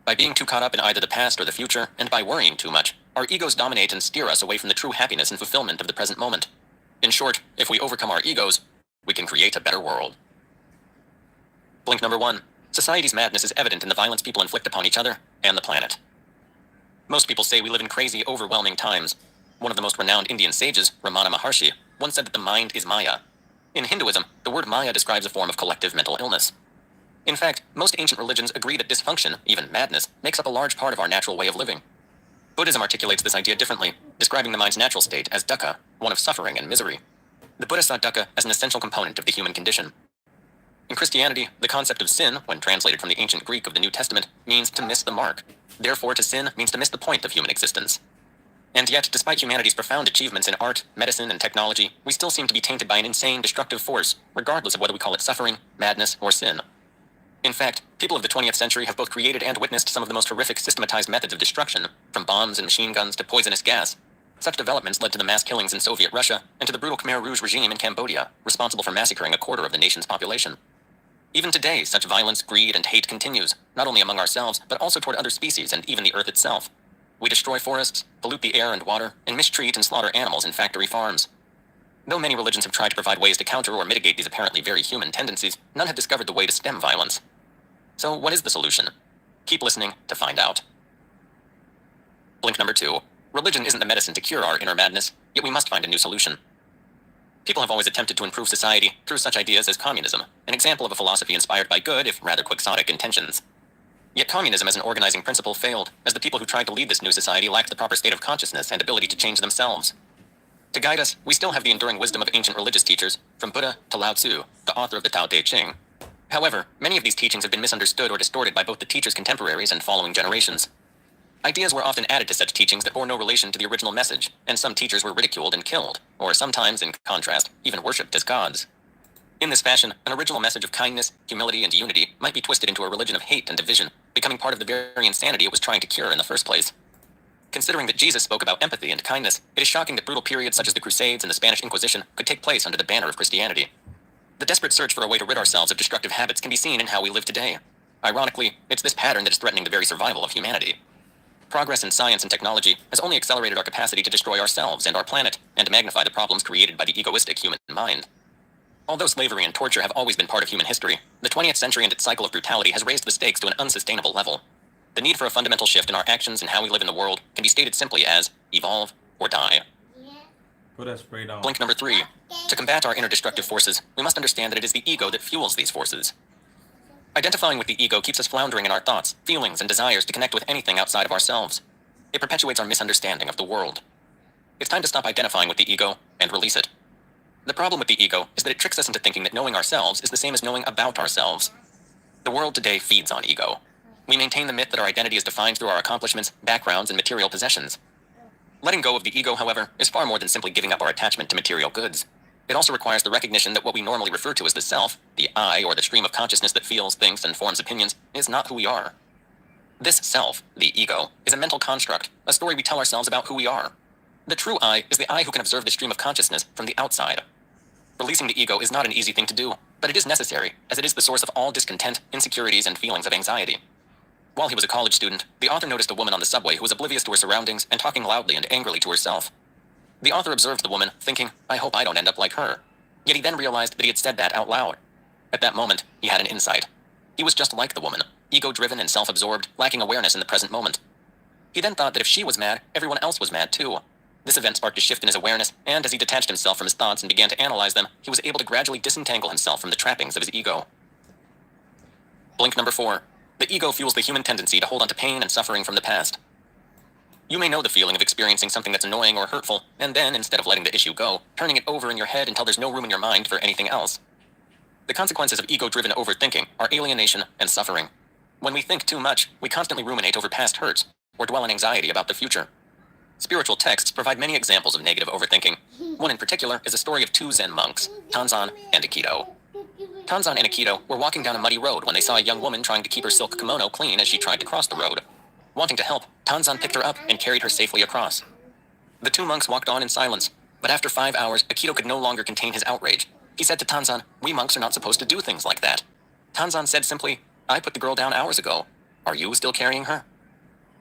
By being too caught up in either the past or the future, and by worrying too much, our egos dominate and steer us away from the true happiness and fulfillment of the present moment. In short, if we overcome our egos, we can create a better world. Blink number 1. Society's madness is evident in the violence people inflict upon each other and the planet. Most people say we live in crazy, overwhelming times. One of the most renowned Indian sages, Ramana Maharshi, once said that the mind is Maya. In Hinduism, the word Maya describes a form of collective mental illness. In fact, most ancient religions agree that dysfunction, even madness, makes up a large part of our natural way of living. Buddhism articulates this idea differently, describing the mind's natural state as dukkha, one of suffering and misery. The Buddha saw dukkha as an essential component of the human condition. In Christianity, the concept of sin, when translated from the ancient Greek of the New Testament, means to miss the mark. Therefore, to sin means to miss the point of human existence. And yet, despite humanity's profound achievements in art, medicine, and technology, we still seem to be tainted by an insane, destructive force, regardless of whether we call it suffering, madness, or sin. In fact, people of the 20th century have both created and witnessed some of the most horrific systematized methods of destruction, from bombs and machine guns to poisonous gas. Such developments led to the mass killings in Soviet Russia and to the brutal Khmer Rouge regime in Cambodia, responsible for massacring a quarter of the nation's population. Even today, such violence, greed, and hate continues, not only among ourselves, but also toward other species and even the earth itself. We destroy forests, pollute the air and water, and mistreat and slaughter animals in factory farms. Though many religions have tried to provide ways to counter or mitigate these apparently very human tendencies, none have discovered the way to stem violence. So what is the solution? Keep listening to find out. Blink number 2. Religion isn't the medicine to cure our inner madness, yet we must find a new solution. People have always attempted to improve society through such ideas as communism, an example of a philosophy inspired by good, if rather quixotic, intentions. Yet communism as an organizing principle failed, as the people who tried to lead this new society lacked the proper state of consciousness and ability to change themselves. To guide us, we still have the enduring wisdom of ancient religious teachers, from Buddha to Lao Tzu, the author of the Tao Te Ching. However, many of these teachings have been misunderstood or distorted by both the teachers' contemporaries and following generations. Ideas were often added to such teachings that bore no relation to the original message, and some teachers were ridiculed and killed, or sometimes, in contrast, even worshipped as gods. In this fashion, an original message of kindness, humility, and unity might be twisted into a religion of hate and division, becoming part of the very insanity it was trying to cure in the first place. Considering that Jesus spoke about empathy and kindness, it is shocking that brutal periods such as the Crusades and the Spanish Inquisition could take place under the banner of Christianity. The desperate search for a way to rid ourselves of destructive habits can be seen in how we live today. Ironically, it's this pattern that is threatening the very survival of humanity. Progress in science and technology has only accelerated our capacity to destroy ourselves and our planet, and magnify the problems created by the egoistic human mind. Although slavery and torture have always been part of human history, the 20th century and its cycle of brutality has raised the stakes to an unsustainable level. The need for a fundamental shift in our actions and how we live in the world can be stated simply as evolve or die. Put that spray down. Blink number 3. To combat our inner destructive forces, we must understand that it is the ego that fuels these forces. Identifying with the ego keeps us floundering in our thoughts, feelings, and desires to connect with anything outside of ourselves. It perpetuates our misunderstanding of the world. It's time to stop identifying with the ego and release it. The problem with the ego is that it tricks us into thinking that knowing ourselves is the same as knowing about ourselves. The world today feeds on ego. We maintain the myth that our identity is defined through our accomplishments, backgrounds, and material possessions. Letting go of the ego, however, is far more than simply giving up our attachment to material goods. It also requires the recognition that what we normally refer to as the self, the I, or the stream of consciousness that feels, thinks, and forms opinions, is not who we are. This self, the ego, is a mental construct, a story we tell ourselves about who we are. The true I is the I who can observe the stream of consciousness from the outside. Releasing the ego is not an easy thing to do, but it is necessary, as it is the source of all discontent, insecurities, and feelings of anxiety. While he was a college student, the author noticed a woman on the subway who was oblivious to her surroundings and talking loudly and angrily to herself. The author observed the woman, thinking, I hope I don't end up like her. Yet he then realized that he had said that out loud. At that moment, he had an insight. He was just like the woman, ego-driven and self-absorbed, lacking awareness in the present moment. He then thought that if she was mad, everyone else was mad too. This event sparked a shift in his awareness, and as he detached himself from his thoughts and began to analyze them, he was able to gradually disentangle himself from the trappings of his ego. Blink number 4. The ego fuels the human tendency to hold on to pain and suffering from the past. You may know the feeling of experiencing something that's annoying or hurtful, and then, instead of letting the issue go, turning it over in your head until there's no room in your mind for anything else. The consequences of ego-driven overthinking are alienation and suffering. When we think too much, we constantly ruminate over past hurts, or dwell in anxiety about the future. Spiritual texts provide many examples of negative overthinking. One in particular is a story of two Zen monks, Tanzan and Aikido. Tanzan and Aikido were walking down a muddy road when they saw a young woman trying to keep her silk kimono clean as she tried to cross the road. Wanting to help, Tanzan picked her up and carried her safely across. The two monks walked on in silence, but after 5 hours, Aikido could no longer contain his outrage. He said to Tanzan, "We monks are not supposed to do things like that." Tanzan said simply, "I put the girl down hours ago." Are you still carrying her?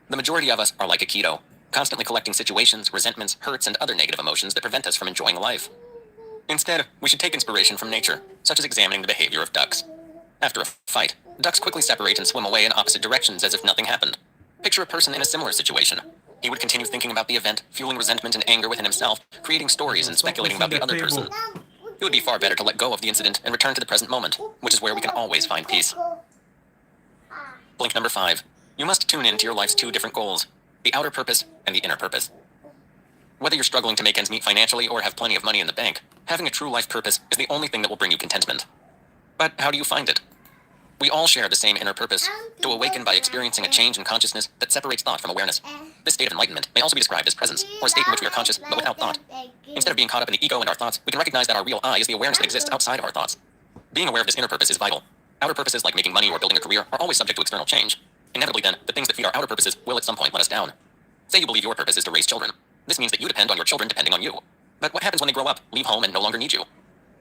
The majority of us are like a keto, constantly collecting situations, resentments, hurts, and other negative emotions that prevent us from enjoying life. Instead, we should take inspiration from nature, such as examining the behavior of ducks. After a fight, ducks quickly separate and swim away in opposite directions as if nothing happened. Picture a person in a similar situation. He would continue thinking about the event, fueling resentment and anger within himself, creating stories and speculating about the other person. It would be far better to let go of the incident and return to the present moment, which is where we can always find peace. Blink number 5. You must tune in to your life's 2 different goals, the outer purpose and the inner purpose. Whether you're struggling to make ends meet financially or have plenty of money in the bank, having a true life purpose is the only thing that will bring you contentment. But how do you find it? We all share the same inner purpose, to awaken by experiencing a change in consciousness that separates thought from awareness. This state of enlightenment may also be described as presence, or a state in which we are conscious but without thought. Instead of being caught up in the ego and our thoughts, we can recognize that our real I is the awareness that exists outside of our thoughts. Being aware of this inner purpose is vital. Outer purposes like making money or building a career are always subject to external change. Inevitably then, the things that feed our outer purposes will at some point let us down. Say you believe your purpose is to raise children. This means that you depend on your children depending on you. But what happens when they grow up, leave home, and no longer need you?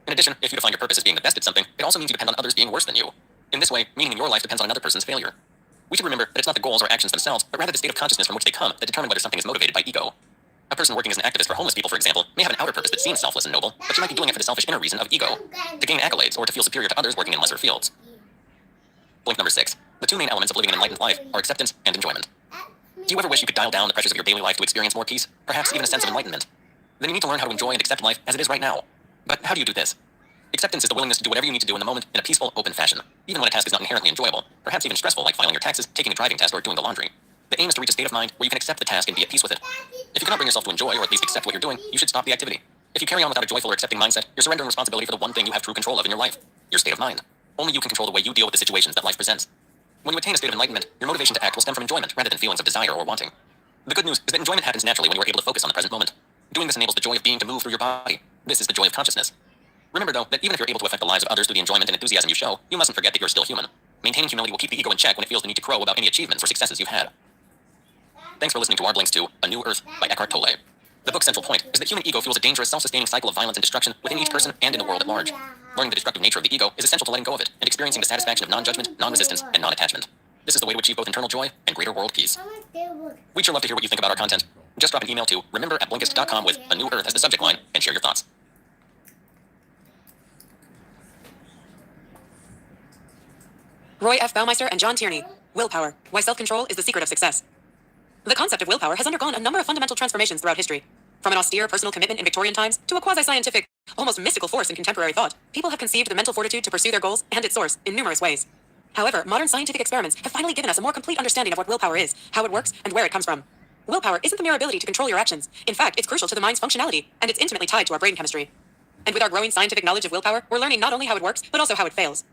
In addition, if you define your purpose as being the best at something, it also means you depend on others being worse than you. In this way, meaning in your life depends on another person's failure. We should remember that it's not the goals or actions themselves, but rather the state of consciousness from which they come that determine whether something is motivated by ego. A person working as an activist for homeless people, for example, may have an outer purpose that seems selfless and noble, but she might be doing it for the selfish inner reason of ego, to gain accolades or to feel superior to others working in lesser fields. Blink number 6. The 2 main elements of living an enlightened life are acceptance and enjoyment. Do you ever wish you could dial down the pressures of your daily life to experience more peace, perhaps even a sense of enlightenment? Then you need to learn how to enjoy and accept life as it is right now. But how do you do this? Acceptance is the willingness to do whatever you need to do in the moment in a peaceful, open fashion, even when a task is not inherently enjoyable, perhaps even stressful like filing your taxes, taking a driving test, or doing the laundry. The aim is to reach a state of mind where you can accept the task and be at peace with it. If you cannot bring yourself to enjoy or at least accept what you're doing, you should stop the activity. If you carry on without a joyful or accepting mindset, you're surrendering responsibility for the one thing you have true control of in your life, your state of mind. Only you can control the way you deal with the situations that life presents. When you attain a state of enlightenment, your motivation to act will stem from enjoyment rather than feelings of desire or wanting. The good news is that enjoyment happens naturally when you are able to focus on the present moment. Doing this enables the joy of being to move through your body. This is the joy of consciousness. Remember, though, that even if you're able to affect the lives of others through the enjoyment and enthusiasm you show, you mustn't forget that you're still human. Maintaining humility will keep the ego in check when it feels the need to crow about any achievements or successes you've had. Thanks for listening to our blinks to A New Earth by Eckhart Tolle. The book's central point is that human ego fuels a dangerous, self-sustaining cycle of violence and destruction within each person and in the world at large. Learning the destructive nature of the ego is essential to letting go of it and experiencing the satisfaction of non-judgment, non-resistance, and non-attachment. This is the way to achieve both internal joy and greater world peace. We'd sure love to hear what you think about our content. Just drop an email to remember@blinkist.com with A New Earth as the subject line and share your thoughts. Roy F. Baumeister and John Tierney. Willpower. Why self-control is the secret of success. The concept of willpower has undergone a number of fundamental transformations throughout history. From an austere personal commitment in Victorian times to a quasi-scientific, almost mystical force in contemporary thought, people have conceived the mental fortitude to pursue their goals and its source in numerous ways. However, modern scientific experiments have finally given us a more complete understanding of what willpower is, how it works, and where it comes from. Willpower isn't the mere ability to control your actions. In fact, it's crucial to the mind's functionality, and it's intimately tied to our brain chemistry. And with our growing scientific knowledge of willpower, we're learning not only how it works, but also how it fails.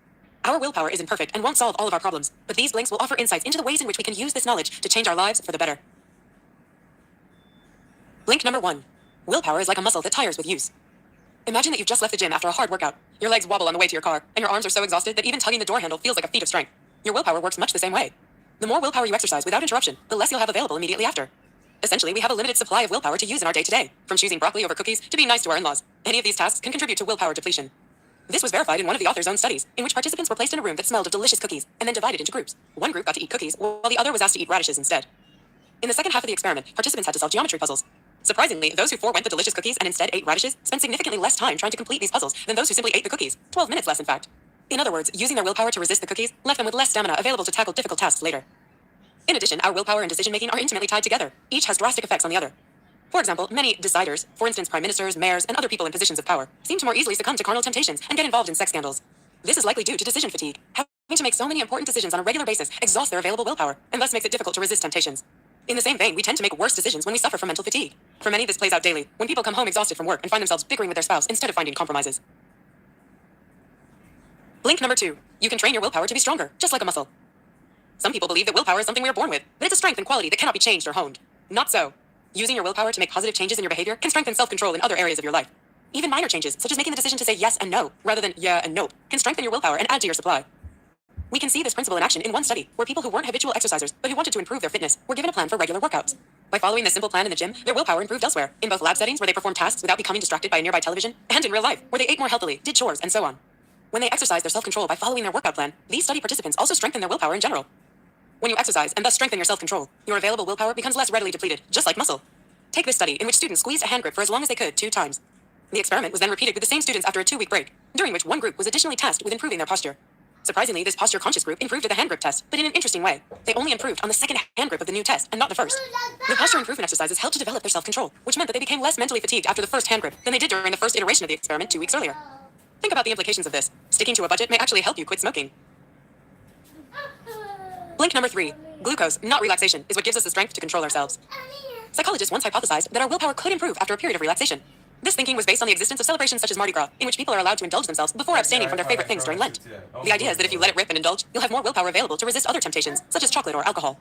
Our willpower is imperfect and won't solve all of our problems, but these blinks will offer insights into the ways in which we can use this knowledge to change our lives for the better. Blink number 1. Willpower is like a muscle that tires with use. Imagine that you've just left the gym after a hard workout. Your legs wobble on the way to your car, and your arms are so exhausted that even tugging the door handle feels like a feat of strength. Your willpower works much the same way. The more willpower you exercise without interruption, the less you'll have available immediately after. Essentially, we have a limited supply of willpower to use in our day-to-day, from choosing broccoli over cookies to being nice to our in-laws. Any of these tasks can contribute to willpower depletion. This was verified in one of the author's own studies, in which participants were placed in a room that smelled of delicious cookies, and then divided into groups. One group got to eat cookies, while the other was asked to eat radishes instead. In the second half of the experiment, participants had to solve geometry puzzles. Surprisingly, those who forewent the delicious cookies and instead ate radishes spent significantly less time trying to complete these puzzles than those who simply ate the cookies, 12 minutes less in fact. In other words, using their willpower to resist the cookies left them with less stamina available to tackle difficult tasks later. In addition, our willpower and decision-making are intimately tied together. Each has drastic effects on the other. For example, many deciders, for instance prime ministers, mayors, and other people in positions of power, seem to more easily succumb to carnal temptations and get involved in sex scandals. This is likely due to decision fatigue. Having to make so many important decisions on a regular basis exhausts their available willpower, and thus makes it difficult to resist temptations. In the same vein, we tend to make worse decisions when we suffer from mental fatigue. For many, this plays out daily, when people come home exhausted from work and find themselves bickering with their spouse instead of finding compromises. Blink number 2. You can train your willpower to be stronger, just like a muscle. Some people believe that willpower is something we are born with, but it's a strength and quality that cannot be changed or honed. Not so. Using your willpower to make positive changes in your behavior can strengthen self-control in other areas of your life. Even minor changes, such as making the decision to say yes and no, rather than yeah and nope, can strengthen your willpower and add to your supply. We can see this principle in action in one study, where people who weren't habitual exercisers, but who wanted to improve their fitness, were given a plan for regular workouts. By following this simple plan in the gym, their willpower improved elsewhere, in both lab settings where they performed tasks without becoming distracted by a nearby television, and in real life, where they ate more healthily, did chores, and so on. When they exercised their self-control by following their workout plan, these study participants also strengthened their willpower in general. When you exercise and thus strengthen your self-control, your available willpower becomes less readily depleted, just like muscle. Take this study in which students squeezed a hand grip for as long as they could 2 times. The experiment was then repeated with the same students after a 2-week break, during which one group was additionally tasked with improving their posture. Surprisingly, this posture-conscious group improved at the hand grip test, but in an interesting way. They only improved on the second hand grip of the new test, and not the first. The posture improvement exercises helped to develop their self-control, which meant that they became less mentally fatigued after the first hand grip than they did during the first iteration of the experiment 2 weeks earlier. Think about the implications of this. Sticking to a budget may actually help you quit smoking. Blink number 3. Glucose, not relaxation, is what gives us the strength to control ourselves. Psychologists once hypothesized that our willpower could improve after a period of relaxation. This thinking was based on the existence of celebrations such as Mardi Gras, in which people are allowed to indulge themselves before abstaining from their favorite things during Lent. The idea is that if you let it rip and indulge, you'll have more willpower available to resist other temptations, such as chocolate or alcohol.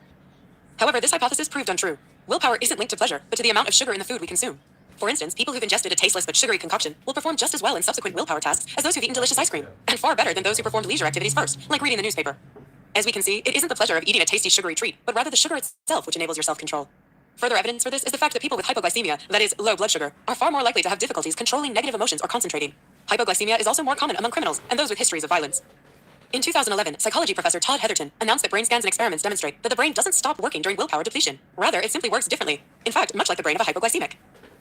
However, this hypothesis proved untrue. Willpower isn't linked to pleasure, but to the amount of sugar in the food we consume. For instance, people who've ingested a tasteless but sugary concoction will perform just as well in subsequent willpower tasks as those who've eaten delicious ice cream, and far better than those who performed leisure activities first, like reading the newspaper. As we can see, it isn't the pleasure of eating a tasty sugary treat, but rather the sugar itself which enables your self-control. Further evidence for this is the fact that people with hypoglycemia, that is, low blood sugar, are far more likely to have difficulties controlling negative emotions or concentrating. Hypoglycemia is also more common among criminals and those with histories of violence. In 2011, psychology professor Todd Heatherton announced that brain scans and experiments demonstrate that the brain doesn't stop working during willpower depletion. Rather, it simply works differently. In fact, much like the brain of a hypoglycemic.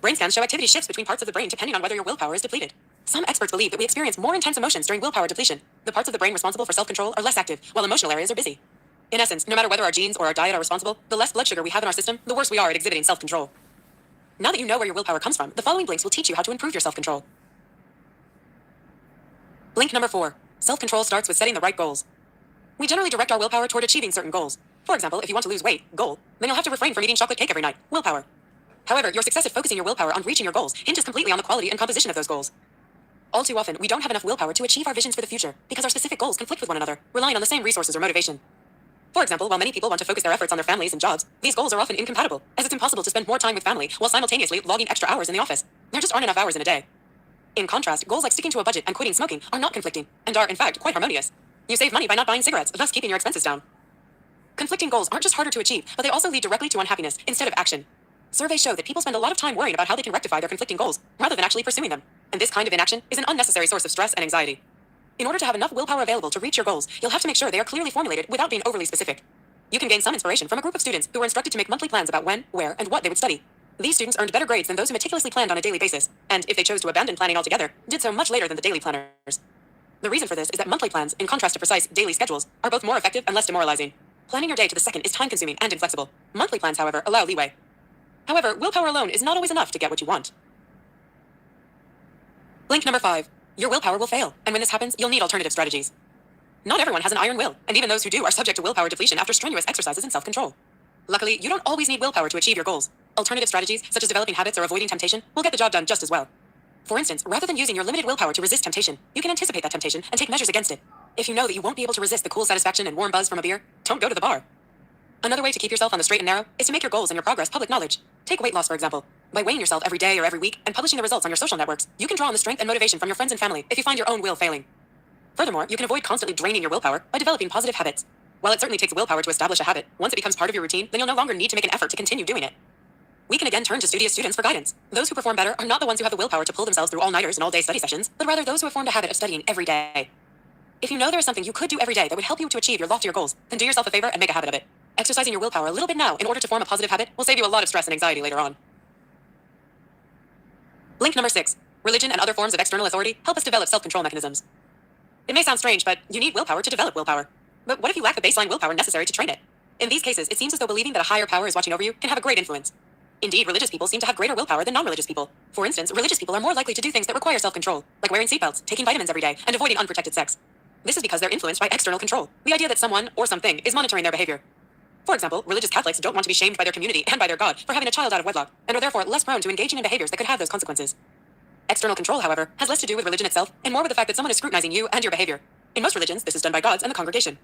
Brain scans show activity shifts between parts of the brain depending on whether your willpower is depleted. Some experts believe that we experience more intense emotions during willpower depletion. The parts of the brain responsible for self-control are less active, while emotional areas are busy. In essence, no matter whether our genes or our diet are responsible, the less blood sugar we have in our system, the worse we are at exhibiting self-control. Now that you know where your willpower comes from, the following blinks will teach you how to improve your self-control. Blink number 4. Self-control starts with setting the right goals. We generally direct our willpower toward achieving certain goals. For example, if you want to lose weight, goal, then you'll have to refrain from eating chocolate cake every night, willpower. However, your success at focusing your willpower on reaching your goals hinges completely on the quality and composition of those goals. All too often, we don't have enough willpower to achieve our visions for the future because our specific goals conflict with one another, relying on the same resources or motivation. For example, while many people want to focus their efforts on their families and jobs, these goals are often incompatible, as it's impossible to spend more time with family while simultaneously logging extra hours in the office. There just aren't enough hours in a day. In contrast, goals like sticking to a budget and quitting smoking are not conflicting, and are, in fact, quite harmonious. You save money by not buying cigarettes, thus keeping your expenses down. Conflicting goals aren't just harder to achieve, but they also lead directly to unhappiness instead of action. Surveys show that people spend a lot of time worrying about how they can rectify their conflicting goals, rather than actually pursuing them. And this kind of inaction is an unnecessary source of stress and anxiety. In order to have enough willpower available to reach your goals, you'll have to make sure they are clearly formulated without being overly specific. You can gain some inspiration from a group of students who were instructed to make monthly plans about when, where, and what they would study. These students earned better grades than those who meticulously planned on a daily basis, and if they chose to abandon planning altogether, did so much later than the daily planners. The reason for this is that monthly plans, in contrast to precise daily schedules, are both more effective and less demoralizing. Planning your day to the second is time-consuming and inflexible. Monthly plans, however, allow leeway. However, willpower alone is not always enough to get what you want. Blink number 5. Your willpower will fail, and when this happens, you'll need alternative strategies. Not everyone has an iron will, and even those who do are subject to willpower depletion after strenuous exercises and self-control. Luckily, you don't always need willpower to achieve your goals. Alternative strategies, such as developing habits or avoiding temptation, will get the job done just as well. For instance, rather than using your limited willpower to resist temptation, you can anticipate that temptation and take measures against it. If you know that you won't be able to resist the cool satisfaction and warm buzz from a beer, don't go to the bar. Another way to keep yourself on the straight and narrow is to make your goals and your progress public knowledge. Take weight loss, for example. By weighing yourself every day or every week and publishing the results on your social networks, you can draw on the strength and motivation from your friends and family if you find your own will failing. Furthermore, you can avoid constantly draining your willpower by developing positive habits. While it certainly takes willpower to establish a habit, once it becomes part of your routine, then you'll no longer need to make an effort to continue doing it. We can again turn to studious students for guidance. Those who perform better are not the ones who have the willpower to pull themselves through all-nighters and all-day study sessions, but rather those who have formed a habit of studying every day. If you know there is something you could do every day that would help you to achieve your loftier goals, then do yourself a favor and make a habit of it. Exercising your willpower a little bit now in order to form a positive habit will save you a lot of stress and anxiety later on. Blink number 6. Religion and other forms of external authority help us develop self-control mechanisms. It may sound strange, but you need willpower to develop willpower. But what if you lack the baseline willpower necessary to train it? In these cases, it seems as though believing that a higher power is watching over you can have a great influence. Indeed, religious people seem to have greater willpower than non-religious people. For instance, religious people are more likely to do things that require self-control, like wearing seatbelts, taking vitamins every day, and avoiding unprotected sex. This is because they're influenced by external control, the idea that someone or something is monitoring their behavior. For example, religious Catholics don't want to be shamed by their community and by their God for having a child out of wedlock, and are therefore less prone to engaging in behaviors that could have those consequences. External control, however, has less to do with religion itself, and more with the fact that someone is scrutinizing you and your behavior. In most religions, this is done by gods and the congregation.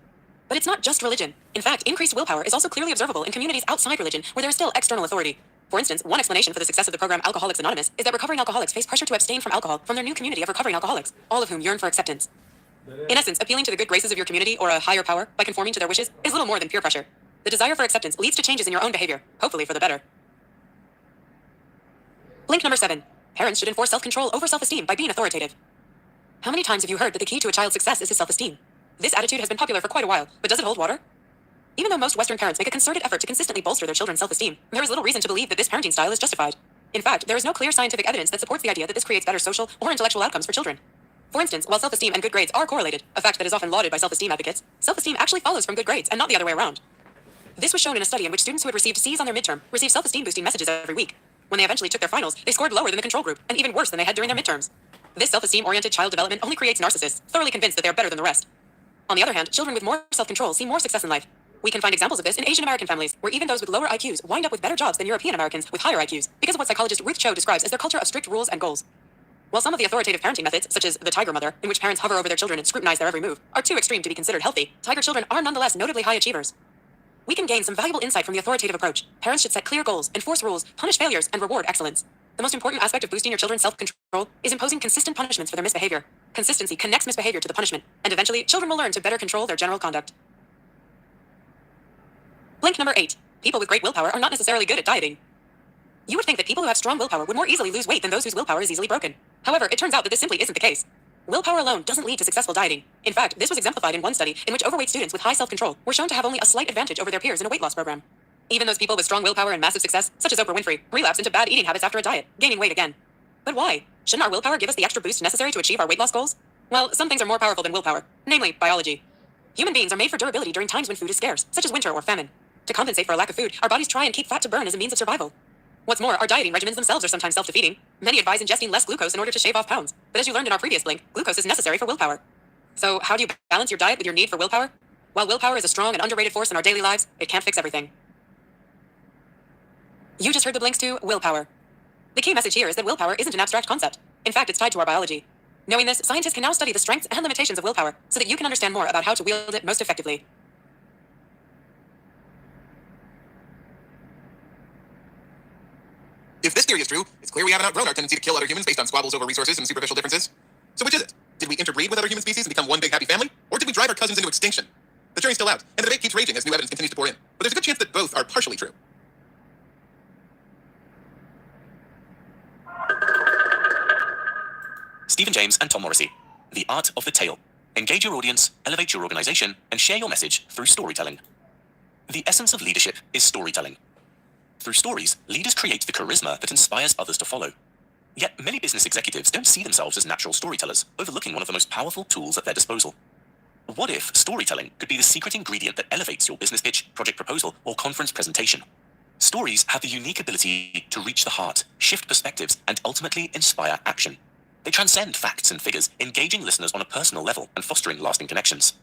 But it's not just religion. In fact, increased willpower is also clearly observable in communities outside religion, where there is still external authority. For instance, one explanation for the success of the program Alcoholics Anonymous is that recovering alcoholics face pressure to abstain from alcohol from their new community of recovering alcoholics, all of whom yearn for acceptance. In essence, appealing to the good graces of your community or a higher power by conforming to their wishes is little more than peer pressure. The desire for acceptance leads to changes in your own behavior, hopefully for the better. Blink number 7. Parents should enforce self-control over self-esteem by being authoritative. How many times have you heard that the key to a child's success is his self-esteem? This attitude has been popular for quite a while, but does it hold water? Even though most Western parents make a concerted effort to consistently bolster their children's self-esteem, there is little reason to believe that this parenting style is justified. In fact, there is no clear scientific evidence that supports the idea that this creates better social or intellectual outcomes for children. For instance, while self-esteem and good grades are correlated, a fact that is often lauded by self-esteem advocates, self-esteem actually follows from good grades and not the other way around. This was shown in a study in which students who had received C's on their midterm received self-esteem boosting messages every week. When they eventually took their finals, they scored lower than the control group, and even worse than they had during their midterms. This self-esteem-oriented child development only creates narcissists, thoroughly convinced that they are better than the rest. On the other hand, children with more self-control see more success in life. We can find examples of this in Asian American families, where even those with lower IQs wind up with better jobs than European Americans with higher IQs, because of what psychologist Ruth Cho describes as their culture of strict rules and goals. While some of the authoritative parenting methods, such as the tiger mother, in which parents hover over their children and scrutinize their every move, are too extreme to be considered healthy, tiger children are nonetheless notably high achievers. We can gain some valuable insight from the authoritative approach. Parents should set clear goals, enforce rules, punish failures, and reward excellence. The most important aspect of boosting your children's self-control is imposing consistent punishments for their misbehavior. Consistency connects misbehavior to the punishment, and eventually, children will learn to better control their general conduct. Blink number 8. People with great willpower are not necessarily good at dieting. You would think that people who have strong willpower would more easily lose weight than those whose willpower is easily broken. However, it turns out that this simply isn't the case. Willpower alone doesn't lead to successful dieting. In fact, this was exemplified in one study in which overweight students with high self-control were shown to have only a slight advantage over their peers in a weight loss program. Even those people with strong willpower and massive success, such as Oprah Winfrey, relapse into bad eating habits after a diet, gaining weight again. But why? Shouldn't our willpower give us the extra boost necessary to achieve our weight loss goals? Well, some things are more powerful than willpower, namely biology. Human beings are made for durability during times when food is scarce, such as winter or famine. To compensate for a lack of food, our bodies try and keep fat to burn as a means of survival. What's more, our dieting regimens themselves are sometimes self-defeating. Many advise ingesting less glucose in order to shave off pounds. But as you learned in our previous blink, glucose is necessary for willpower. So how do you balance your diet with your need for willpower? While willpower is a strong and underrated force in our daily lives, it can't fix everything. You just heard the blinks to willpower. The key message here is that willpower isn't an abstract concept. In fact, it's tied to our biology. Knowing this, scientists can now study the strengths and limitations of willpower so that you can understand more about how to wield it most effectively. If this theory is true, it's clear we haven't outgrown our tendency to kill other humans based on squabbles over resources and superficial differences. So which is it? Did we interbreed with other human species and become one big happy family? Or did we drive our cousins into extinction? The jury's still out, and the debate keeps raging as new evidence continues to pour in. But there's a good chance that both are partially true. Stephen James and Tom Morrissey. The Art of the Tale. Engage your audience, elevate your organization, and share your message through storytelling. The essence of leadership is storytelling. Through stories, leaders create the charisma that inspires others to follow. Yet many business executives don't see themselves as natural storytellers, overlooking one of the most powerful tools at their disposal. What if storytelling could be the secret ingredient that elevates your business pitch, project proposal, or conference presentation? Stories have the unique ability to reach the heart, shift perspectives, and ultimately inspire action. They transcend facts and figures, engaging listeners on a personal level and fostering lasting connections.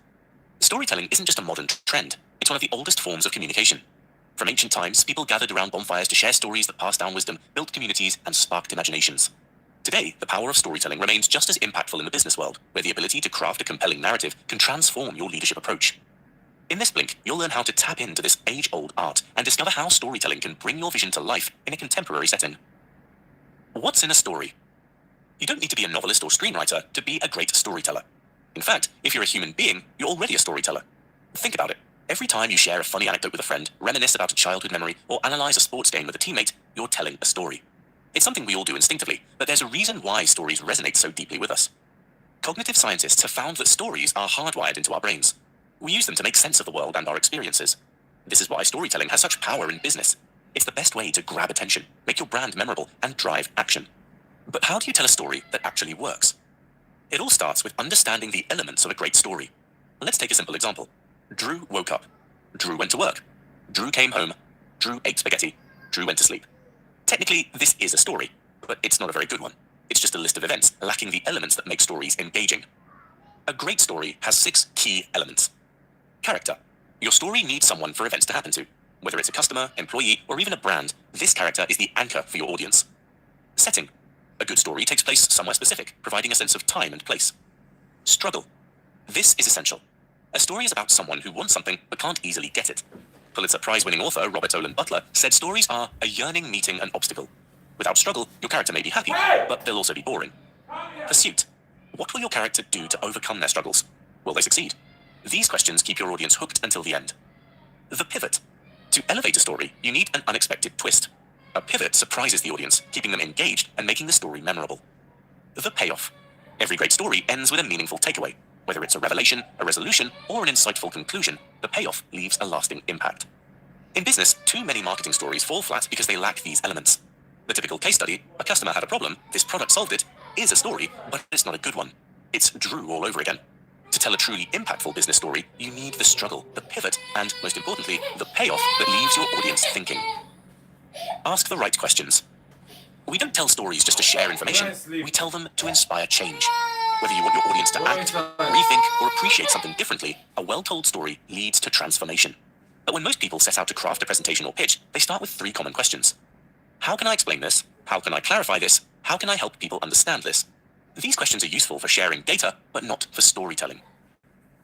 Storytelling isn't just a modern trend, it's one of the oldest forms of communication. From ancient times, people gathered around bonfires to share stories that passed down wisdom, built communities, and sparked imaginations. Today, the power of storytelling remains just as impactful in the business world, where the ability to craft a compelling narrative can transform your leadership approach. In this blink, you'll learn how to tap into this age-old art and discover how storytelling can bring your vision to life in a contemporary setting. What's in a story? You don't need to be a novelist or screenwriter to be a great storyteller. In fact, if you're a human being, you're already a storyteller. Think about it. Every time you share a funny anecdote with a friend, reminisce about a childhood memory, or analyze a sports game with a teammate, you're telling a story. It's something we all do instinctively, but there's a reason why stories resonate so deeply with us. Cognitive scientists have found that stories are hardwired into our brains. We use them to make sense of the world and our experiences. This is why storytelling has such power in business. It's the best way to grab attention, make your brand memorable, and drive action. But how do you tell a story that actually works? It all starts with understanding the elements of a great story. Let's take a simple example. Drew woke up. Drew went to work. Drew came home. Drew ate spaghetti. Drew went to sleep. Technically, this is a story, but it's not a very good one. It's just a list of events lacking the elements that make stories engaging. A great story has 6 key elements. Character. Your story needs someone for events to happen to. Whether it's a customer, employee, or even a brand, this character is the anchor for your audience. Setting. A good story takes place somewhere specific, providing a sense of time and place. Struggle. This is essential. A story is about someone who wants something but can't easily get it. Pulitzer Prize-winning author Robert Olen Butler said stories are a yearning meeting an obstacle. Without struggle, your character may be happy, but they'll also be boring. Pursuit. What will your character do to overcome their struggles? Will they succeed? These questions keep your audience hooked until the end. The pivot. To elevate a story, you need an unexpected twist. A pivot surprises the audience, keeping them engaged and making the story memorable. The payoff. Every great story ends with a meaningful takeaway. Whether it's a revelation, a resolution, or an insightful conclusion, the payoff leaves a lasting impact. In business, too many marketing stories fall flat because they lack these elements. The typical case study, a customer had a problem, this product solved it, is a story, but it's not a good one. It's Drew all over again. To tell a truly impactful business story, you need the struggle, the pivot, and, most importantly, the payoff that leaves your audience thinking. Ask the right questions. We don't tell stories just to share information. We tell them to inspire change. Whether you want your audience to act, rethink, or appreciate something differently, a well-told story leads to transformation. But when most people set out to craft a presentation or pitch, they start with 3 common questions. How can I explain this? How can I clarify this? How can I help people understand this? These questions are useful for sharing data, but not for storytelling.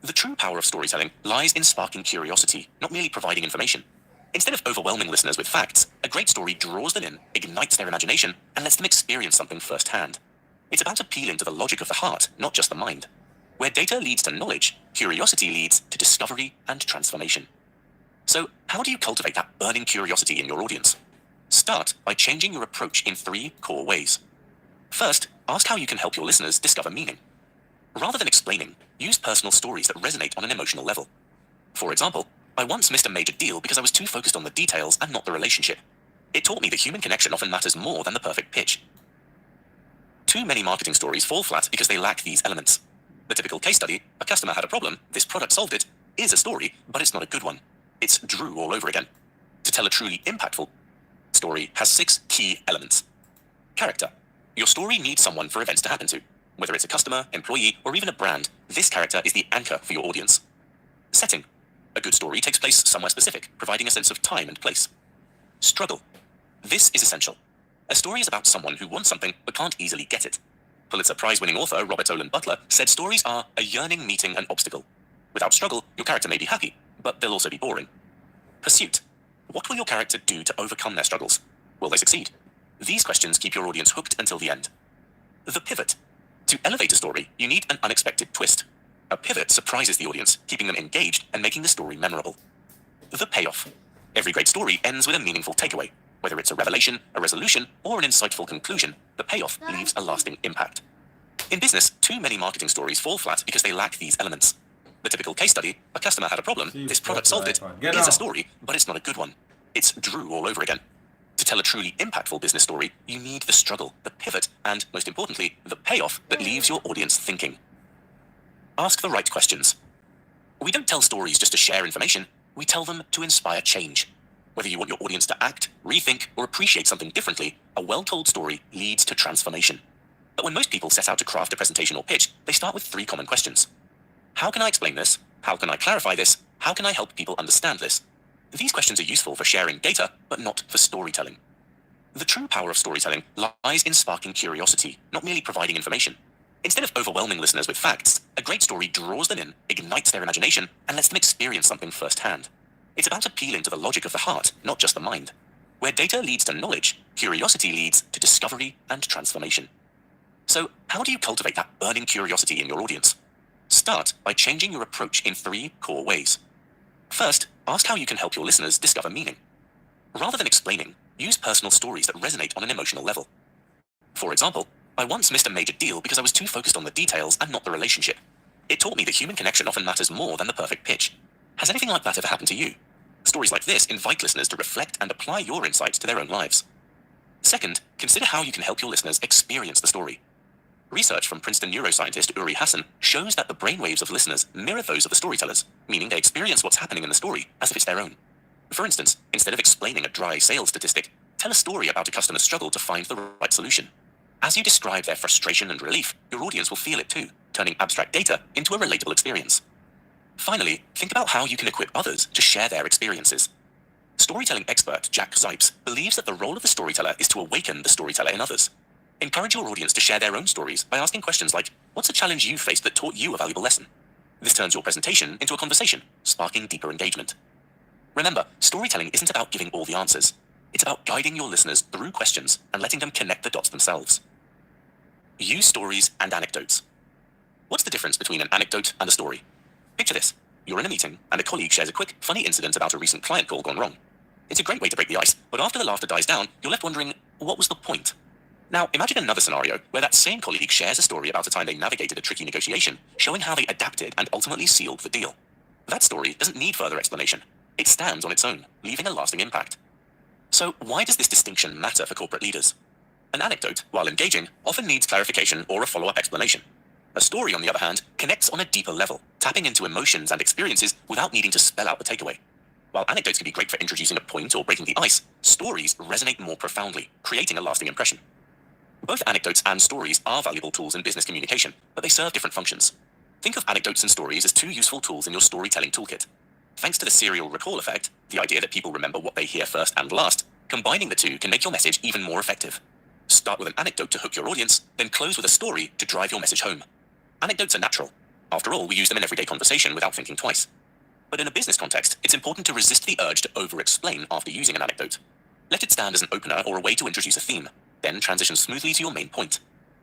The true power of storytelling lies in sparking curiosity, not merely providing information. Instead of overwhelming listeners with facts, a great story draws them in, ignites their imagination, and lets them experience something firsthand. It's about appealing to the logic of the heart, not just the mind. Where data leads to knowledge, curiosity leads to discovery and transformation. So, how do you cultivate that burning curiosity in your audience? Start by changing your approach in 3 core ways. First, ask how you can help your listeners discover meaning. Rather than explaining, use personal stories that resonate on an emotional level. For example, I once missed a major deal because I was too focused on the details and not the relationship. It taught me that human connection often matters more than the perfect pitch. Too many marketing stories fall flat because they lack these elements. The typical case study, a customer had a problem, this product solved it, is a story, but it's not a good one. It's Drew all over again. To tell a truly impactful story has 6 key elements. Character. Your story needs someone for events to happen to. Whether it's a customer, employee, or even a brand, this character is the anchor for your audience. Setting. A good story takes place somewhere specific, providing a sense of time and place. Struggle. This is essential. A story is about someone who wants something but can't easily get it. Pulitzer Prize-winning author Robert Olen Butler said stories are a yearning meeting an obstacle. Without struggle, your character may be happy, but they'll also be boring. Pursuit. What will your character do to overcome their struggles? Will they succeed? These questions keep your audience hooked until the end. The pivot. To elevate a story, you need an unexpected twist. A pivot surprises the audience, keeping them engaged and making the story memorable. The payoff. Every great story ends with a meaningful takeaway. Whether it's a revelation, a resolution, or an insightful conclusion, the payoff leaves a lasting impact. In business, too many marketing stories fall flat because they lack these elements. The typical case study, a customer had a problem, this product solved it, is a story, but it's not a good one. It's Drew all over again. To tell a truly impactful business story, you need the struggle, the pivot, and, most importantly, the payoff that leaves your audience thinking. Ask the right questions. We don't tell stories just to share information. We tell them to inspire change. Whether you want your audience to act, rethink, or appreciate something differently, a well-told story leads to transformation. But when most people set out to craft a presentation or pitch, they start with 3 common questions. How can I explain this? How can I clarify this? How can I help people understand this? These questions are useful for sharing data, but not for storytelling. The true power of storytelling lies in sparking curiosity, not merely providing information. Instead of overwhelming listeners with facts, a great story draws them in, ignites their imagination, and lets them experience something firsthand. It's about appealing to the logic of the heart, not just the mind. Where data leads to knowledge, curiosity leads to discovery and transformation. So, how do you cultivate that burning curiosity in your audience? Start by changing your approach in 3 core ways. First, ask how you can help your listeners discover meaning. Rather than explaining, use personal stories that resonate on an emotional level. For example, I once missed a major deal because I was too focused on the details and not the relationship. It taught me that human connection often matters more than the perfect pitch. Has anything like that ever happened to you? Stories like this invite listeners to reflect and apply your insights to their own lives. Second, consider how you can help your listeners experience the story. Research from Princeton neuroscientist Uri Hassan shows that the brainwaves of listeners mirror those of the storytellers, meaning they experience what's happening in the story as if it's their own. For instance, instead of explaining a dry sales statistic, tell a story about a customer's struggle to find the right solution. As you describe their frustration and relief, your audience will feel it too, turning abstract data into a relatable experience. Finally, think about how you can equip others to share their experiences. Storytelling expert Jack Zipes believes that the role of the storyteller is to awaken the storyteller in others. Encourage your audience to share their own stories by asking questions like, what's a challenge you faced that taught you a valuable lesson? This turns your presentation into a conversation, sparking deeper engagement. Remember, storytelling isn't about giving all the answers. It's about guiding your listeners through questions and letting them connect the dots themselves. Use stories and anecdotes. What's the difference between an anecdote and a story? Picture this. You're in a meeting and a colleague shares a quick, funny incident about a recent client call gone wrong. It's a great way to break the ice, but after the laughter dies down, you're left wondering, what was the point? Now, imagine another scenario where that same colleague shares a story about a time they navigated a tricky negotiation, showing how they adapted and ultimately sealed the deal. That story doesn't need further explanation. It stands on its own, leaving a lasting impact. So why does this distinction matter for corporate leaders? An anecdote, while engaging, often needs clarification or a follow-up explanation. A story, on the other hand, connects on a deeper level, tapping into emotions and experiences without needing to spell out the takeaway. While anecdotes can be great for introducing a point or breaking the ice, stories resonate more profoundly, creating a lasting impression. Both anecdotes and stories are valuable tools in business communication, but they serve different functions. Think of anecdotes and stories as two useful tools in your storytelling toolkit. Thanks to the serial recall effect, the idea that people remember what they hear first and last, combining the two can make your message even more effective. Start with an anecdote to hook your audience, then close with a story to drive your message home. Anecdotes are natural. After all, we use them in everyday conversation without thinking twice. But in a business context, it's important to resist the urge to over-explain after using an anecdote. Let it stand as an opener or a way to introduce a theme, then transition smoothly to your main point.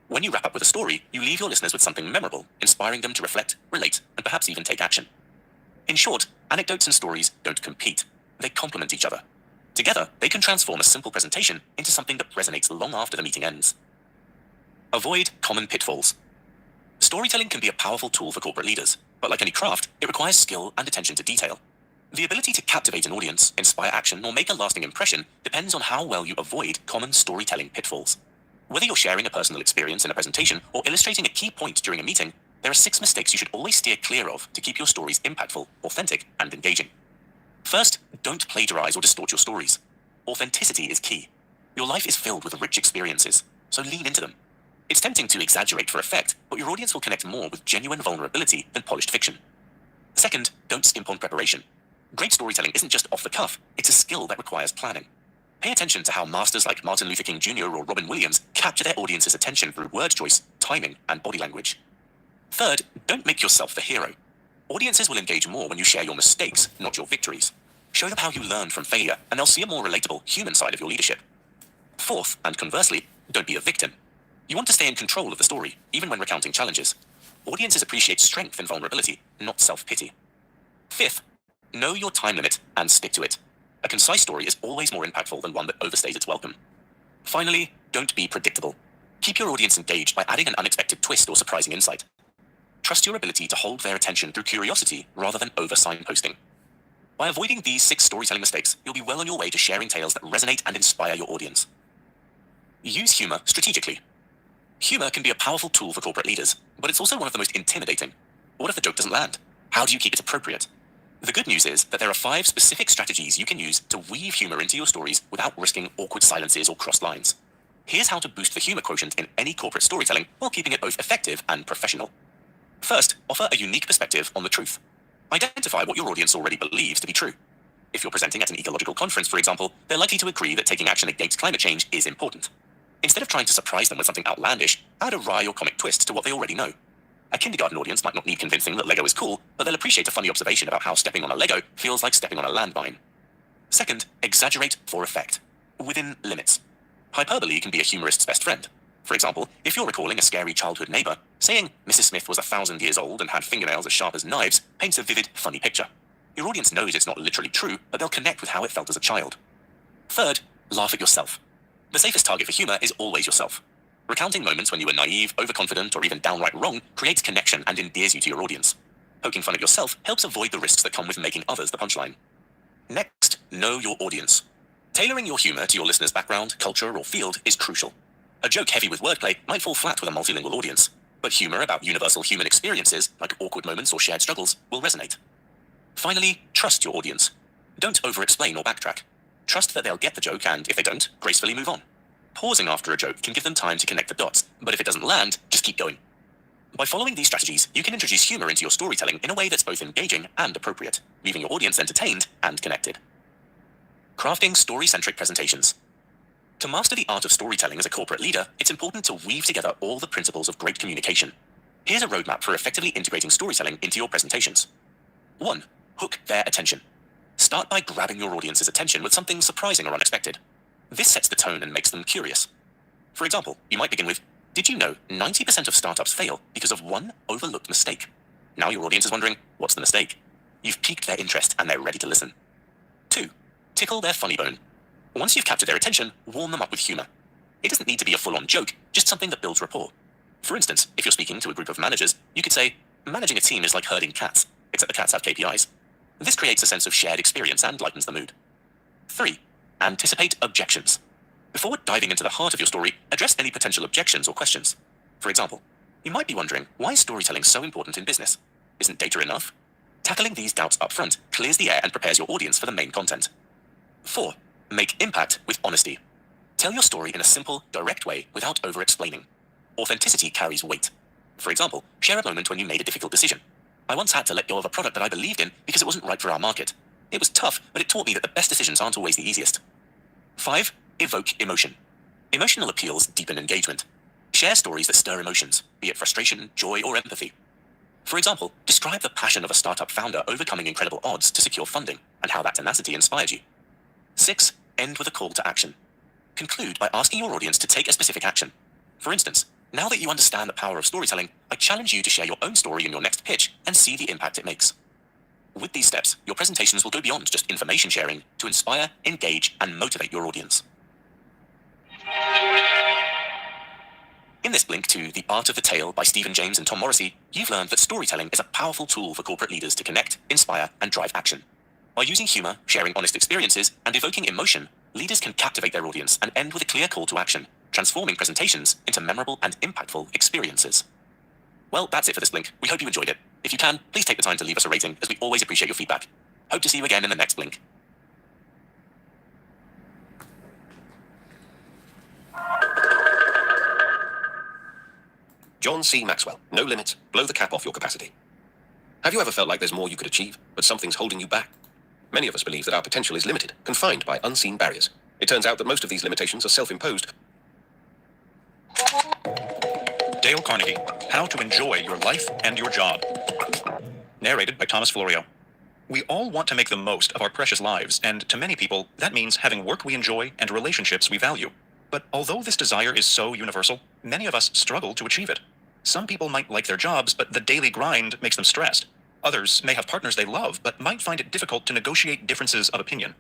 When you wrap up with a story, you leave your listeners with something memorable, inspiring them to reflect, relate, and perhaps even take action. In short, anecdotes and stories don't compete. They complement each other. Together, they can transform a simple presentation into something that resonates long after the meeting ends. Avoid common pitfalls. Storytelling can be a powerful tool for corporate leaders, but like any craft, it requires skill and attention to detail. The ability to captivate an audience, inspire action, or make a lasting impression depends on how well you avoid common storytelling pitfalls. Whether you're sharing a personal experience in a presentation or illustrating a key point during a meeting, there are 6 mistakes you should always steer clear of to keep your stories impactful, authentic, and engaging. First, don't plagiarize or distort your stories. Authenticity is key. Your life is filled with rich experiences, so lean into them. It's tempting to exaggerate for effect, but your audience will connect more with genuine vulnerability than polished fiction. Second, don't skimp on preparation. Great storytelling isn't just off the cuff, it's a skill that requires planning. Pay attention to how masters like Martin Luther King Jr. or Robin Williams capture their audience's attention through word choice, timing, and body language. Third, don't make yourself the hero. Audiences will engage more when you share your mistakes, not your victories. Show them how you learned from failure, and they'll see a more relatable, human side of your leadership. Fourth, and conversely, don't be a victim. You want to stay in control of the story, even when recounting challenges. Audiences appreciate strength and vulnerability, not self-pity. Fifth, know your time limit and stick to it. A concise story is always more impactful than one that overstays its welcome. Finally, don't be predictable. Keep your audience engaged by adding an unexpected twist or surprising insight. Trust your ability to hold their attention through curiosity rather than over-signposting. By avoiding these 6 storytelling mistakes, you'll be well on your way to sharing tales that resonate and inspire your audience. Use humor strategically. Humor can be a powerful tool for corporate leaders, but it's also one of the most intimidating. What if the joke doesn't land? How do you keep it appropriate? The good news is that there are 5 specific strategies you can use to weave humor into your stories without risking awkward silences or crossed lines. Here's how to boost the humor quotient in any corporate storytelling while keeping it both effective and professional. First, offer a unique perspective on the truth. Identify what your audience already believes to be true. If you're presenting at an ecological conference, for example, they're likely to agree that taking action against climate change is important. Instead of trying to surprise them with something outlandish, add a wry or comic twist to what they already know. A kindergarten audience might not need convincing that Lego is cool, but they'll appreciate a funny observation about how stepping on a Lego feels like stepping on a landmine. Second, exaggerate for effect, within limits. Hyperbole can be a humorist's best friend. For example, if you're recalling a scary childhood neighbor, saying Mrs. Smith was 1,000 years old and had fingernails as sharp as knives paints a vivid, funny picture. Your audience knows it's not literally true, but they'll connect with how it felt as a child. Third, laugh at yourself. The safest target for humor is always yourself. Recounting moments when you were naive, overconfident, or even downright wrong creates connection and endears you to your audience. Poking fun at yourself helps avoid the risks that come with making others the punchline. Next, know your audience. Tailoring your humor to your listener's background, culture, or field is crucial. A joke heavy with wordplay might fall flat with a multilingual audience, but humor about universal human experiences, like awkward moments or shared struggles, will resonate. Finally, trust your audience. Don't over-explain or backtrack. Trust that they'll get the joke and, if they don't, gracefully move on. Pausing after a joke can give them time to connect the dots, but if it doesn't land, just keep going. By following these strategies, you can introduce humor into your storytelling in a way that's both engaging and appropriate, leaving your audience entertained and connected. Crafting story-centric presentations. To master the art of storytelling as a corporate leader, it's important to weave together all the principles of great communication. Here's a roadmap for effectively integrating storytelling into your presentations. 1. Hook their attention. Start by grabbing your audience's attention with something surprising or unexpected. This sets the tone and makes them curious. For example, you might begin with, did you know 90% of startups fail because of one overlooked mistake? Now your audience is wondering, what's the mistake? You've piqued their interest and they're ready to listen. 2. Tickle their funny bone. Once you've captured their attention, warm them up with humor. It doesn't need to be a full-on joke, just something that builds rapport. For instance, if you're speaking to a group of managers, you could say, managing a team is like herding cats. except the cats have KPIs. This creates a sense of shared experience and lightens the mood. 3. Anticipate objections. Before diving into the heart of your story, address any potential objections or questions. For example, you might be wondering, why is storytelling so important in business? Isn't data enough? Tackling these doubts up front clears the air and prepares your audience for the main content. 4. Make impact with honesty. Tell your story in a simple, direct way without over-explaining. Authenticity carries weight. For example, share a moment when you made a difficult decision. I once had to let go of a product that I believed in because it wasn't right for our market. It was tough, but it taught me that the best decisions aren't always the easiest. 5. Evoke emotion. Emotional appeals deepen engagement. Share stories that stir emotions, be it frustration, joy, or empathy. For example, describe the passion of a startup founder overcoming incredible odds to secure funding and how that tenacity inspired you. 6. End with a call to action. Conclude by asking your audience to take a specific action. For instance, now that you understand the power of storytelling, I challenge you to share your own story in your next pitch and see the impact it makes. With these steps, your presentations will go beyond just information sharing to inspire, engage, and motivate your audience. In this link to The Art of the Tale by Stephen James and Tom Morrissey, you've learned that storytelling is a powerful tool for corporate leaders to connect, inspire, and drive action. By using humor, sharing honest experiences, and evoking emotion, leaders can captivate their audience and end with a clear call to action, transforming presentations into memorable and impactful experiences. Well, that's it for this link. We hope you enjoyed it. If you can, please take the time to leave us a rating, as we always appreciate your feedback. Hope to see you again in the next link. John C. Maxwell, no limits, blow the cap off your capacity. Have you ever felt like there's more you could achieve, but something's holding you back? Many of us believe that our potential is limited, confined by unseen barriers. It turns out that most of these limitations are self-imposed. Dale Carnegie, How to Enjoy Your Life and Your Job. Narrated by Thomas Florio. We all want to make the most of our precious lives, and to many people, that means having work we enjoy and relationships we value. But although this desire is so universal, many of us struggle to achieve it. Some people might like their jobs, but the daily grind makes them stressed. Others may have partners they love, but might find it difficult to negotiate differences of opinion.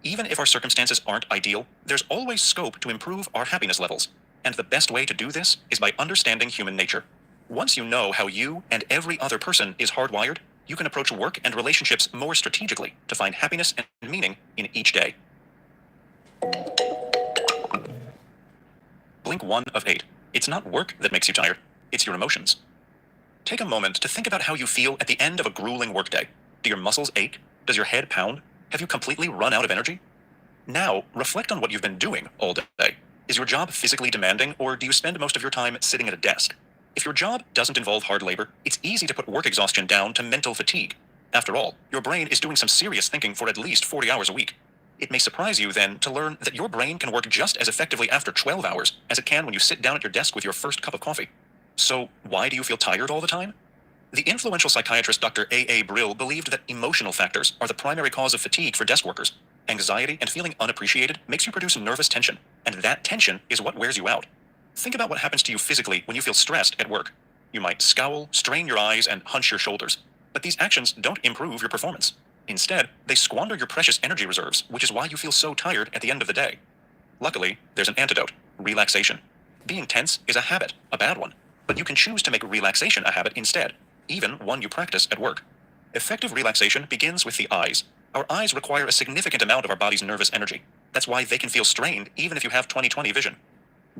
Even if our circumstances aren't ideal, there's always scope to improve our happiness levels. And the best way to do this is by understanding human nature. Once you know how you and every other person is hardwired, you can approach work and relationships more strategically to find happiness and meaning in each day. Blink 1 of 8. It's not work that makes you tired, it's your emotions. Take a moment to think about how you feel at the end of a grueling workday. Do your muscles ache? Does your head pound? Have you completely run out of energy? Now, reflect on what you've been doing all day. Is your job physically demanding, or do you spend most of your time sitting at a desk? If your job doesn't involve hard labor, it's easy to put work exhaustion down to mental fatigue. After all, your brain is doing some serious thinking for at least 40 hours a week. It may surprise you then to learn that your brain can work just as effectively after 12 hours as it can when you sit down at your desk with your first cup of coffee. So why do you feel tired all the time? The influential psychiatrist Dr. A. Brill believed that emotional factors are the primary cause of fatigue for desk workers. Anxiety and feeling unappreciated makes you produce nervous tension, and that tension is what wears you out. Think about what happens to you physically when you feel stressed at work. You might scowl, strain your eyes, and hunch your shoulders. But these actions don't improve your performance. Instead, they squander your precious energy reserves, which is why you feel so tired at the end of the day. Luckily, there's an antidote: relaxation. Being tense is a habit, a bad one, but you can choose to make relaxation a habit instead, even one you practice at work. Effective relaxation begins with the eyes. Our eyes require a significant amount of our body's nervous energy. That's why they can feel strained even if you have 20/20 vision.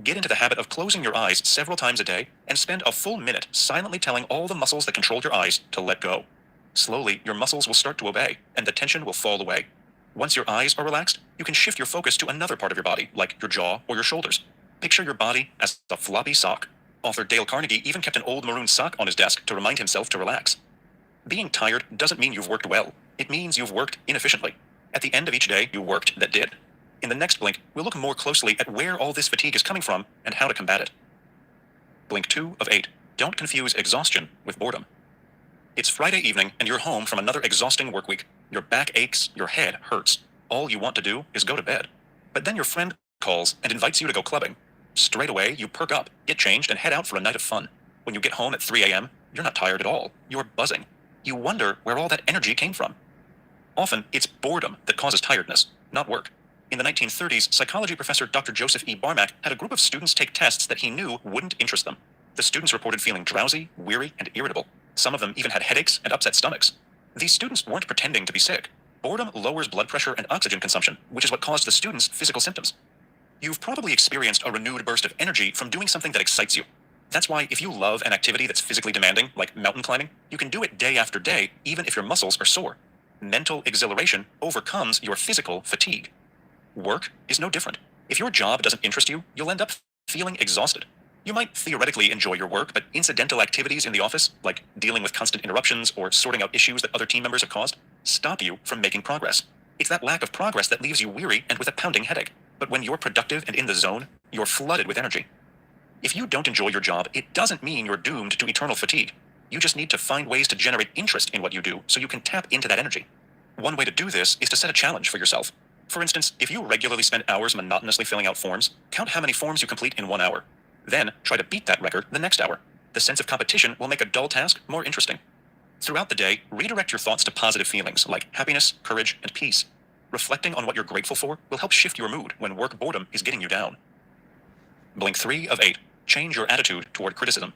Get into the habit of closing your eyes several times a day and spend a full minute silently telling all the muscles that control your eyes to let go. Slowly, your muscles will start to obey, and the tension will fall away. Once your eyes are relaxed, you can shift your focus to another part of your body, like your jaw or your shoulders. Picture your body as a floppy sock. Author Dale Carnegie even kept an old maroon sock on his desk to remind himself to relax. Being tired doesn't mean you've worked well. It means you've worked inefficiently. At the end of each day, you worked that did. In the next blink, we'll look more closely at where all this fatigue is coming from and how to combat it. Blink 2 of 8. Don't confuse exhaustion with boredom. It's Friday evening and you're home from another exhausting work week. Your back aches, your head hurts. All you want to do is go to bed. But then your friend calls and invites you to go clubbing. Straight away, you perk up, get changed, and head out for a night of fun. When you get home at 3 a.m., you're not tired at all. You're buzzing. You wonder where all that energy came from. Often, it's boredom that causes tiredness, not work. In the 1930s, psychology professor Dr. Joseph E. Barmack had a group of students take tests that he knew wouldn't interest them. The students reported feeling drowsy, weary, and irritable. Some of them even had headaches and upset stomachs. These students weren't pretending to be sick. Boredom lowers blood pressure and oxygen consumption, which is what caused the students' physical symptoms. You've probably experienced a renewed burst of energy from doing something that excites you. That's why if you love an activity that's physically demanding, like mountain climbing, you can do it day after day, even if your muscles are sore. Mental exhilaration overcomes your physical fatigue. Work is no different. If your job doesn't interest you, you'll end up feeling exhausted. You might theoretically enjoy your work, but incidental activities in the office, like dealing with constant interruptions or sorting out issues that other team members have caused, stop you from making progress. It's that lack of progress that leaves you weary and with a pounding headache. But when you're productive and in the zone, you're flooded with energy. If you don't enjoy your job, it doesn't mean you're doomed to eternal fatigue. You just need to find ways to generate interest in what you do so you can tap into that energy. One way to do this is to set a challenge for yourself. For instance, if you regularly spend hours monotonously filling out forms, count how many forms you complete in 1 hour. Then try to beat that record the next hour. The sense of competition will make a dull task more interesting. Throughout the day, redirect your thoughts to positive feelings like happiness, courage, and peace. Reflecting on what you're grateful for will help shift your mood when work boredom is getting you down. Blink 3 of 8. Change your attitude toward criticism.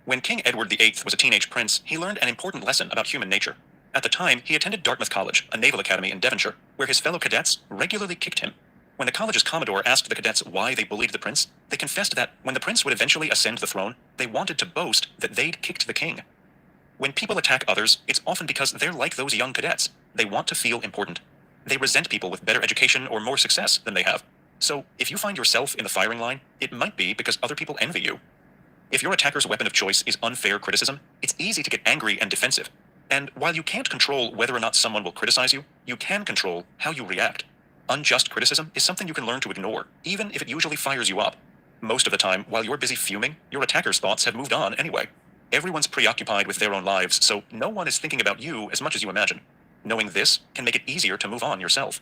When King Edward VIII was a teenage prince, he learned an important lesson about human nature. At the time, he attended Dartmouth College, a naval academy in Devonshire, where his fellow cadets regularly kicked him. When the college's commodore asked the cadets why they bullied the prince, they confessed that when the prince would eventually ascend the throne, they wanted to boast that they'd kicked the king. When people attack others, it's often because they're like those young cadets. They want to feel important. They resent people with better education or more success than they have. So, if you find yourself in the firing line, it might be because other people envy you. If your attacker's weapon of choice is unfair criticism, it's easy to get angry and defensive. And while you can't control whether or not someone will criticize you, you can control how you react. Unjust criticism is something you can learn to ignore, even if it usually fires you up. Most of the time, while you're busy fuming, your attacker's thoughts have moved on anyway. Everyone's preoccupied with their own lives, so no one is thinking about you as much as you imagine. Knowing this can make it easier to move on yourself.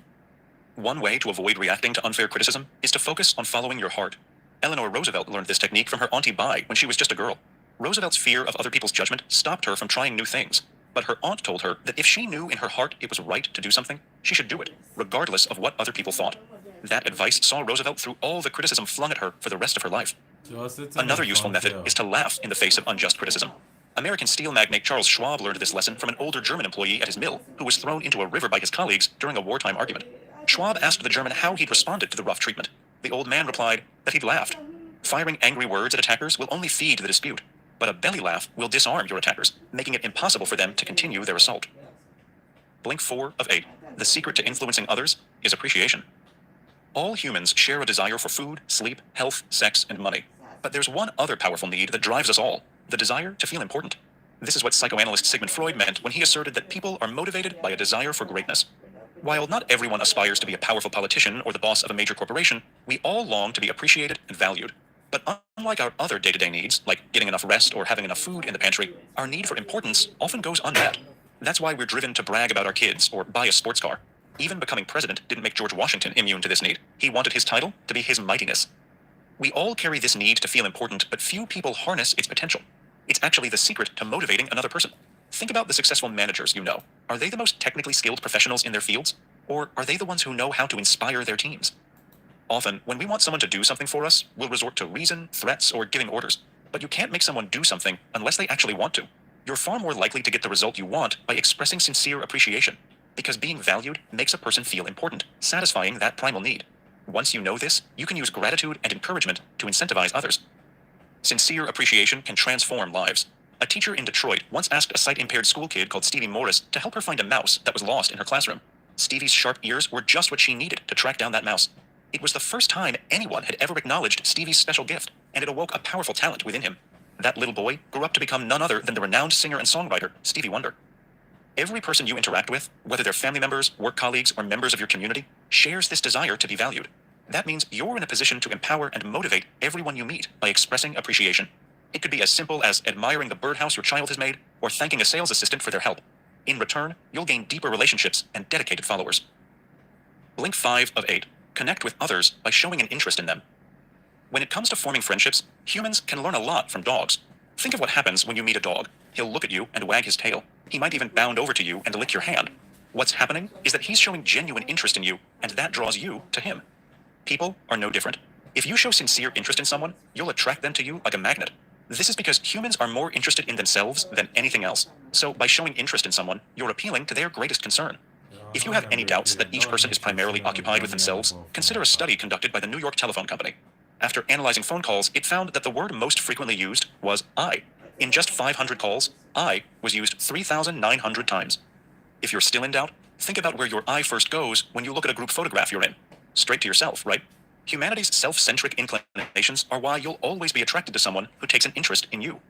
One way to avoid reacting to unfair criticism is to focus on following your heart. Eleanor Roosevelt learned this technique from her Auntie Bai when she was just a girl. Roosevelt's fear of other people's judgment stopped her from trying new things. But her aunt told her that if she knew in her heart it was right to do something, she should do it, regardless of what other people thought. That advice saw Roosevelt through all the criticism flung at her for the rest of her life. Another useful method is to laugh in the face of unjust criticism. American steel magnate Charles Schwab learned this lesson from an older German employee at his mill who was thrown into a river by his colleagues during a wartime argument. Schwab asked the German how he'd responded to the rough treatment. The old man replied that he'd laughed. Firing angry words at attackers will only feed the dispute, but a belly laugh will disarm your attackers, making it impossible for them to continue their assault. Blink 4 of 8. The secret to influencing others is appreciation. All humans share a desire for food, sleep, health, sex, and money. But there's one other powerful need that drives us all, the desire to feel important. This is what psychoanalyst Sigmund Freud meant when he asserted that people are motivated by a desire for greatness. While not everyone aspires to be a powerful politician or the boss of a major corporation, we all long to be appreciated and valued. But unlike our other day-to-day needs, like getting enough rest or having enough food in the pantry, our need for importance often goes unmet. That's why we're driven to brag about our kids or buy a sports car. Even becoming president didn't make George Washington immune to this need. He wanted his title to be his mightiness. We all carry this need to feel important, but few people harness its potential. It's actually the secret to motivating another person. Think about the successful managers you know. Are they the most technically skilled professionals in their fields? Or are they the ones who know how to inspire their teams? Often, when we want someone to do something for us, we'll resort to reason, threats, or giving orders. But you can't make someone do something unless they actually want to. You're far more likely to get the result you want by expressing sincere appreciation. Because being valued makes a person feel important, satisfying that primal need. Once you know this, you can use gratitude and encouragement to incentivize others. Sincere appreciation can transform lives. A teacher in Detroit once asked a sight-impaired school kid called Stevie Morris to help her find a mouse that was lost in her classroom. Stevie's sharp ears were just what she needed to track down that mouse. It was the first time anyone had ever acknowledged Stevie's special gift, and it awoke a powerful talent within him. That little boy grew up to become none other than the renowned singer and songwriter, Stevie Wonder. Every person you interact with, whether they're family members, work colleagues, or members of your community, shares this desire to be valued. That means you're in a position to empower and motivate everyone you meet by expressing appreciation. It could be as simple as admiring the birdhouse your child has made, or thanking a sales assistant for their help. In return, you'll gain deeper relationships and dedicated followers. Blink 5 of 8. Connect with others by showing an interest in them. When it comes to forming friendships, humans can learn a lot from dogs. Think of what happens when you meet a dog. He'll look at you and wag his tail. He might even bound over to you and lick your hand. What's happening is that he's showing genuine interest in you, and that draws you to him. People are no different. If you show sincere interest in someone, you'll attract them to you like a magnet. This is because humans are more interested in themselves than anything else. So by showing interest in someone, you're appealing to their greatest concern. If you have any doubts that each person is primarily occupied with themselves, consider a study conducted by the New York Telephone Company. After analyzing phone calls, it found that the word most frequently used was I. In just 500 calls, I was used 3,900 times. If you're still in doubt, think about where your eye first goes when you look at a group photograph you're in. Straight to yourself, right? Humanity's self-centric inclinations are why you'll always be attracted to someone who takes an interest in you.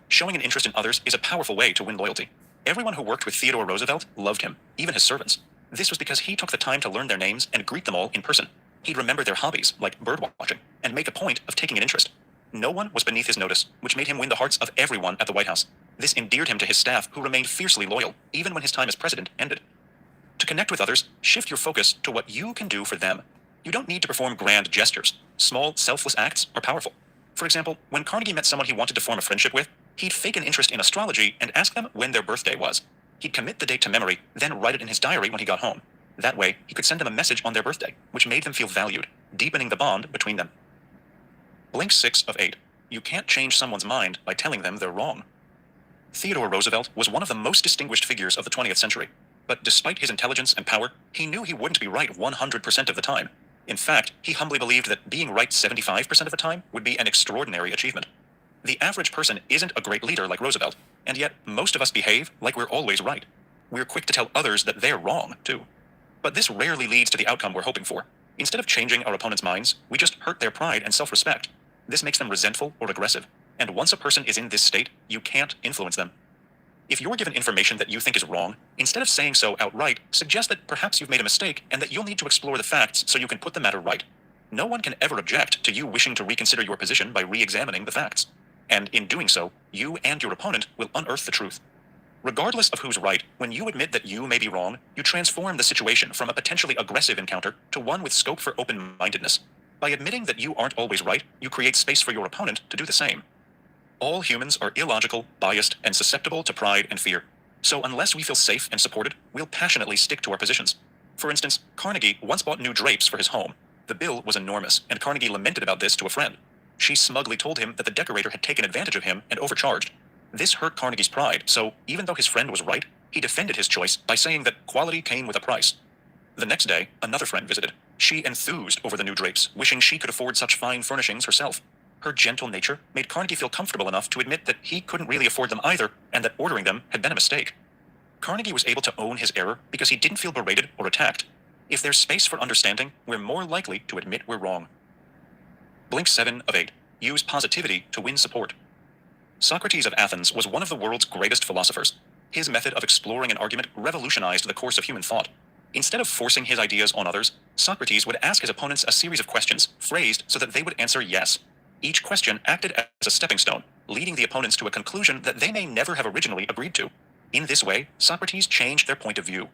Showing an interest in others is a powerful way to win loyalty. Everyone who worked with Theodore Roosevelt loved him, even his servants. This was because he took the time to learn their names and greet them all in person. He'd remember their hobbies, like bird watching, and make a point of taking an interest. No one was beneath his notice, which made him win the hearts of everyone at the White House. This endeared him to his staff, who remained fiercely loyal, even when his time as president ended. To connect with others, shift your focus to what you can do for them. You don't need to perform grand gestures. Small, selfless acts are powerful. For example, when Carnegie met someone he wanted to form a friendship with, he'd fake an interest in astrology and ask them when their birthday was. He'd commit the date to memory, then write it in his diary when he got home. That way, he could send them a message on their birthday, which made them feel valued, deepening the bond between them. Blink 6 of 8. You can't change someone's mind by telling them they're wrong. Theodore Roosevelt was one of the most distinguished figures of the 20th century. But despite his intelligence and power, he knew he wouldn't be right 100% of the time. In fact, he humbly believed that being right 75% of the time would be an extraordinary achievement. The average person isn't a great leader like Roosevelt, and yet most of us behave like we're always right. We're quick to tell others that they're wrong, too. But this rarely leads to the outcome we're hoping for. Instead of changing our opponent's minds, we just hurt their pride and self-respect. This makes them resentful or aggressive, and once a person is in this state, you can't influence them. If you're given information that you think is wrong, instead of saying so outright, suggest that perhaps you've made a mistake and that you'll need to explore the facts so you can put the matter right. No one can ever object to you wishing to reconsider your position by re-examining the facts. And in doing so, you and your opponent will unearth the truth. Regardless of who's right, when you admit that you may be wrong, you transform the situation from a potentially aggressive encounter to one with scope for open-mindedness. By admitting that you aren't always right, you create space for your opponent to do the same. All humans are illogical, biased, and susceptible to pride and fear. So unless we feel safe and supported, we'll passionately stick to our positions. For instance, Carnegie once bought new drapes for his home. The bill was enormous, and Carnegie lamented about this to a friend. She smugly told him that the decorator had taken advantage of him and overcharged. This hurt Carnegie's pride, so even though his friend was right, he defended his choice by saying that quality came with a price. The next day, another friend visited. She enthused over the new drapes, wishing she could afford such fine furnishings herself. Her gentle nature made Carnegie feel comfortable enough to admit that he couldn't really afford them either, and that ordering them had been a mistake. Carnegie was able to own his error because he didn't feel berated or attacked. If there's space for understanding, we're more likely to admit we're wrong. Blink 7 of 8. Use positivity to win support. Socrates of Athens was one of the world's greatest philosophers. His method of exploring an argument revolutionized the course of human thought. Instead of forcing his ideas on others, Socrates would ask his opponents a series of questions, phrased so that they would answer yes. Each question acted as a stepping stone, leading the opponents to a conclusion that they may never have originally agreed to. In this way, Socrates changed their point of view.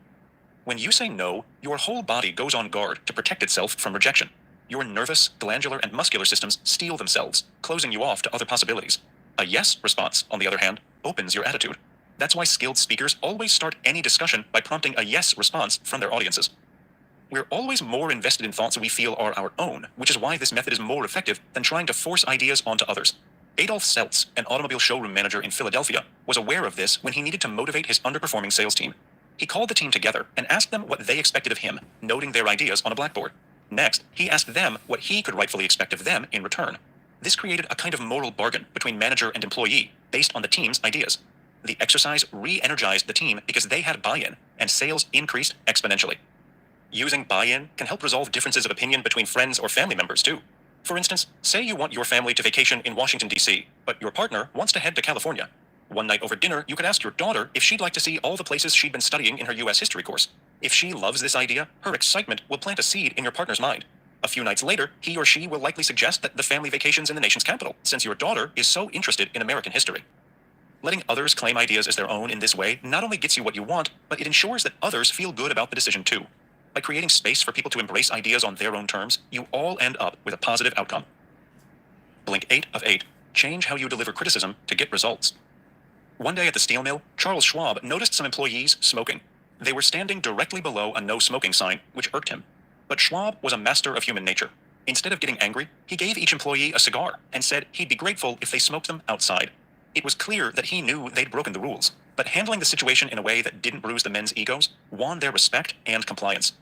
When you say no, your whole body goes on guard to protect itself from rejection. Your nervous, glandular, and muscular systems steel themselves, closing you off to other possibilities. A yes response, on the other hand, opens your attitude. That's why skilled speakers always start any discussion by prompting a yes response from their audiences. We're always more invested in thoughts we feel are our own, which is why this method is more effective than trying to force ideas onto others. Adolf Seltz, an automobile showroom manager in Philadelphia, was aware of this when he needed to motivate his underperforming sales team. He called the team together and asked them what they expected of him, noting their ideas on a blackboard. Next, he asked them what he could rightfully expect of them in return. This created a kind of moral bargain between manager and employee based on the team's ideas. The exercise re-energized the team because they had buy-in, and sales increased exponentially. Using buy-in can help resolve differences of opinion between friends or family members, too. For instance, say you want your family to vacation in Washington, D.C., but your partner wants to head to California. One night over dinner, you could ask your daughter if she'd like to see all the places she'd been studying in her U.S. history course. If she loves this idea, her excitement will plant a seed in your partner's mind. A few nights later, he or she will likely suggest that the family vacations in the nation's capital, since your daughter is so interested in American history. Letting others claim ideas as their own in this way not only gets you what you want, but it ensures that others feel good about the decision too. By creating space for people to embrace ideas on their own terms, you all end up with a positive outcome. Blink 8 of 8. Change how you deliver criticism to get results. One day at the steel mill, Charles Schwab noticed some employees smoking. They were standing directly below a no smoking sign, which irked him. But Schwab was a master of human nature. Instead of getting angry, he gave each employee a cigar and said he'd be grateful if they smoked them outside. It was clear that he knew they'd broken the rules, but handling the situation in a way that didn't bruise the men's egos won their respect and compliance.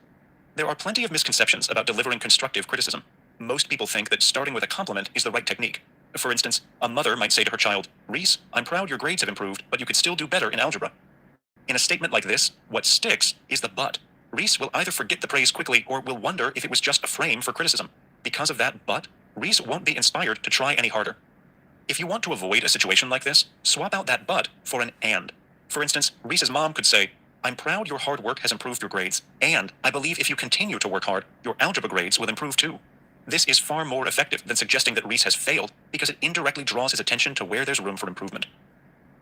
There are plenty of misconceptions about delivering constructive criticism. Most people think that starting with a compliment is the right technique. For instance, a mother might say to her child, "Reese, I'm proud your grades have improved, but you could still do better in algebra." In a statement like this, what sticks is the but. Reese will either forget the praise quickly or will wonder if it was just a frame for criticism. Because of that but, Reese won't be inspired to try any harder. If you want to avoid a situation like this, swap out that but for an and. For instance, Reese's mom could say, "I'm proud your hard work has improved your grades, and I believe if you continue to work hard, your algebra grades will improve too." This is far more effective than suggesting that Reese has failed because it indirectly draws his attention to where there's room for improvement.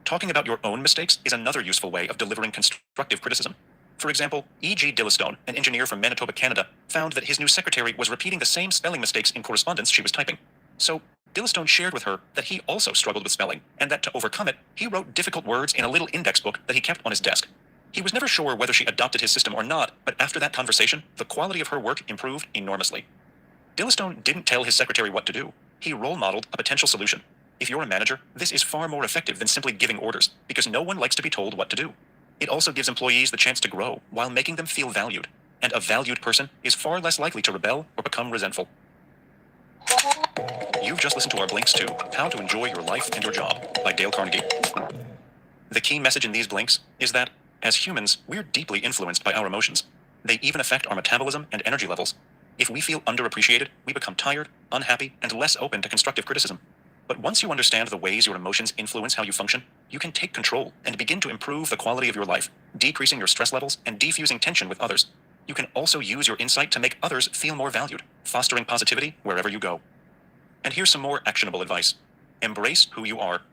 Talking about your own mistakes is another useful way of delivering constructive criticism. For example, E.G. Dillistone, an engineer from Manitoba, Canada, found that his new secretary was repeating the same spelling mistakes in correspondence she was typing. So, Dillistone shared with her that he also struggled with spelling, and that to overcome it, he wrote difficult words in a little index book that he kept on his desk. He was never sure whether she adopted his system or not, but after that conversation, the quality of her work improved enormously. Dillistone didn't tell his secretary what to do. He role modeled a potential solution. If you're a manager, this is far more effective than simply giving orders, because no one likes to be told what to do. It also gives employees the chance to grow while making them feel valued, and a valued person is far less likely to rebel or become resentful. You've just listened to our blinks to How to Enjoy Your Life and Your Job by Dale Carnegie. The key message in these blinks is that, as humans, we're deeply influenced by our emotions. They even affect our metabolism and energy levels. If we feel underappreciated, we become tired, unhappy, and less open to constructive criticism. But once you understand the ways your emotions influence how you function, you can take control and begin to improve the quality of your life, decreasing your stress levels and defusing tension with others. You can also use your insight to make others feel more valued, fostering positivity wherever you go. And here's some more actionable advice. Embrace who you are.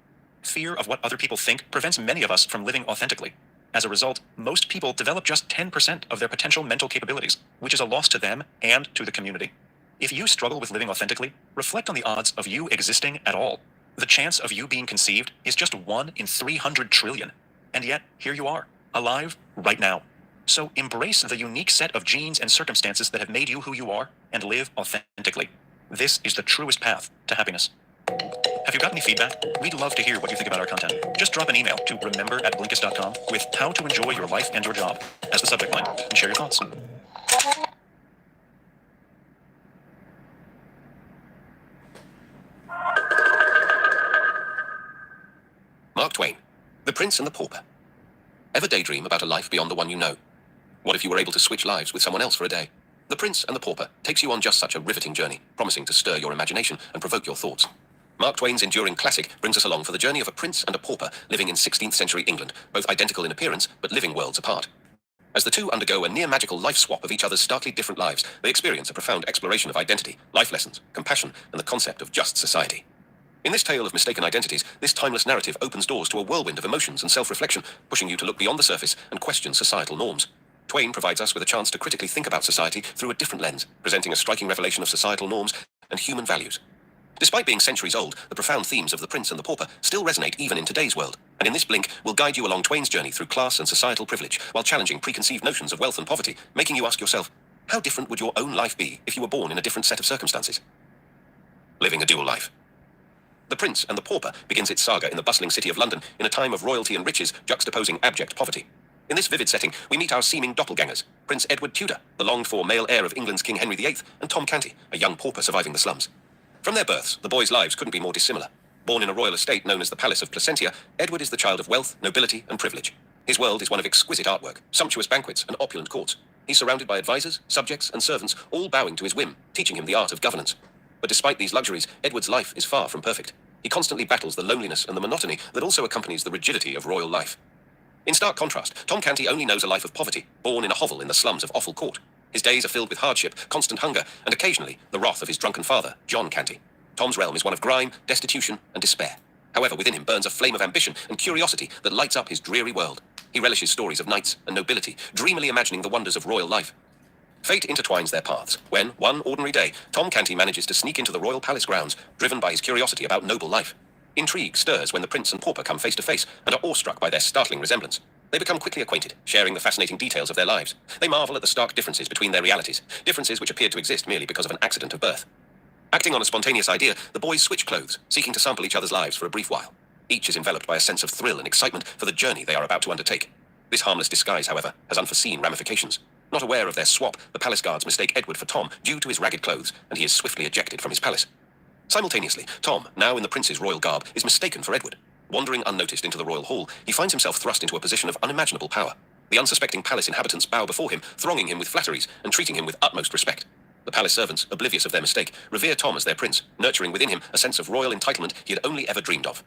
Fear of what other people think prevents many of us from living authentically. As a result, most people develop just 10% of their potential mental capabilities, which is a loss to them and to the community. If you struggle with living authentically, reflect on the odds of you existing at all. The chance of you being conceived is just 1 in 300 trillion. And yet, here you are, alive right now. So embrace the unique set of genes and circumstances that have made you who you are and live authentically. This is the truest path to happiness. Have you got any feedback? We'd love to hear what you think about our content. Just drop an email to remember@blinkist.com with "How to Enjoy Your Life and Your Job" as the subject line and share your thoughts. Mark Twain, The Prince and the Pauper. Ever daydream about a life beyond the one you know? What if you were able to switch lives with someone else for a day? The Prince and the Pauper takes you on just such a riveting journey, promising to stir your imagination and provoke your thoughts. Mark Twain's enduring classic brings us along for the journey of a prince and a pauper living in 16th century England, both identical in appearance, but living worlds apart. As the two undergo a near-magical life swap of each other's starkly different lives, they experience a profound exploration of identity, life lessons, compassion, and the concept of just society. In this tale of mistaken identities, this timeless narrative opens doors to a whirlwind of emotions and self-reflection, pushing you to look beyond the surface and question societal norms. Twain provides us with a chance to critically think about society through a different lens, presenting a striking revelation of societal norms and human values. Despite being centuries old, the profound themes of The Prince and the Pauper still resonate even in today's world, and in this blink, we'll guide you along Twain's journey through class and societal privilege, while challenging preconceived notions of wealth and poverty, making you ask yourself, how different would your own life be if you were born in a different set of circumstances? Living a dual life. The Prince and the Pauper begins its saga in the bustling city of London in a time of royalty and riches juxtaposing abject poverty. In this vivid setting, we meet our seeming doppelgangers, Prince Edward Tudor, the longed-for male heir of England's King Henry VIII, and Tom Canty, a young pauper surviving the slums. From their births, the boys' lives couldn't be more dissimilar. Born in a royal estate known as the Palace of Placentia, Edward is the child of wealth, nobility, and privilege. His world is one of exquisite artwork, sumptuous banquets, and opulent courts. He's surrounded by advisors, subjects, and servants, all bowing to his whim, teaching him the art of governance. But despite these luxuries, Edward's life is far from perfect. He constantly battles the loneliness and the monotony that also accompanies the rigidity of royal life. In stark contrast, Tom Canty only knows a life of poverty, born in a hovel in the slums of Offal Court. His days are filled with hardship, constant hunger, and occasionally the wrath of his drunken father, John Canty. Tom's realm is one of grime, destitution, and despair. However, within him burns a flame of ambition and curiosity that lights up his dreary world. He relishes stories of knights and nobility, dreamily imagining the wonders of royal life. Fate intertwines their paths, when, one ordinary day, Tom Canty manages to sneak into the royal palace grounds, driven by his curiosity about noble life. Intrigue stirs when the prince and pauper come face to face and are awestruck by their startling resemblance. They become quickly acquainted, sharing the fascinating details of their lives. They marvel at the stark differences between their realities, differences which appeared to exist merely because of an accident of birth. Acting on a spontaneous idea, the boys switch clothes, seeking to sample each other's lives for a brief while. Each is enveloped by a sense of thrill and excitement for the journey they are about to undertake. This harmless disguise, however, has unforeseen ramifications. Not aware of their swap, the palace guards mistake Edward for Tom due to his ragged clothes, and he is swiftly ejected from his palace. Simultaneously, Tom, now in the prince's royal garb, is mistaken for Edward. Wandering unnoticed into the royal hall, he finds himself thrust into a position of unimaginable power. The unsuspecting palace inhabitants bow before him, thronging him with flatteries and treating him with utmost respect. The palace servants, oblivious of their mistake, revere Tom as their prince, nurturing within him a sense of royal entitlement he had only ever dreamed of.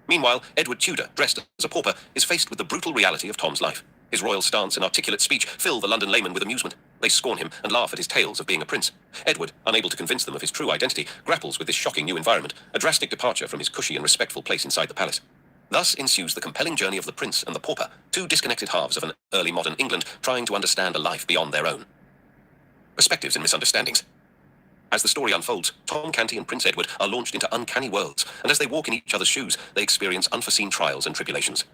Meanwhile, Edward Tudor, dressed as a pauper, is faced with the brutal reality of Tom's life. His royal stance and articulate speech fill the London laymen with amusement. They scorn him and laugh at his tales of being a prince. Edward, unable to convince them of his true identity, grapples with this shocking new environment, a drastic departure from his cushy and respectful place inside the palace. Thus ensues the compelling journey of the prince and the pauper, two disconnected halves of an early modern England trying to understand a life beyond their own. Perspectives and misunderstandings. As the story unfolds, Tom Canty and Prince Edward are launched into uncanny worlds, and as they walk in each other's shoes, they experience unforeseen trials and tribulations.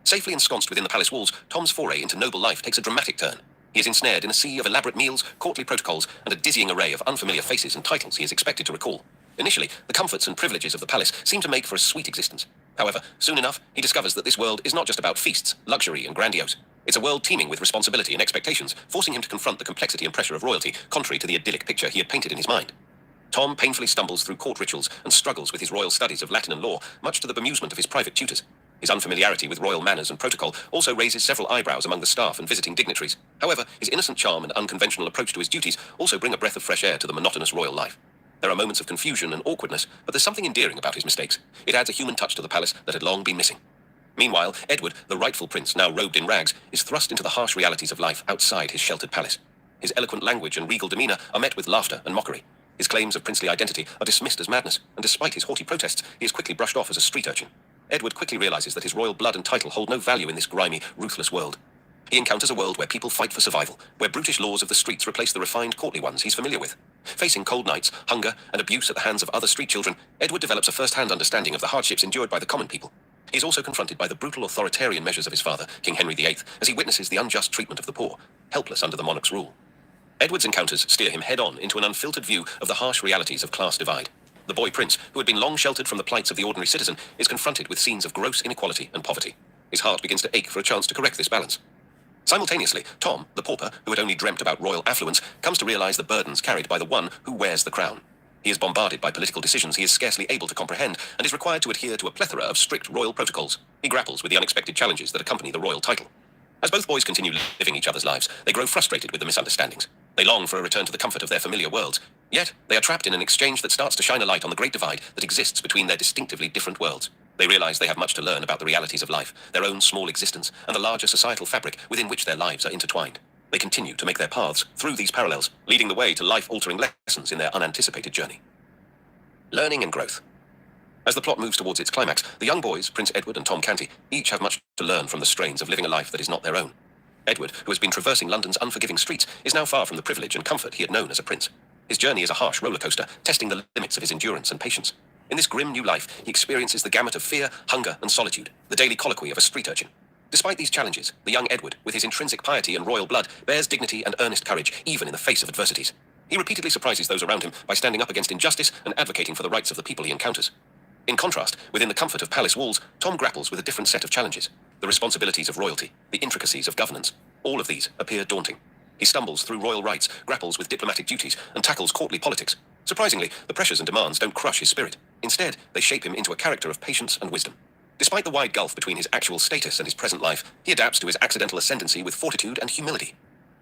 Safely ensconced within the palace walls, Tom's foray into noble life takes a dramatic turn. He is ensnared in a sea of elaborate meals, courtly protocols, and a dizzying array of unfamiliar faces and titles he is expected to recall. Initially, the comforts and privileges of the palace seem to make for a sweet existence. However, soon enough, he discovers that this world is not just about feasts, luxury, and grandiose. It's a world teeming with responsibility and expectations, forcing him to confront the complexity and pressure of royalty, contrary to the idyllic picture he had painted in his mind. Tom painfully stumbles through court rituals and struggles with his royal studies of Latin and law, much to the bemusement of his private tutors. His unfamiliarity with royal manners and protocol also raises several eyebrows among the staff and visiting dignitaries. However, his innocent charm and unconventional approach to his duties also bring a breath of fresh air to the monotonous royal life. There are moments of confusion and awkwardness, but there's something endearing about his mistakes. It adds a human touch to the palace that had long been missing. Meanwhile, Edward, the rightful prince, now robed in rags, is thrust into the harsh realities of life outside his sheltered palace. His eloquent language and regal demeanor are met with laughter and mockery. His claims of princely identity are dismissed as madness, and despite his haughty protests, he is quickly brushed off as a street urchin. Edward quickly realizes that his royal blood and title hold no value in this grimy, ruthless world. He encounters a world where people fight for survival, where brutish laws of the streets replace the refined courtly ones he's familiar with. Facing cold nights, hunger, and abuse at the hands of other street children, Edward develops a first-hand understanding of the hardships endured by the common people. He is also confronted by the brutal authoritarian measures of his father, King Henry VIII, as he witnesses the unjust treatment of the poor, helpless under the monarch's rule. Edward's encounters steer him head-on into an unfiltered view of the harsh realities of class divide. The boy prince, who had been long sheltered from the plights of the ordinary citizen, is confronted with scenes of gross inequality and poverty. His heart begins to ache for a chance to correct this balance. Simultaneously, Tom, the pauper, who had only dreamt about royal affluence, comes to realize the burdens carried by the one who wears the crown. He is bombarded by political decisions he is scarcely able to comprehend, and is required to adhere to a plethora of strict royal protocols. He grapples with the unexpected challenges that accompany the royal title. As both boys continue living each other's lives, they grow frustrated with the misunderstandings. They long for a return to the comfort of their familiar worlds. Yet, they are trapped in an exchange that starts to shine a light on the great divide that exists between their distinctively different worlds. They realize they have much to learn about the realities of life, their own small existence, and the larger societal fabric within which their lives are intertwined. They continue to make their paths through these parallels, leading the way to life-altering lessons in their unanticipated journey. Learning and growth. As the plot moves towards its climax, the young boys, Prince Edward and Tom Canty, each have much to learn from the strains of living a life that is not their own. Edward, who has been traversing London's unforgiving streets, is now far from the privilege and comfort he had known as a prince. His journey is a harsh roller coaster, testing the limits of his endurance and patience. In this grim new life, he experiences the gamut of fear, hunger, and solitude, the daily colloquy of a street urchin. Despite these challenges, the young Edward, with his intrinsic piety and royal blood, bears dignity and earnest courage, even in the face of adversities. He repeatedly surprises those around him by standing up against injustice and advocating for the rights of the people he encounters. In contrast, within the comfort of palace walls, Tom grapples with a different set of challenges. The responsibilities of royalty, the intricacies of governance. All of these appear daunting. He stumbles through royal rights, grapples with diplomatic duties, and tackles courtly politics. Surprisingly, the pressures and demands don't crush his spirit. Instead, they shape him into a character of patience and wisdom. Despite the wide gulf between his actual status and his present life, he adapts to his accidental ascendancy with fortitude and humility.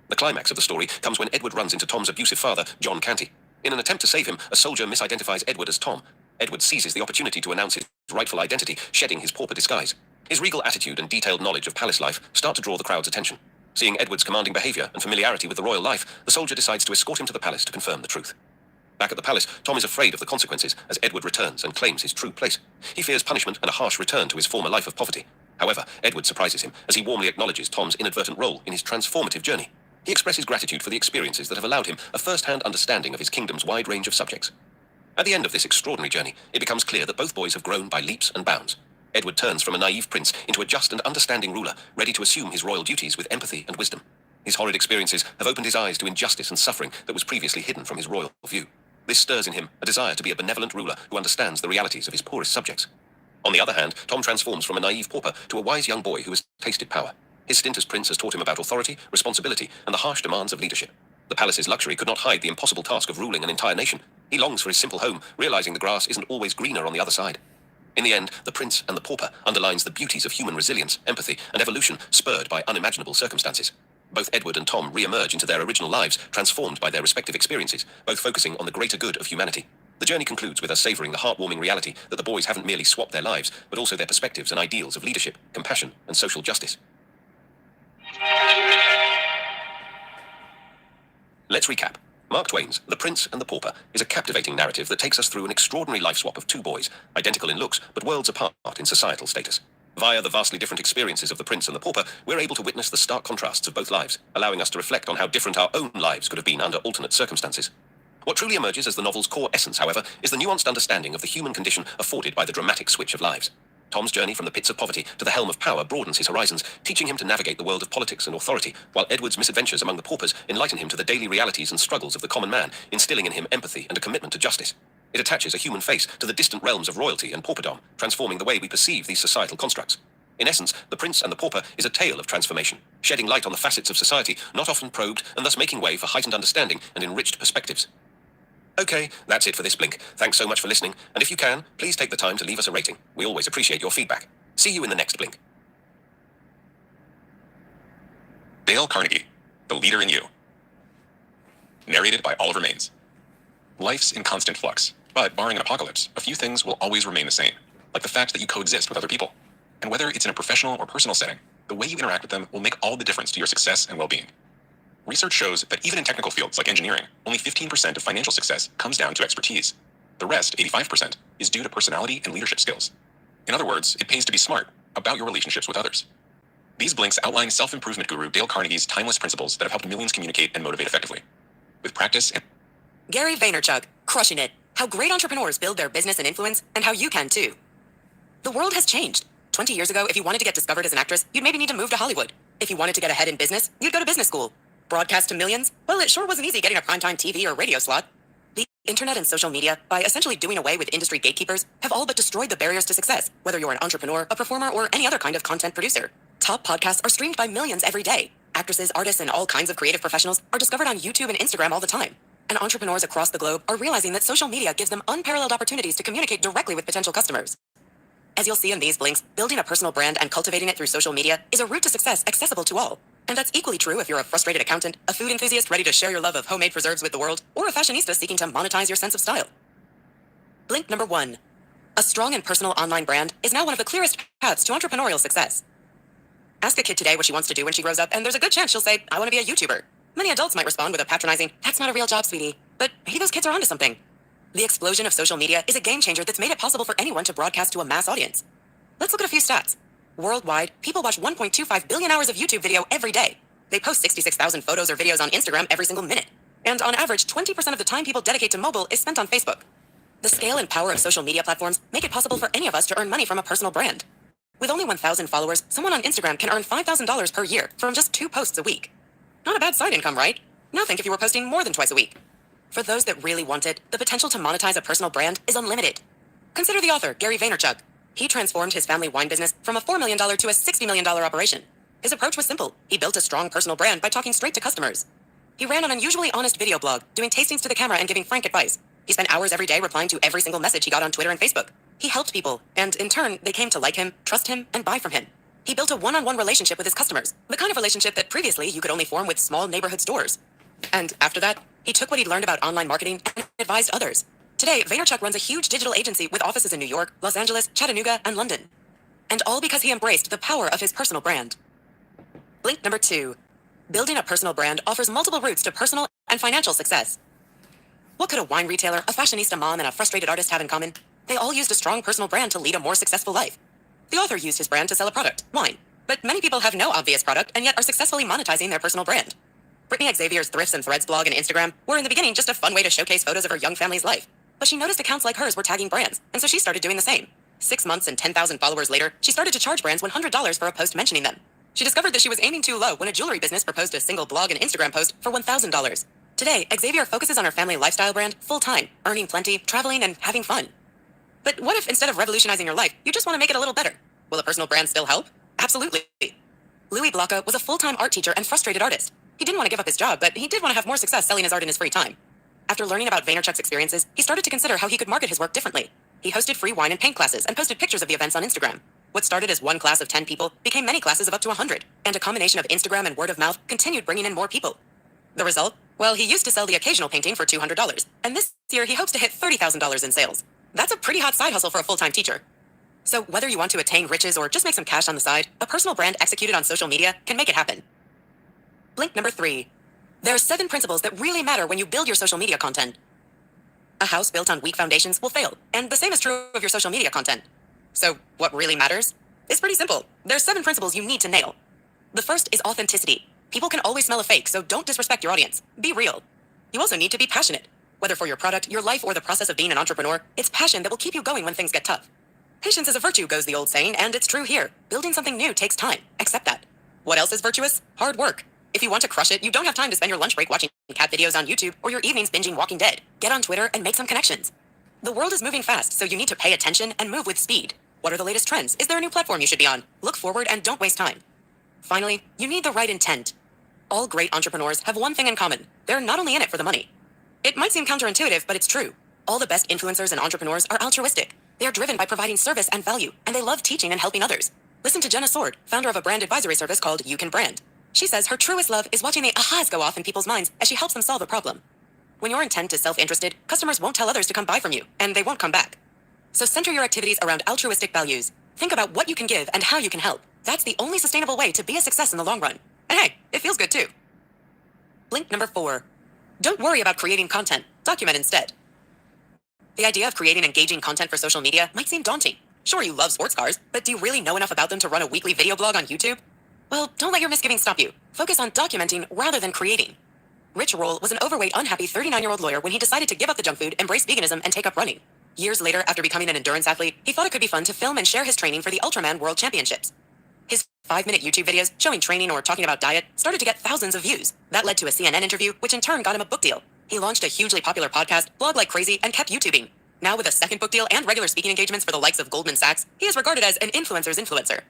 The climax of the story comes when Edward runs into Tom's abusive father, John Canty. In an attempt to save him, a soldier misidentifies Edward as Tom. Edward seizes the opportunity to announce his rightful identity, shedding his pauper disguise. His regal attitude and detailed knowledge of palace life start to draw the crowd's attention. Seeing Edward's commanding behavior and familiarity with the royal life, the soldier decides to escort him to the palace to confirm the truth. Back at the palace, Tom is afraid of the consequences as Edward returns and claims his true place. He fears punishment and a harsh return to his former life of poverty. However, Edward surprises him as he warmly acknowledges Tom's inadvertent role in his transformative journey. He expresses gratitude for the experiences that have allowed him a first-hand understanding of his kingdom's wide range of subjects. At the end of this extraordinary journey, it becomes clear that both boys have grown by leaps and bounds. Edward turns from a naive prince into a just and understanding ruler, ready to assume his royal duties with empathy and wisdom. His horrid experiences have opened his eyes to injustice and suffering that was previously hidden from his royal view. This stirs in him a desire to be a benevolent ruler who understands the realities of his poorest subjects. On the other hand, Tom transforms from a naive pauper to a wise young boy who has tasted power. His stint as prince has taught him about authority, responsibility, and the harsh demands of leadership. The palace's luxury could not hide the impossible task of ruling an entire nation. He longs for his simple home, realizing the grass isn't always greener on the other side. In the end, The Prince and the Pauper underlines the beauties of human resilience, empathy, and evolution spurred by unimaginable circumstances. Both Edward and Tom re-emerge into their original lives, transformed by their respective experiences, both focusing on the greater good of humanity. The journey concludes with us savoring the heartwarming reality that the boys haven't merely swapped their lives, but also their perspectives and ideals of leadership, compassion, and social justice. Let's recap. Mark Twain's The Prince and the Pauper is a captivating narrative that takes us through an extraordinary life swap of two boys, identical in looks, but worlds apart in societal status. Via the vastly different experiences of the Prince and the Pauper, we're able to witness the stark contrasts of both lives, allowing us to reflect on how different our own lives could have been under alternate circumstances. What truly emerges as the novel's core essence, however, is the nuanced understanding of the human condition afforded by the dramatic switch of lives. Tom's journey from the pits of poverty to the helm of power broadens his horizons, teaching him to navigate the world of politics and authority, while Edward's misadventures among the paupers enlighten him to the daily realities and struggles of the common man, instilling in him empathy and a commitment to justice. It attaches a human face to the distant realms of royalty and pauperdom, transforming the way we perceive these societal constructs. In essence, The Prince and the Pauper is a tale of transformation, shedding light on the facets of society not often probed and thus making way for heightened understanding and enriched perspectives. Okay, that's it for this Blink. Thanks so much for listening, and if you can, please take the time to leave us a rating. We always appreciate your feedback. See you in the next Blink. Dale Carnegie, The Leader in You. Narrated by Oliver Maines. Life's in constant flux, but barring an apocalypse, a few things will always remain the same, like the fact that you coexist with other people. And whether it's in a professional or personal setting, the way you interact with them will make all the difference to your success and well-being. Research shows that even in technical fields like engineering, only 15% of financial success comes down to expertise. The rest, 85%, is due to personality and leadership skills. In other words, it pays to be smart about your relationships with others. These Blinks outline self-improvement guru Dale Carnegie's timeless principles that have helped millions communicate and motivate effectively. With practice and... Gary Vaynerchuk, crushing it. How great entrepreneurs build their business and influence, and how you can too. The world has changed. 20 years ago, if you wanted to get discovered as an actress, you'd maybe need to move to Hollywood. If you wanted to get ahead in business, you'd go to business school. Broadcast to millions? Well, it sure wasn't easy getting a primetime TV or radio slot. The internet and social media, by essentially doing away with industry gatekeepers, have all but destroyed the barriers to success, whether you're an entrepreneur, a performer, or any other kind of content producer. Top podcasts are streamed by millions every day. Actresses, artists, and all kinds of creative professionals are discovered on YouTube and Instagram all the time. And entrepreneurs across the globe are realizing that social media gives them unparalleled opportunities to communicate directly with potential customers. As you'll see in these Blinks, building a personal brand and cultivating it through social media is a route to success accessible to all. And that's equally true if you're a frustrated accountant, a food enthusiast ready to share your love of homemade preserves with the world, or a fashionista seeking to monetize your sense of style. Blink number 1. A strong and personal online brand is now one of the clearest paths to entrepreneurial success. Ask a kid today what she wants to do when she grows up, and there's a good chance she'll say, I want to be a YouTuber. Many adults might respond with a patronizing, that's not a real job, sweetie. But maybe those kids are onto something. The explosion of social media is a game changer that's made it possible for anyone to broadcast to a mass audience. Let's look at a few stats. Worldwide, people watch 1.25 billion hours of YouTube video every day. They post 66,000 photos or videos on Instagram every single minute. And on average, 20% of the time people dedicate to mobile is spent on Facebook. The scale and power of social media platforms make it possible for any of us to earn money from a personal brand. With only 1,000 followers, someone on Instagram can earn $5,000 per year from just 2 posts a week. Not a bad side income, right? Now think if you were posting more than twice a week. For those that really want it, the potential to monetize a personal brand is unlimited. Consider the author, Gary Vaynerchuk. He transformed his family wine business from a $4 million to a $60 million operation. His approach was simple. He built a strong personal brand by talking straight to customers. He ran an unusually honest video blog, doing tastings to the camera and giving frank advice. He spent hours every day replying to every single message he got on Twitter and Facebook. He helped people, and in turn, they came to like him, trust him, and buy from him. He built a one-on-one relationship with his customers, the kind of relationship that previously you could only form with small neighborhood stores. And after that, he took what he'd learned about online marketing and advised others. Today, Vaynerchuk runs a huge digital agency with offices in New York, Los Angeles, Chattanooga, and London. And all because he embraced the power of his personal brand. Blink number 2. Building a personal brand offers multiple routes to personal and financial success. What could a wine retailer, a fashionista mom, and a frustrated artist have in common? They all used a strong personal brand to lead a more successful life. The author used his brand to sell a product, wine. But many people have no obvious product and yet are successfully monetizing their personal brand. Brittany Xavier's Thrifts and Threads blog and Instagram were in the beginning just a fun way to showcase photos of her young family's life. But she noticed accounts like hers were tagging brands, and so she started doing the same. 6 months and 10,000 followers later, she started to charge brands $100 for a post mentioning them. She discovered that she was aiming too low when a jewelry business proposed a single blog and Instagram post for $1,000. Today, Xavier focuses on her family lifestyle brand full-time, earning plenty, traveling, and having fun. But what if instead of revolutionizing your life, you just want to make it a little better? Will a personal brand still help? Absolutely. Louis Blocka was a full-time art teacher and frustrated artist. He didn't want to give up his job, but he did want to have more success selling his art in his free time. After learning about Vaynerchuk's experiences, he started to consider how he could market his work differently. He hosted free wine and paint classes and posted pictures of the events on Instagram. What started as one class of 10 people became many classes of up to 100, and a combination of Instagram and word of mouth continued bringing in more people. The result? Well, he used to sell the occasional painting for $200, and this year he hopes to hit $30,000 in sales. That's a pretty hot side hustle for a full-time teacher. So whether you want to attain riches or just make some cash on the side, a personal brand executed on social media can make it happen. Blink number 3. There are 7 principles that really matter when you build your social media content. A house built on weak foundations will fail, and the same is true of your social media content. So what really matters? It's pretty simple. There are 7 principles you need to nail. The first is authenticity. People can always smell a fake, so don't disrespect your audience. Be real. You also need to be passionate. Whether for your product, your life, or the process of being an entrepreneur, it's passion that will keep you going when things get tough. Patience is a virtue, goes the old saying, and it's true here. Building something new takes time. Accept that. What else is virtuous? Hard work. If you want to crush it, you don't have time to spend your lunch break watching cat videos on YouTube or your evenings binging Walking Dead. Get on Twitter and make some connections. The world is moving fast, so you need to pay attention and move with speed. What are the latest trends? Is there a new platform you should be on? Look forward and don't waste time. Finally, you need the right intent. All great entrepreneurs have one thing in common. They're not only in it for the money. It might seem counterintuitive, but it's true. All the best influencers and entrepreneurs are altruistic. They are driven by providing service and value, and they love teaching and helping others. Listen to Jenna Sword, founder of a brand advisory service called You Can Brand. She says her truest love is watching the ahas go off in people's minds as she helps them solve a problem. When your intent is self-interested, customers won't tell others to come buy from you, and they won't come back. So center your activities around altruistic values. Think about what you can give and how you can help. That's the only sustainable way to be a success in the long run. And hey, it feels good too. Blink number 4. Don't worry about creating content. Document instead. The idea of creating engaging content for social media might seem daunting. Sure, you love sports cars, but do you really know enough about them to run a weekly video blog on YouTube? Well, don't let your misgivings stop you. Focus on documenting rather than creating. Rich Roll was an overweight, unhappy 39-year-old lawyer when he decided to give up the junk food, embrace veganism, and take up running. Years later, after becoming an endurance athlete, he thought it could be fun to film and share his training for the Ultraman World Championships. His 5-minute YouTube videos showing training or talking about diet started to get thousands of views. That led to a CNN interview, which in turn got him a book deal. He launched a hugely popular podcast, blogged like crazy, and kept YouTubing. Now with a second book deal and regular speaking engagements for the likes of Goldman Sachs, he is regarded as an influencer's influencer.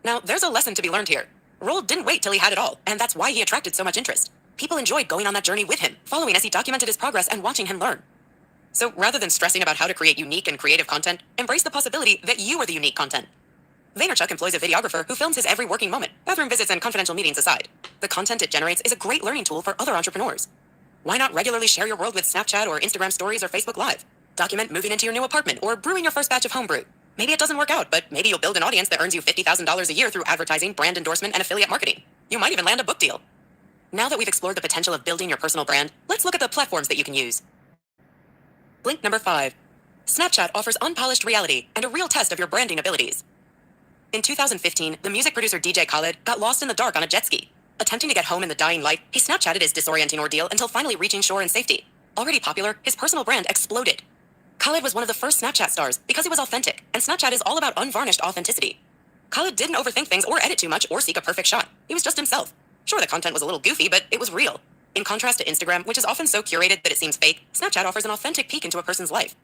Now, there's a lesson to be learned here. Roll didn't wait till he had it all, and that's why he attracted so much interest. People enjoyed going on that journey with him, following as he documented his progress and watching him learn. So rather than stressing about how to create unique and creative content, embrace the possibility that you are the unique content. Vaynerchuk employs a videographer who films his every working moment, bathroom visits and confidential meetings aside. The content it generates is a great learning tool for other entrepreneurs. Why not regularly share your world with Snapchat or Instagram stories or Facebook Live? Document moving into your new apartment or brewing your first batch of homebrew. Maybe it doesn't work out, but maybe you'll build an audience that earns you $50,000 a year through advertising, brand endorsement, and affiliate marketing. You might even land a book deal. Now that we've explored the potential of building your personal brand, let's look at the platforms that you can use. Blink number 5. Snapchat offers unpolished reality and a real test of your branding abilities. In 2015, the music producer DJ Khaled got lost in the dark on a jet ski. Attempting to get home in the dying light, he Snapchatted his disorienting ordeal until finally reaching shore in safety. Already popular, his personal brand exploded. Khaled was one of the first Snapchat stars because he was authentic, and Snapchat is all about unvarnished authenticity. Khaled didn't overthink things or edit too much or seek a perfect shot. He was just himself. Sure, the content was a little goofy, but it was real. In contrast to Instagram, which is often so curated that it seems fake, Snapchat offers an authentic peek into a person's life.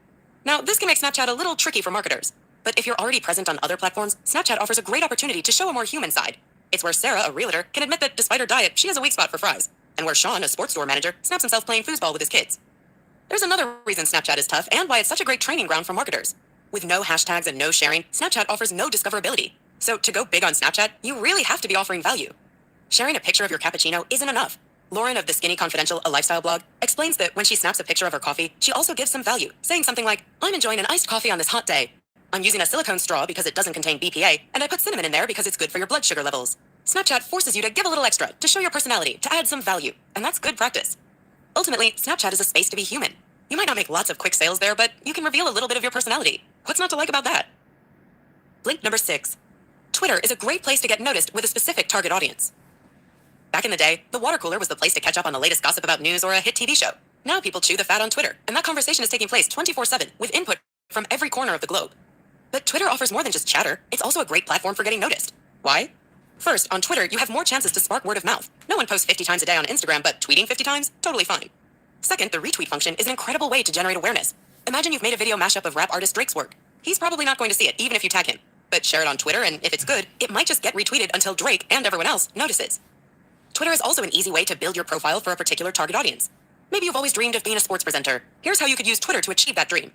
Now, this can make Snapchat a little tricky for marketers. But if you're already present on other platforms, Snapchat offers a great opportunity to show a more human side. It's where Sarah, a realtor, can admit that despite her diet, she has a weak spot for fries. And where Sean, a sports store manager, snaps himself playing foosball with his kids. There's another reason Snapchat is tough and why it's such a great training ground for marketers. With no hashtags and no sharing, Snapchat offers no discoverability. So to go big on Snapchat, you really have to be offering value. Sharing a picture of your cappuccino isn't enough. Lauren of The Skinny Confidential, a lifestyle blog, explains that when she snaps a picture of her coffee, she also gives some value, saying something like, "I'm enjoying an iced coffee on this hot day. I'm using a silicone straw because it doesn't contain BPA, and I put cinnamon in there because it's good for your blood sugar levels." Snapchat forces you to give a little extra, to show your personality, to add some value, and that's good practice. Ultimately, Snapchat is a space to be human. You might not make lots of quick sales there, but you can reveal a little bit of your personality. What's not to like about that? Blink number 6. Twitter is a great place to get noticed with a specific target audience. Back in the day, the water cooler was the place to catch up on the latest gossip about news or a hit TV show. Now people chew the fat on Twitter, and that conversation is taking place 24/7 with input from every corner of the globe. But Twitter offers more than just chatter. It's also a great platform for getting noticed. Why? First, on Twitter, you have more chances to spark word of mouth. No one posts 50 times a day on Instagram, but tweeting 50 times? Totally fine. Second, the retweet function is an incredible way to generate awareness. Imagine you've made a video mashup of rap artist Drake's work. He's probably not going to see it, even if you tag him. But share it on Twitter, and if it's good, it might just get retweeted until Drake and everyone else notices. Twitter is also an easy way to build your profile for a particular target audience. Maybe you've always dreamed of being a sports presenter. Here's how you could use Twitter to achieve that dream.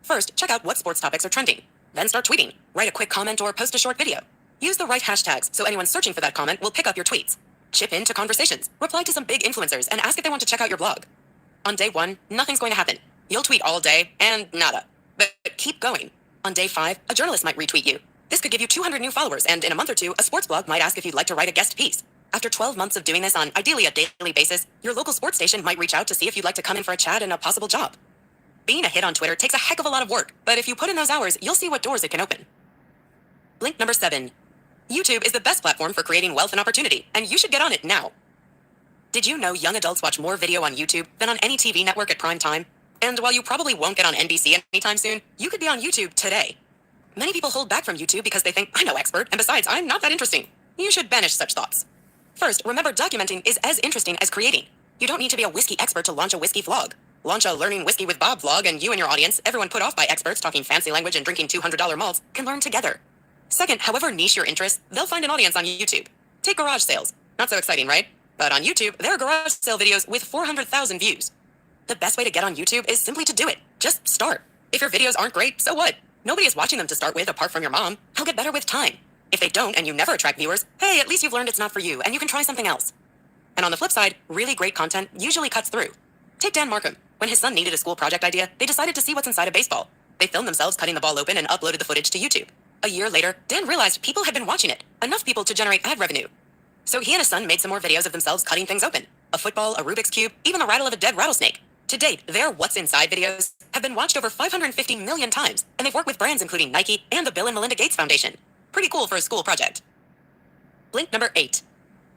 First, check out what sports topics are trending. Then start tweeting. Write a quick comment or post a short video. Use the right hashtags so anyone searching for that comment will pick up your tweets. Chip into conversations. Reply to some big influencers and ask if they want to check out your blog. On day 1, nothing's going to happen. You'll tweet all day and nada. But keep going. On day 5, a journalist might retweet you. This could give you 200 new followers, and in a month or two, a sports blog might ask if you'd like to write a guest piece. After 12 months of doing this on ideally a daily basis, your local sports station might reach out to see if you'd like to come in for a chat and a possible job. Being a hit on Twitter takes a heck of a lot of work, but if you put in those hours, you'll see what doors it can open. Blink number 7. YouTube is the best platform for creating wealth and opportunity, and you should get on it now. Did you know young adults watch more video on YouTube than on any TV network at prime time? And while you probably won't get on NBC anytime soon, you could be on YouTube today. Many people hold back from YouTube because they think, I'm no expert, and besides, I'm not that interesting. You should banish such thoughts. First, remember documenting is as interesting as creating. You don't need to be a whiskey expert to launch a whiskey vlog. Launch a Learning Whiskey with Bob vlog, and you and your audience, everyone put off by experts talking fancy language and drinking $200 malts, can learn together. Second, however niche your interests, they'll find an audience on YouTube. Take garage sales. Not so exciting, right? But on YouTube, there are garage sale videos with 400,000 views. The best way to get on YouTube is simply to do it. Just start. If your videos aren't great, so what? Nobody is watching them to start with apart from your mom. He'll get better with time. If they don't and you never attract viewers, hey, at least you've learned it's not for you and you can try something else. And on the flip side, really great content usually cuts through. Take Dan Markham. When his son needed a school project idea, they decided to see what's inside a baseball. They filmed themselves cutting the ball open and uploaded the footage to YouTube. A year later, Dan realized people had been watching it, enough people to generate ad revenue. So he and his son made some more videos of themselves cutting things open. A football, a Rubik's Cube, even the rattle of a dead rattlesnake. To date, their What's Inside videos have been watched over 550 million times, and they've worked with brands including Nike and the Bill and Melinda Gates Foundation. Pretty cool for a school project. Blink number 8.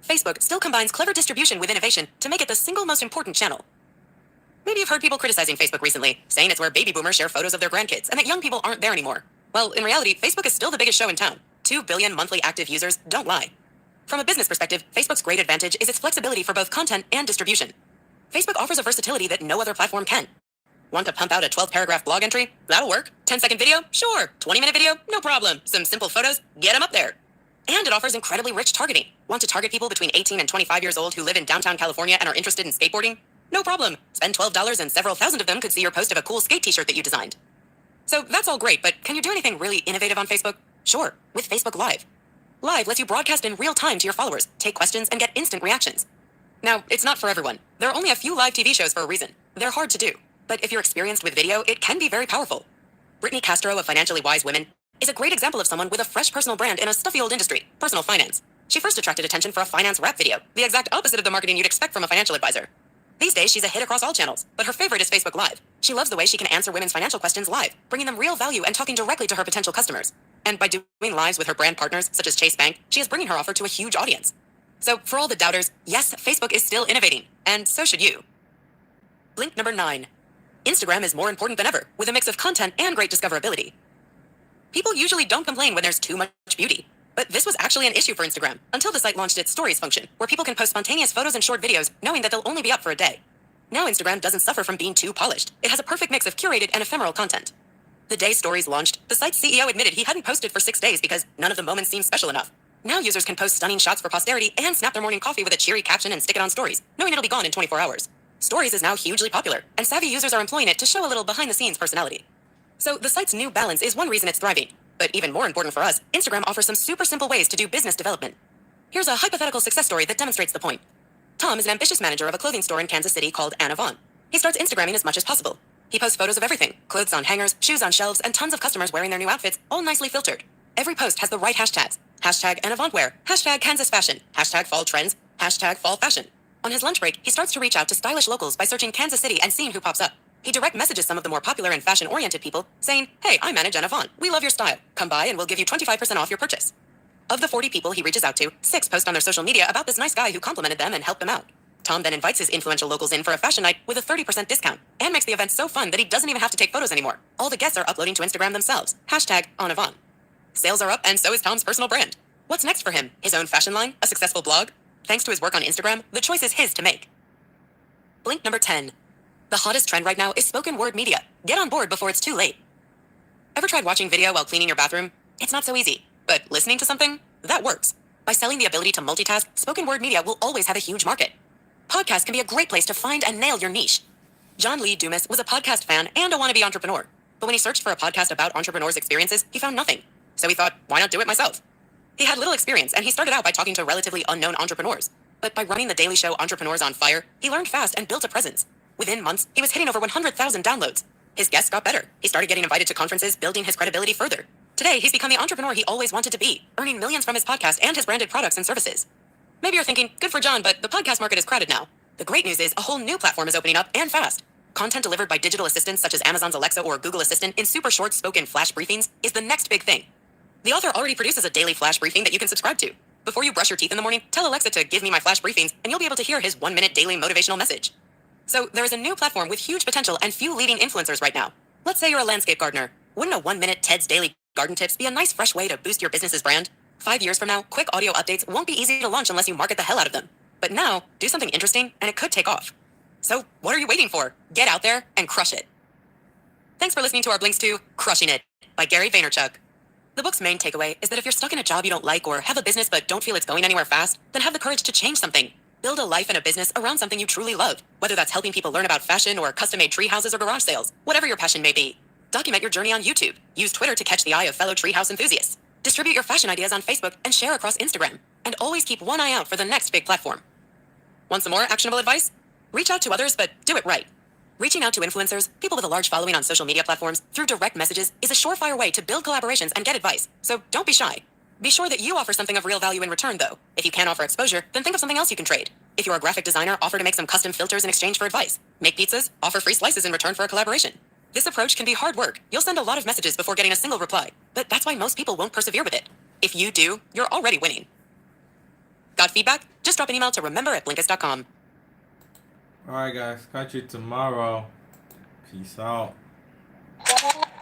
Facebook still combines clever distribution with innovation to make it the single most important channel. Maybe you've heard people criticizing Facebook recently, saying it's where baby boomers share photos of their grandkids and that young people aren't there anymore. Well, in reality, Facebook is still the biggest show in town. 2 billion monthly active users don't lie. From a business perspective, Facebook's great advantage is its flexibility for both content and distribution. Facebook offers a versatility that no other platform can. Want to pump out a 12-paragraph blog entry? That'll work. 10-second video? Sure. 20-minute video? No problem. Some simple photos? Get them up there. And it offers incredibly rich targeting. Want to target people between 18 and 25 years old who live in downtown California and are interested in skateboarding? No problem. Spend $12 and several thousand of them could see your post of a cool skate t-shirt that you designed. So that's all great, but can you do anything really innovative on Facebook? Sure, with Facebook Live. Live lets you broadcast in real time to your followers, take questions, and get instant reactions. Now, it's not for everyone. There are only a few live TV shows for a reason. They're hard to do. But if you're experienced with video, it can be very powerful. Brittany Castro of Financially Wise Women is a great example of someone with a fresh personal brand in a stuffy old industry, personal finance. She first attracted attention for a finance rap video, the exact opposite of the marketing you'd expect from a financial advisor. These days, she's a hit across all channels, but her favorite is Facebook Live. She loves the way she can answer women's financial questions live, bringing them real value and talking directly to her potential customers. And by doing lives with her brand partners, such as Chase Bank, she is bringing her offer to a huge audience. So for all the doubters, yes, Facebook is still innovating, and so should you. Blink number 9. Instagram is more important than ever, with a mix of content and great discoverability. People usually don't complain when there's too much beauty. But this was actually an issue for Instagram, until the site launched its Stories function, where people can post spontaneous photos and short videos, knowing that they'll only be up for a day. Now Instagram doesn't suffer from being too polished. It has a perfect mix of curated and ephemeral content. The day Stories launched, the site's CEO admitted he hadn't posted for 6 days because none of the moments seemed special enough. Now users can post stunning shots for posterity and snap their morning coffee with a cheery caption and stick it on Stories, knowing it'll be gone in 24 hours. Stories is now hugely popular, and savvy users are employing it to show a little behind-the-scenes personality. So the site's new balance is one reason it's thriving. But even more important for us, Instagram offers some super simple ways to do business development. Here's a hypothetical success story that demonstrates the point. Tom is an ambitious manager of a clothing store in Kansas City called Anna Vaughn. He starts Instagramming as much as possible. He posts photos of everything, clothes on hangers, shoes on shelves, and tons of customers wearing their new outfits, all nicely filtered. Every post has the right hashtags. Hashtag Anna Vaughn wear, hashtag Kansas fashion, hashtag fall trends, hashtag fall fashion. On his lunch break, he starts to reach out to stylish locals by searching Kansas City and seeing who pops up. He direct messages some of the more popular and fashion-oriented people, saying, hey, I manage Anna Vaughn. We love your style. Come by and we'll give you 25% off your purchase. Of the 40 people he reaches out to, 6 post on their social media about this nice guy who complimented them and helped them out. Tom then invites his influential locals in for a fashion night with a 30% discount and makes the event so fun that he doesn't even have to take photos anymore. All the guests are uploading to Instagram themselves. Hashtag Anna Vaughn. Sales are up and so is Tom's personal brand. What's next for him? His own fashion line? A successful blog? Thanks to his work on Instagram, the choice is his to make. Blink number 10. The hottest trend right now is spoken word media. Get on board before it's too late. Ever tried watching video while cleaning your bathroom? It's not so easy, but listening to something? That works. By selling the ability to multitask, spoken word media will always have a huge market. Podcasts can be a great place to find and nail your niche. John Lee Dumas was a podcast fan and a wannabe entrepreneur. But when he searched for a podcast about entrepreneurs' experiences, he found nothing. So he thought, why not do it myself? He had little experience, and he started out by talking to relatively unknown entrepreneurs. But by running the daily show Entrepreneurs on Fire, he learned fast and built a presence. Within months, he was hitting over 100,000 downloads. His guests got better. He started getting invited to conferences, building his credibility further. Today, he's become the entrepreneur he always wanted to be, earning millions from his podcast and his branded products and services. Maybe you're thinking, good for John, but the podcast market is crowded now. The great news is a whole new platform is opening up, and fast. Content delivered by digital assistants such as Amazon's Alexa or Google Assistant in super short spoken flash briefings is the next big thing. The author already produces a daily flash briefing that you can subscribe to. Before you brush your teeth in the morning, tell Alexa to give me my flash briefings, and you'll be able to hear his 1-minute daily motivational message. So there is a new platform with huge potential and few leading influencers right now. Let's say you're a landscape gardener. Wouldn't a 1-minute Ted's Daily Garden Tips be a nice fresh way to boost your business's brand? 5 years from now, quick audio updates won't be easy to launch unless you market the hell out of them. But now, do something interesting and it could take off. So what are you waiting for? Get out there and crush it. Thanks for listening to our Blinks to Crushing It by Gary Vaynerchuk. The book's main takeaway is that if you're stuck in a job you don't like or have a business but don't feel it's going anywhere fast, then have the courage to change something. Build a life and a business around something you truly love, whether that's helping people learn about fashion or custom-made tree houses or garage sales, whatever your passion may be. Document your journey on YouTube. Use Twitter to catch the eye of fellow treehouse enthusiasts. Distribute your fashion ideas on Facebook and share across Instagram. And always keep one eye out for the next big platform. Want some more actionable advice? Reach out to others, but do it right. Reaching out to influencers, people with a large following on social media platforms, through direct messages is a surefire way to build collaborations and get advice, so don't be shy. Be sure that you offer something of real value in return, though. If you can't offer exposure, then think of something else you can trade. If you're a graphic designer, offer to make some custom filters in exchange for advice. Make pizzas, offer free slices in return for a collaboration. This approach can be hard work. You'll send a lot of messages before getting a single reply, but that's why most people won't persevere with it. If you do, you're already winning. Got feedback? Just drop an email to remember@blinkist.com. All right, guys. Catch you tomorrow. Peace out.